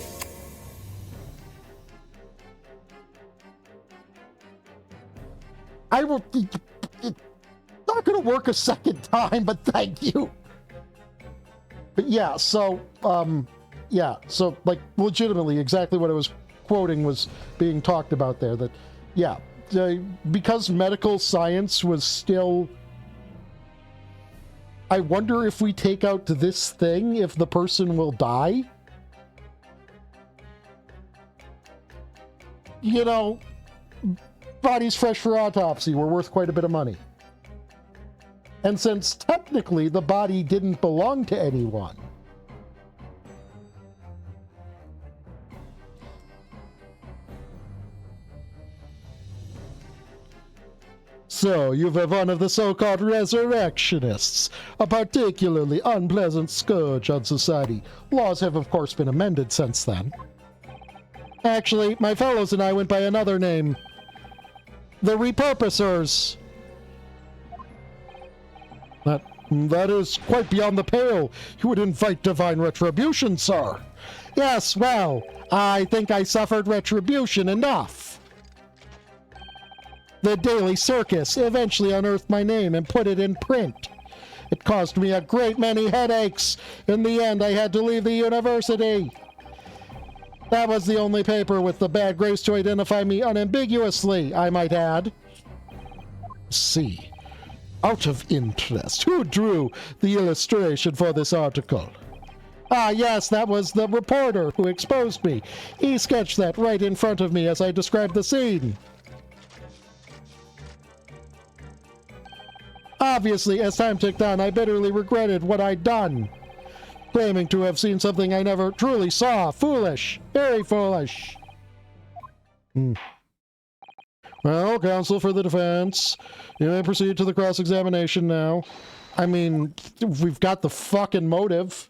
A: I will... It's not gonna work a second time, but thank you. But yeah, so, like, legitimately, exactly what I was quoting was being talked about there, that, yeah, because medical science was still... I wonder if we take out this thing, if the person will die. You know, bodies fresh for autopsy were worth quite a bit of money. And since technically the body didn't belong to anyone, so you have one of the so-called resurrectionists, a particularly unpleasant scourge on society. Laws have of course been amended since then. Actually, my fellows and I went by another name. The Repurposers. That is quite beyond the pale. You would invite divine retribution, sir. Yes, well, I think I suffered retribution enough. The Daily Circus eventually unearthed my name and put it in print. It caused me a great many headaches. In the end, I had to leave the university. That was the only paper with the bad grace to identify me unambiguously, I might add. See, out of interest, who drew the illustration for this article? Ah, yes, that was the reporter who exposed me. He sketched that right in front of me as I described the scene. Obviously, as time ticked on, I bitterly regretted what I'd done. Claiming to have seen something I never truly saw. Foolish. Very foolish. Well, counsel for the defense, you may proceed to the cross-examination now. I mean, we've got the fucking motive.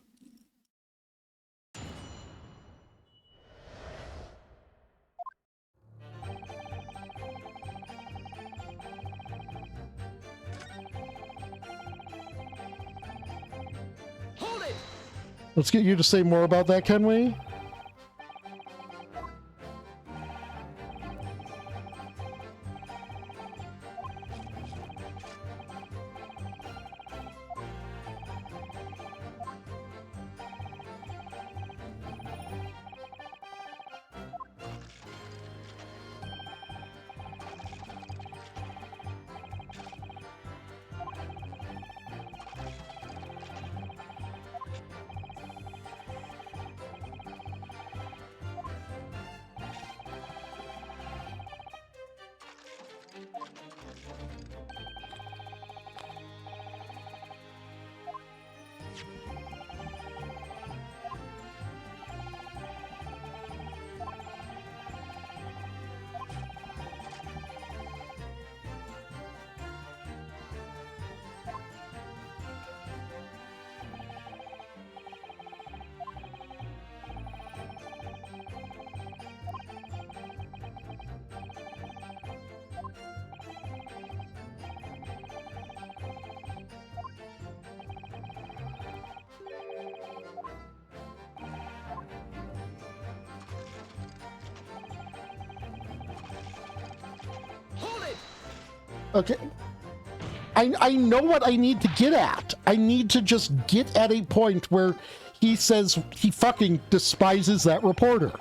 C: Hold it!
A: Let's get you to say more about that, can we? Okay. I know what I need to get at. I need to just get at a point where he says he fucking despises that reporter.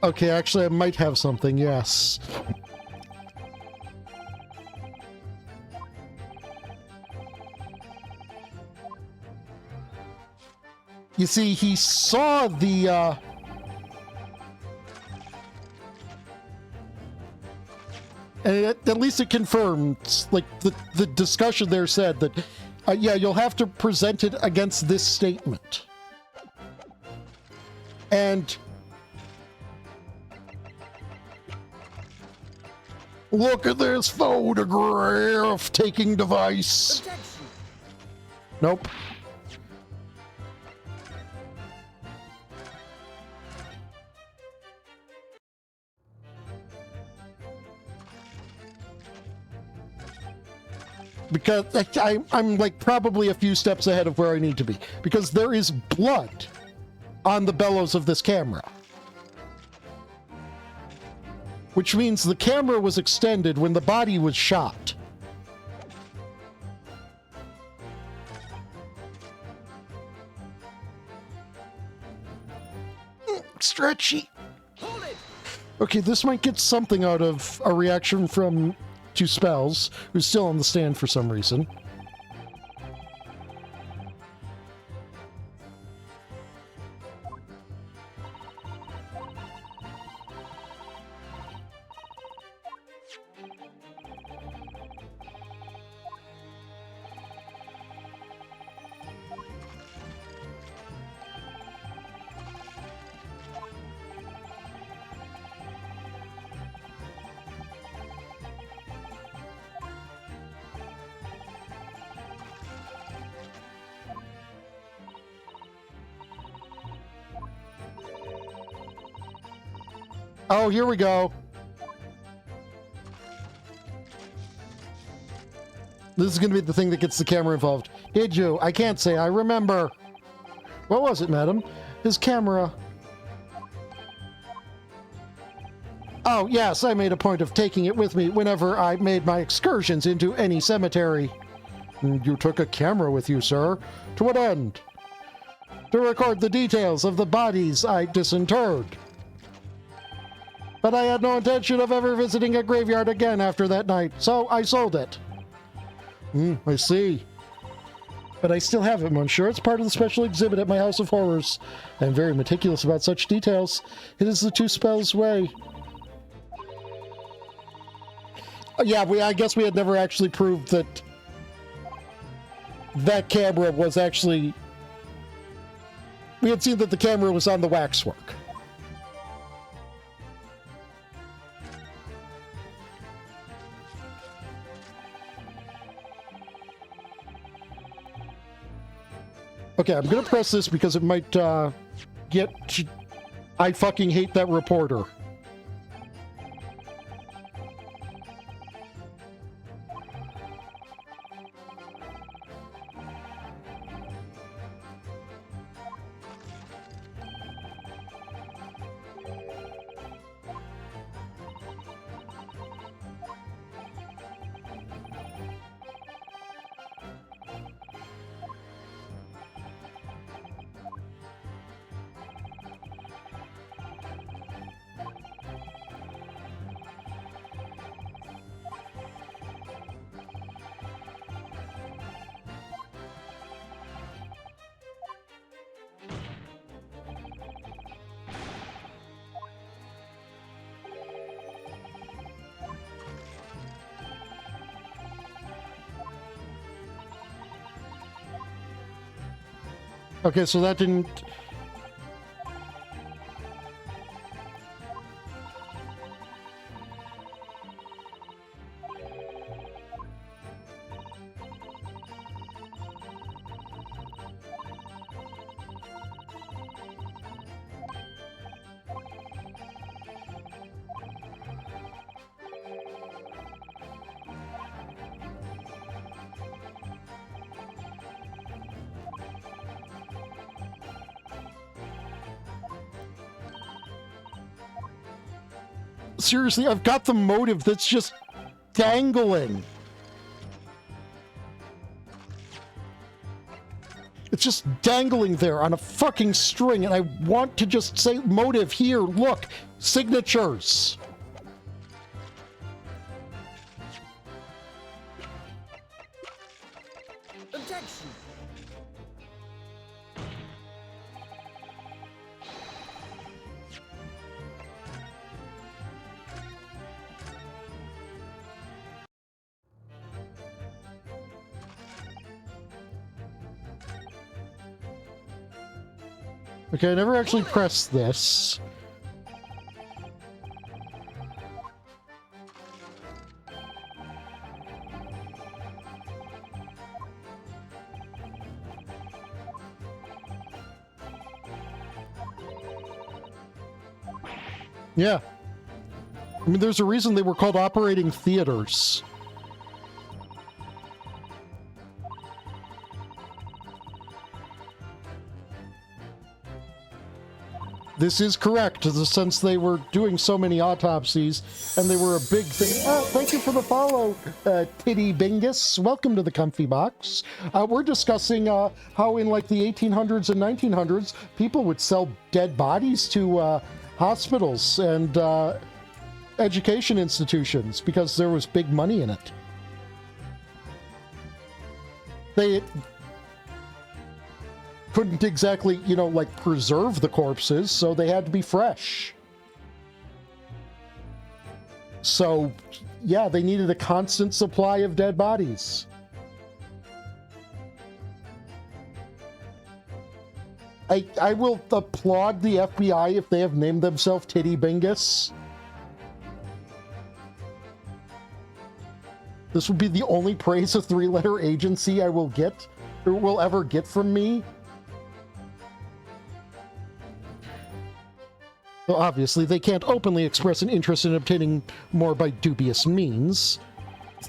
A: Okay, actually, I might have something, yes. You see, he saw the, and at least it confirmed, like, the discussion there said that, yeah, you'll have to present it against this statement. And look at this photograph taking device.
C: Objection!
A: Nope. because I'm like probably a few steps ahead of where I need to be, because there is blood on the bellows of this camera. Which means the camera was extended when the body was shot. Stretchy.
C: Hold it!
A: Okay, this might get something out of a reaction from Two Spells, who's still on the stand for some reason. Oh, here we go. This is going to be the thing that gets the camera involved. Did you? I can't say I remember. What was it, madam? His camera. Oh, yes, I made a point of taking it with me whenever I made my excursions into any cemetery. You took a camera with you, sir. To what end? To record the details of the bodies I disinterred. But I had no intention of ever visiting a graveyard again after that night, so I sold it. I see. But I still have it, monsieur. It's part of the special exhibit at my House of Horrors. I am very meticulous about such details. It is the Two Spells way. Yeah, I guess we had never actually proved that that camera was actually... We had seen that the camera was on the waxwork. Okay, I'm gonna press this because it might get... I fucking hate that reporter. Okay, so that didn't... Seriously, I've got the motive that's just dangling. It's just dangling there on a fucking string, and I want to just say motive here, look, signatures.
C: Objection!
A: Okay, I never actually pressed this. Yeah. I mean, there's a reason they were called operating theaters. This is correct, since they were doing so many autopsies, and they were a big thing. Thank you for the follow, Titty Bingus. Welcome to the Comfy Box. We're discussing how in like the 1800s and 1900s, people would sell dead bodies to hospitals and education institutions because there was big money in it. They couldn't exactly, like preserve the corpses, so they had to be fresh. So, yeah, they needed a constant supply of dead bodies. I will applaud the FBI if they have named themselves Titty Bingus. This would be the only praise a three-letter agency I will get, or will ever get from me. Well, obviously, they can't openly express an interest in obtaining more by dubious means.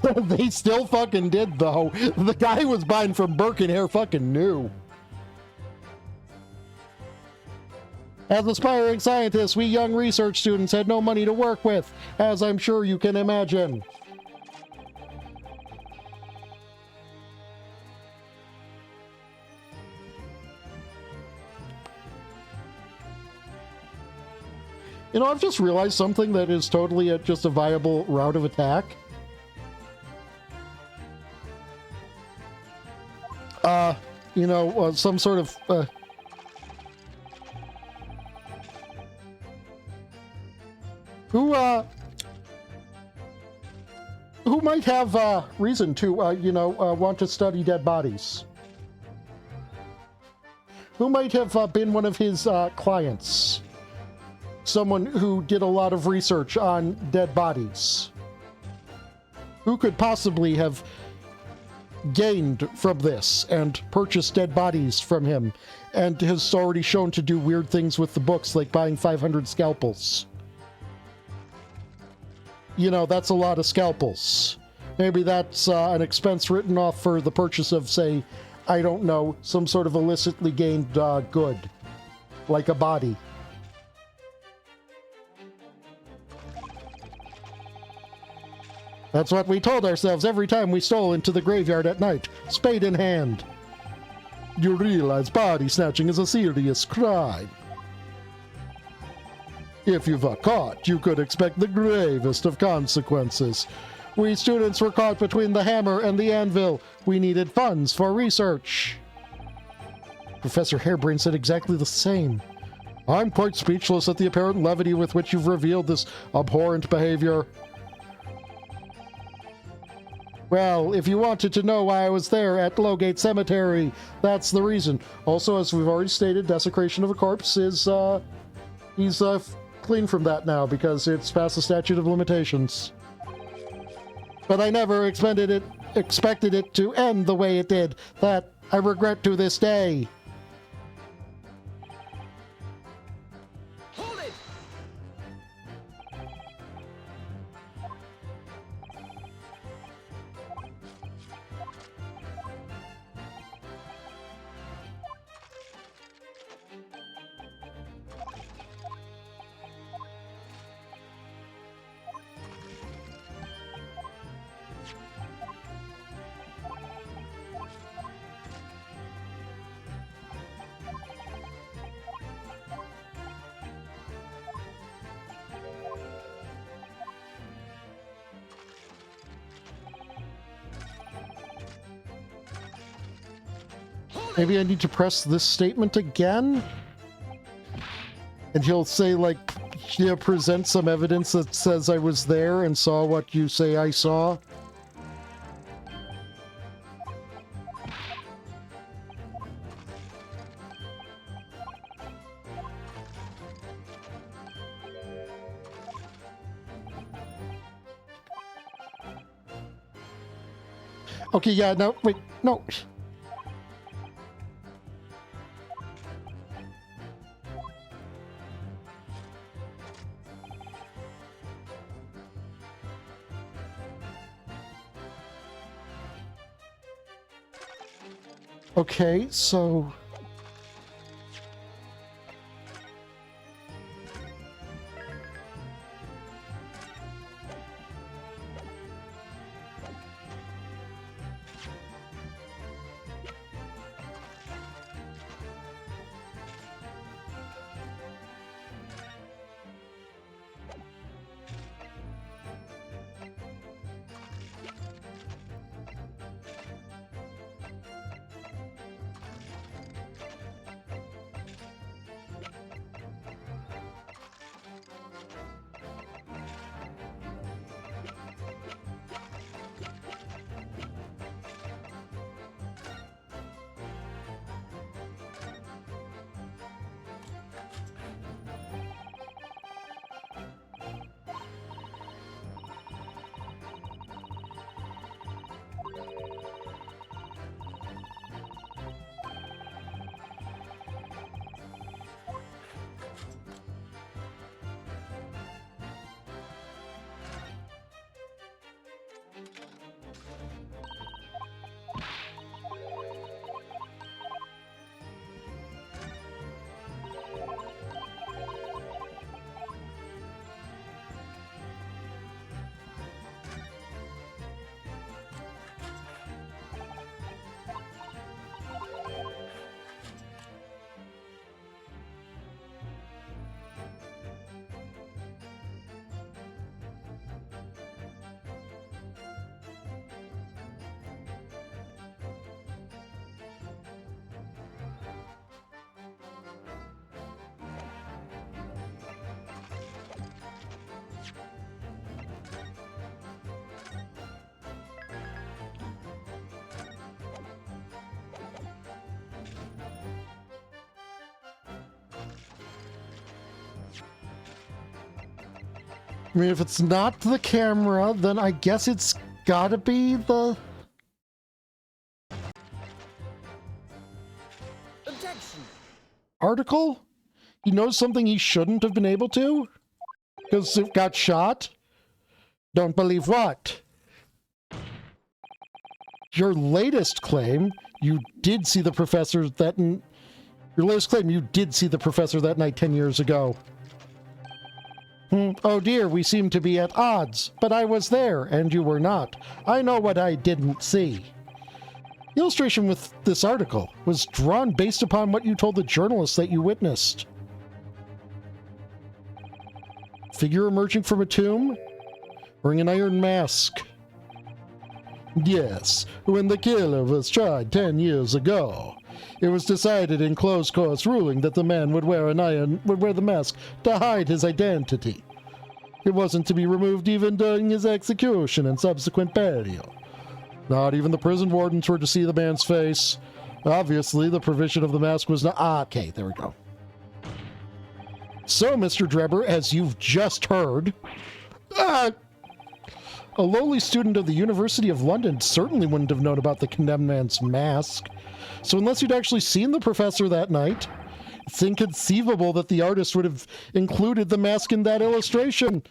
A: They still fucking did, though. The guy who was buying from Birkenhair fucking knew. As aspiring scientists, we young research students had no money to work with, as I'm sure you can imagine. I've just realized something that is totally just a viable route of attack. Some sort of, who might have, reason to, want to study dead bodies? Who might have been one of his, clients? Someone who did a lot of research on dead bodies. Who could possibly have gained from this and purchased dead bodies from him and has already shown to do weird things with the books, like buying 500 scalpels? That's a lot of scalpels. Maybe that's an expense written off for the purchase of, say, I don't know, some sort of illicitly gained good, like a body. That's what we told ourselves every time we stole into the graveyard at night, spade in hand. You realize body snatching is a serious crime. If you were caught, you could expect the gravest of consequences. We students were caught between the hammer and the anvil. We needed funds for research. Professor Harebrain said exactly the same. I'm quite speechless at the apparent levity with which you've revealed this abhorrent behavior. Well, if you wanted to know why I was there at Lowgate Cemetery, that's the reason. Also, as we've already stated, desecration of a corpse is, he's clean from that now because it's past the statute of limitations. But I never expected it to end the way it did. That I regret to this day.
C: Hold it!
A: Maybe I need to press this statement again? And he'll say, like, present some evidence that says I was there and saw what you say I saw. Okay, yeah, no, wait, no. Okay, so I mean, if it's not the camera, then I guess it's gotta be the...
C: Objection.
A: article? He knows something he shouldn't have been able to? Because it got shot? Don't believe what? Your latest claim, you did see the professor that... Your latest claim, you did see the professor that night 10 years ago. Oh dear, we seem to be at odds, but I was there, and you were not. I know what I didn't see. The illustration with this article was drawn based upon what you told the journalist that you witnessed. Figure emerging from a tomb? Wearing an iron mask. Yes, when the killer was tried 10 years ago, it was decided in closed course ruling that the man would wear the mask to hide his identity. It wasn't to be removed even during his execution and subsequent burial. Not even the prison wardens were to see the man's face. Obviously, the provision of the mask was not... okay, there we go. So, Mr. Drebber, as you've just heard... a lowly student of the University of London certainly wouldn't have known about the condemned man's mask. So unless you'd actually seen the professor that night, it's inconceivable that the artist would have included the mask in that illustration.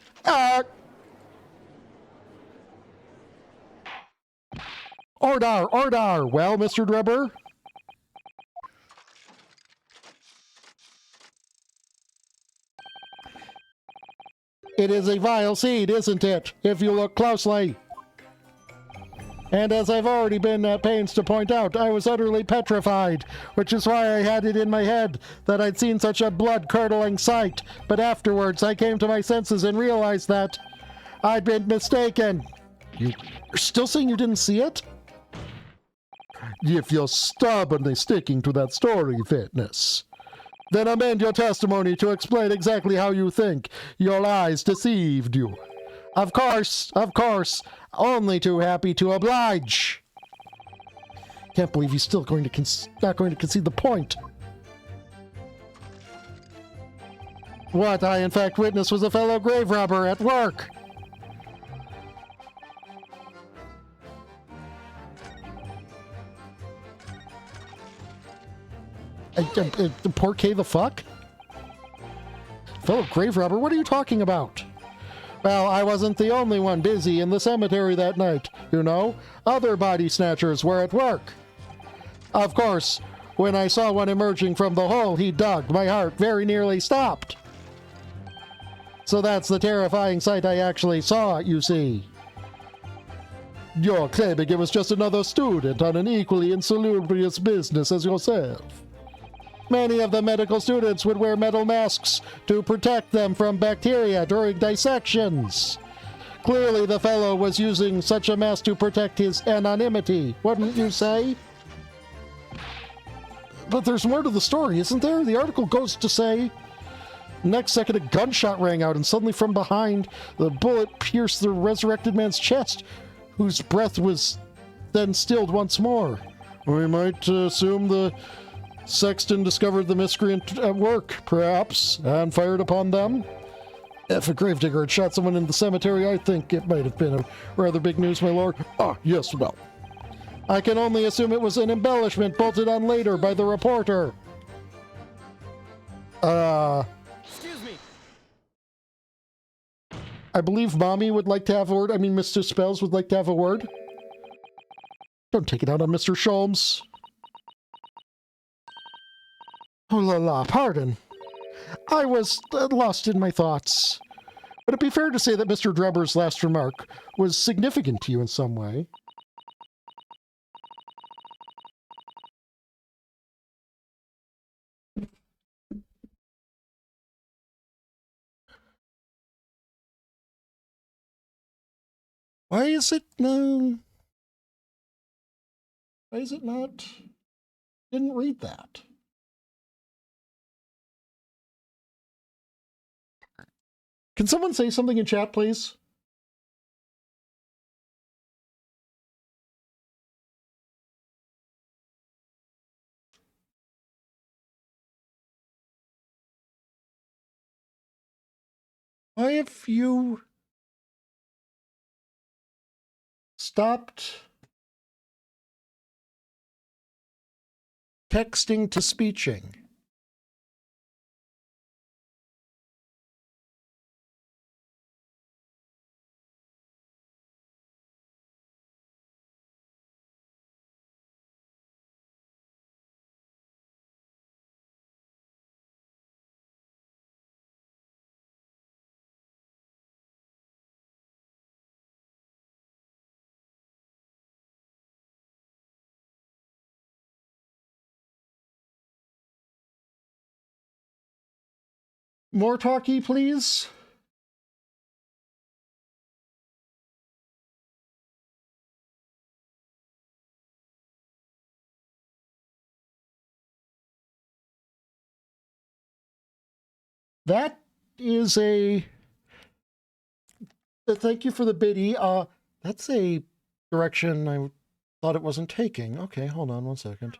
A: Ordar, ordar. Well, Mr. Drebber? It is a vile seed, isn't it, if you look closely? And as I've already been at pains to point out, I was utterly petrified, which is why I had it in my head that I'd seen such a blood-curdling sight. But afterwards, I came to my senses and realized that I'd been mistaken. You're still saying you didn't see it? If you're stubbornly sticking to that story, Fitness, then amend your testimony to explain exactly how you think your eyes deceived you. Of course, only too happy to oblige. Can't believe he's still not going to concede the point. What I in fact witnessed was a fellow grave robber at work. Porqué the fuck? Fellow grave robber, what are you talking about? Well, I wasn't the only one busy in the cemetery that night, you know. Other body snatchers were at work. Of course, when I saw one emerging from the hole he dug, my heart very nearly stopped. So that's the terrifying sight I actually saw, you see. You're claiming it was just another student on an equally insalubrious business as yourself. Many of the medical students would wear metal masks to protect them from bacteria during dissections. Clearly, the fellow was using such a mask to protect his anonymity, wouldn't you say? But there's more to the story, isn't there? The article goes to say, next second a gunshot rang out, and suddenly from behind, the bullet pierced the resurrected man's chest, whose breath was then stilled once more. We might assume the sexton discovered the miscreant at work, perhaps, and fired upon them. If a gravedigger had shot someone in the cemetery, I think it might have been a rather big news, my lord. Ah, yes, well. I can only assume it was an embellishment bolted on later by the reporter.
C: Excuse me.
A: I believe Mommy would like to have a word. I mean, Mr. Spells would like to have a word. Don't take it out on Mr. Sholmes. Oh la la, pardon. I was lost in my thoughts. Would it be fair to say that Mr. Drebber's last remark was significant to you in some way? Why is it no? Why is it not? Didn't read that. Can someone say something in chat, please? Why have you stopped texting to speeching. More talkie, please. That is a... Thank you for the biddy. That's a direction I thought it wasn't taking. Okay, hold on one second.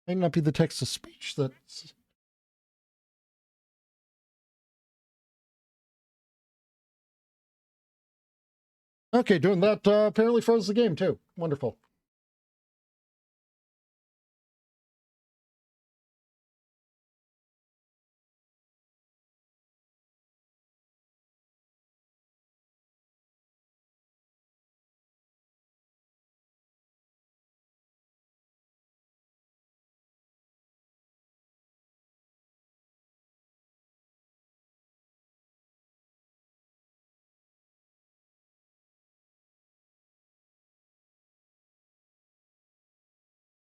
A: May not be the text to speech that's... Okay, doing that apparently froze the game too. Wonderful.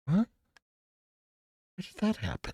A: Huh? Why did that happen?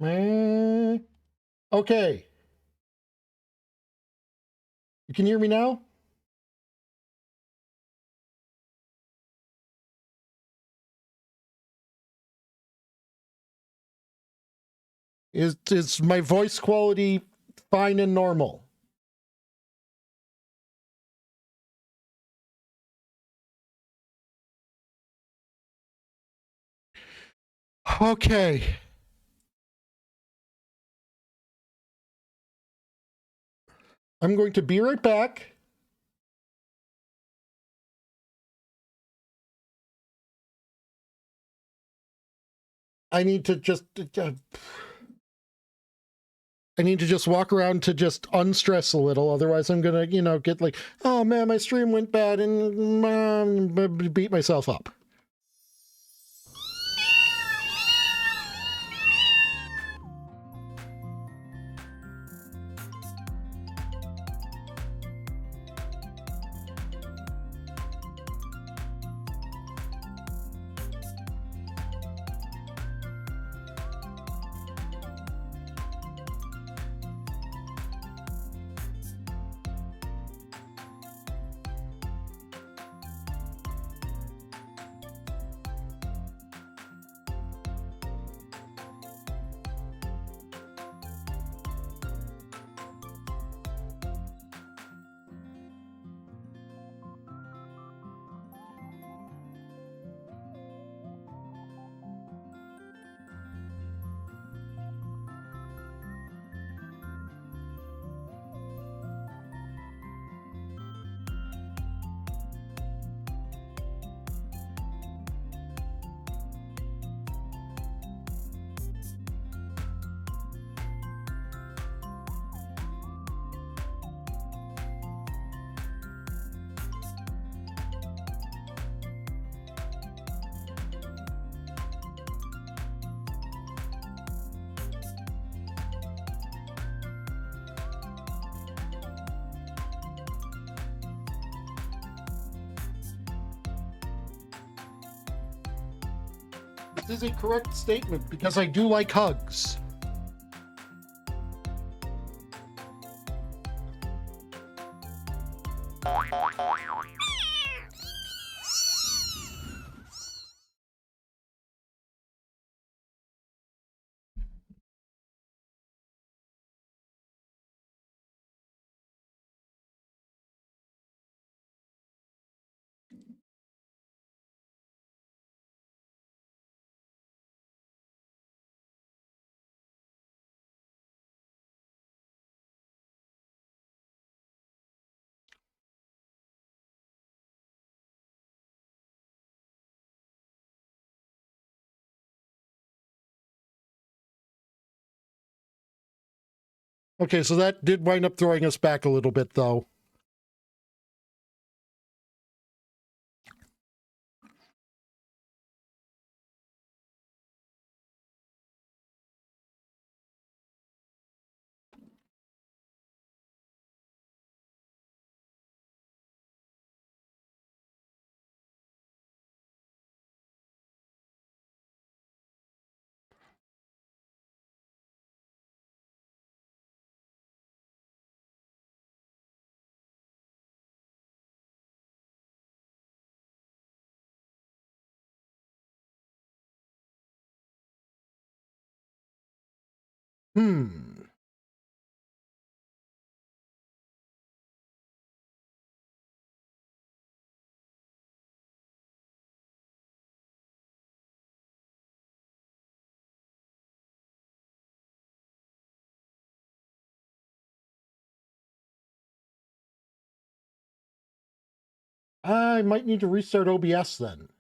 A: Okay. You can hear me now? Is my voice quality fine and normal? Okay. I'm going to be right back. I need to just walk around to just unstress a little. Otherwise, I'm gonna, get like, oh man, my stream went bad, and beat myself up. This is a correct statement because I do like hugs. Okay, so that did wind up throwing us back a little bit, though. Hmm. I might need to restart OBS then.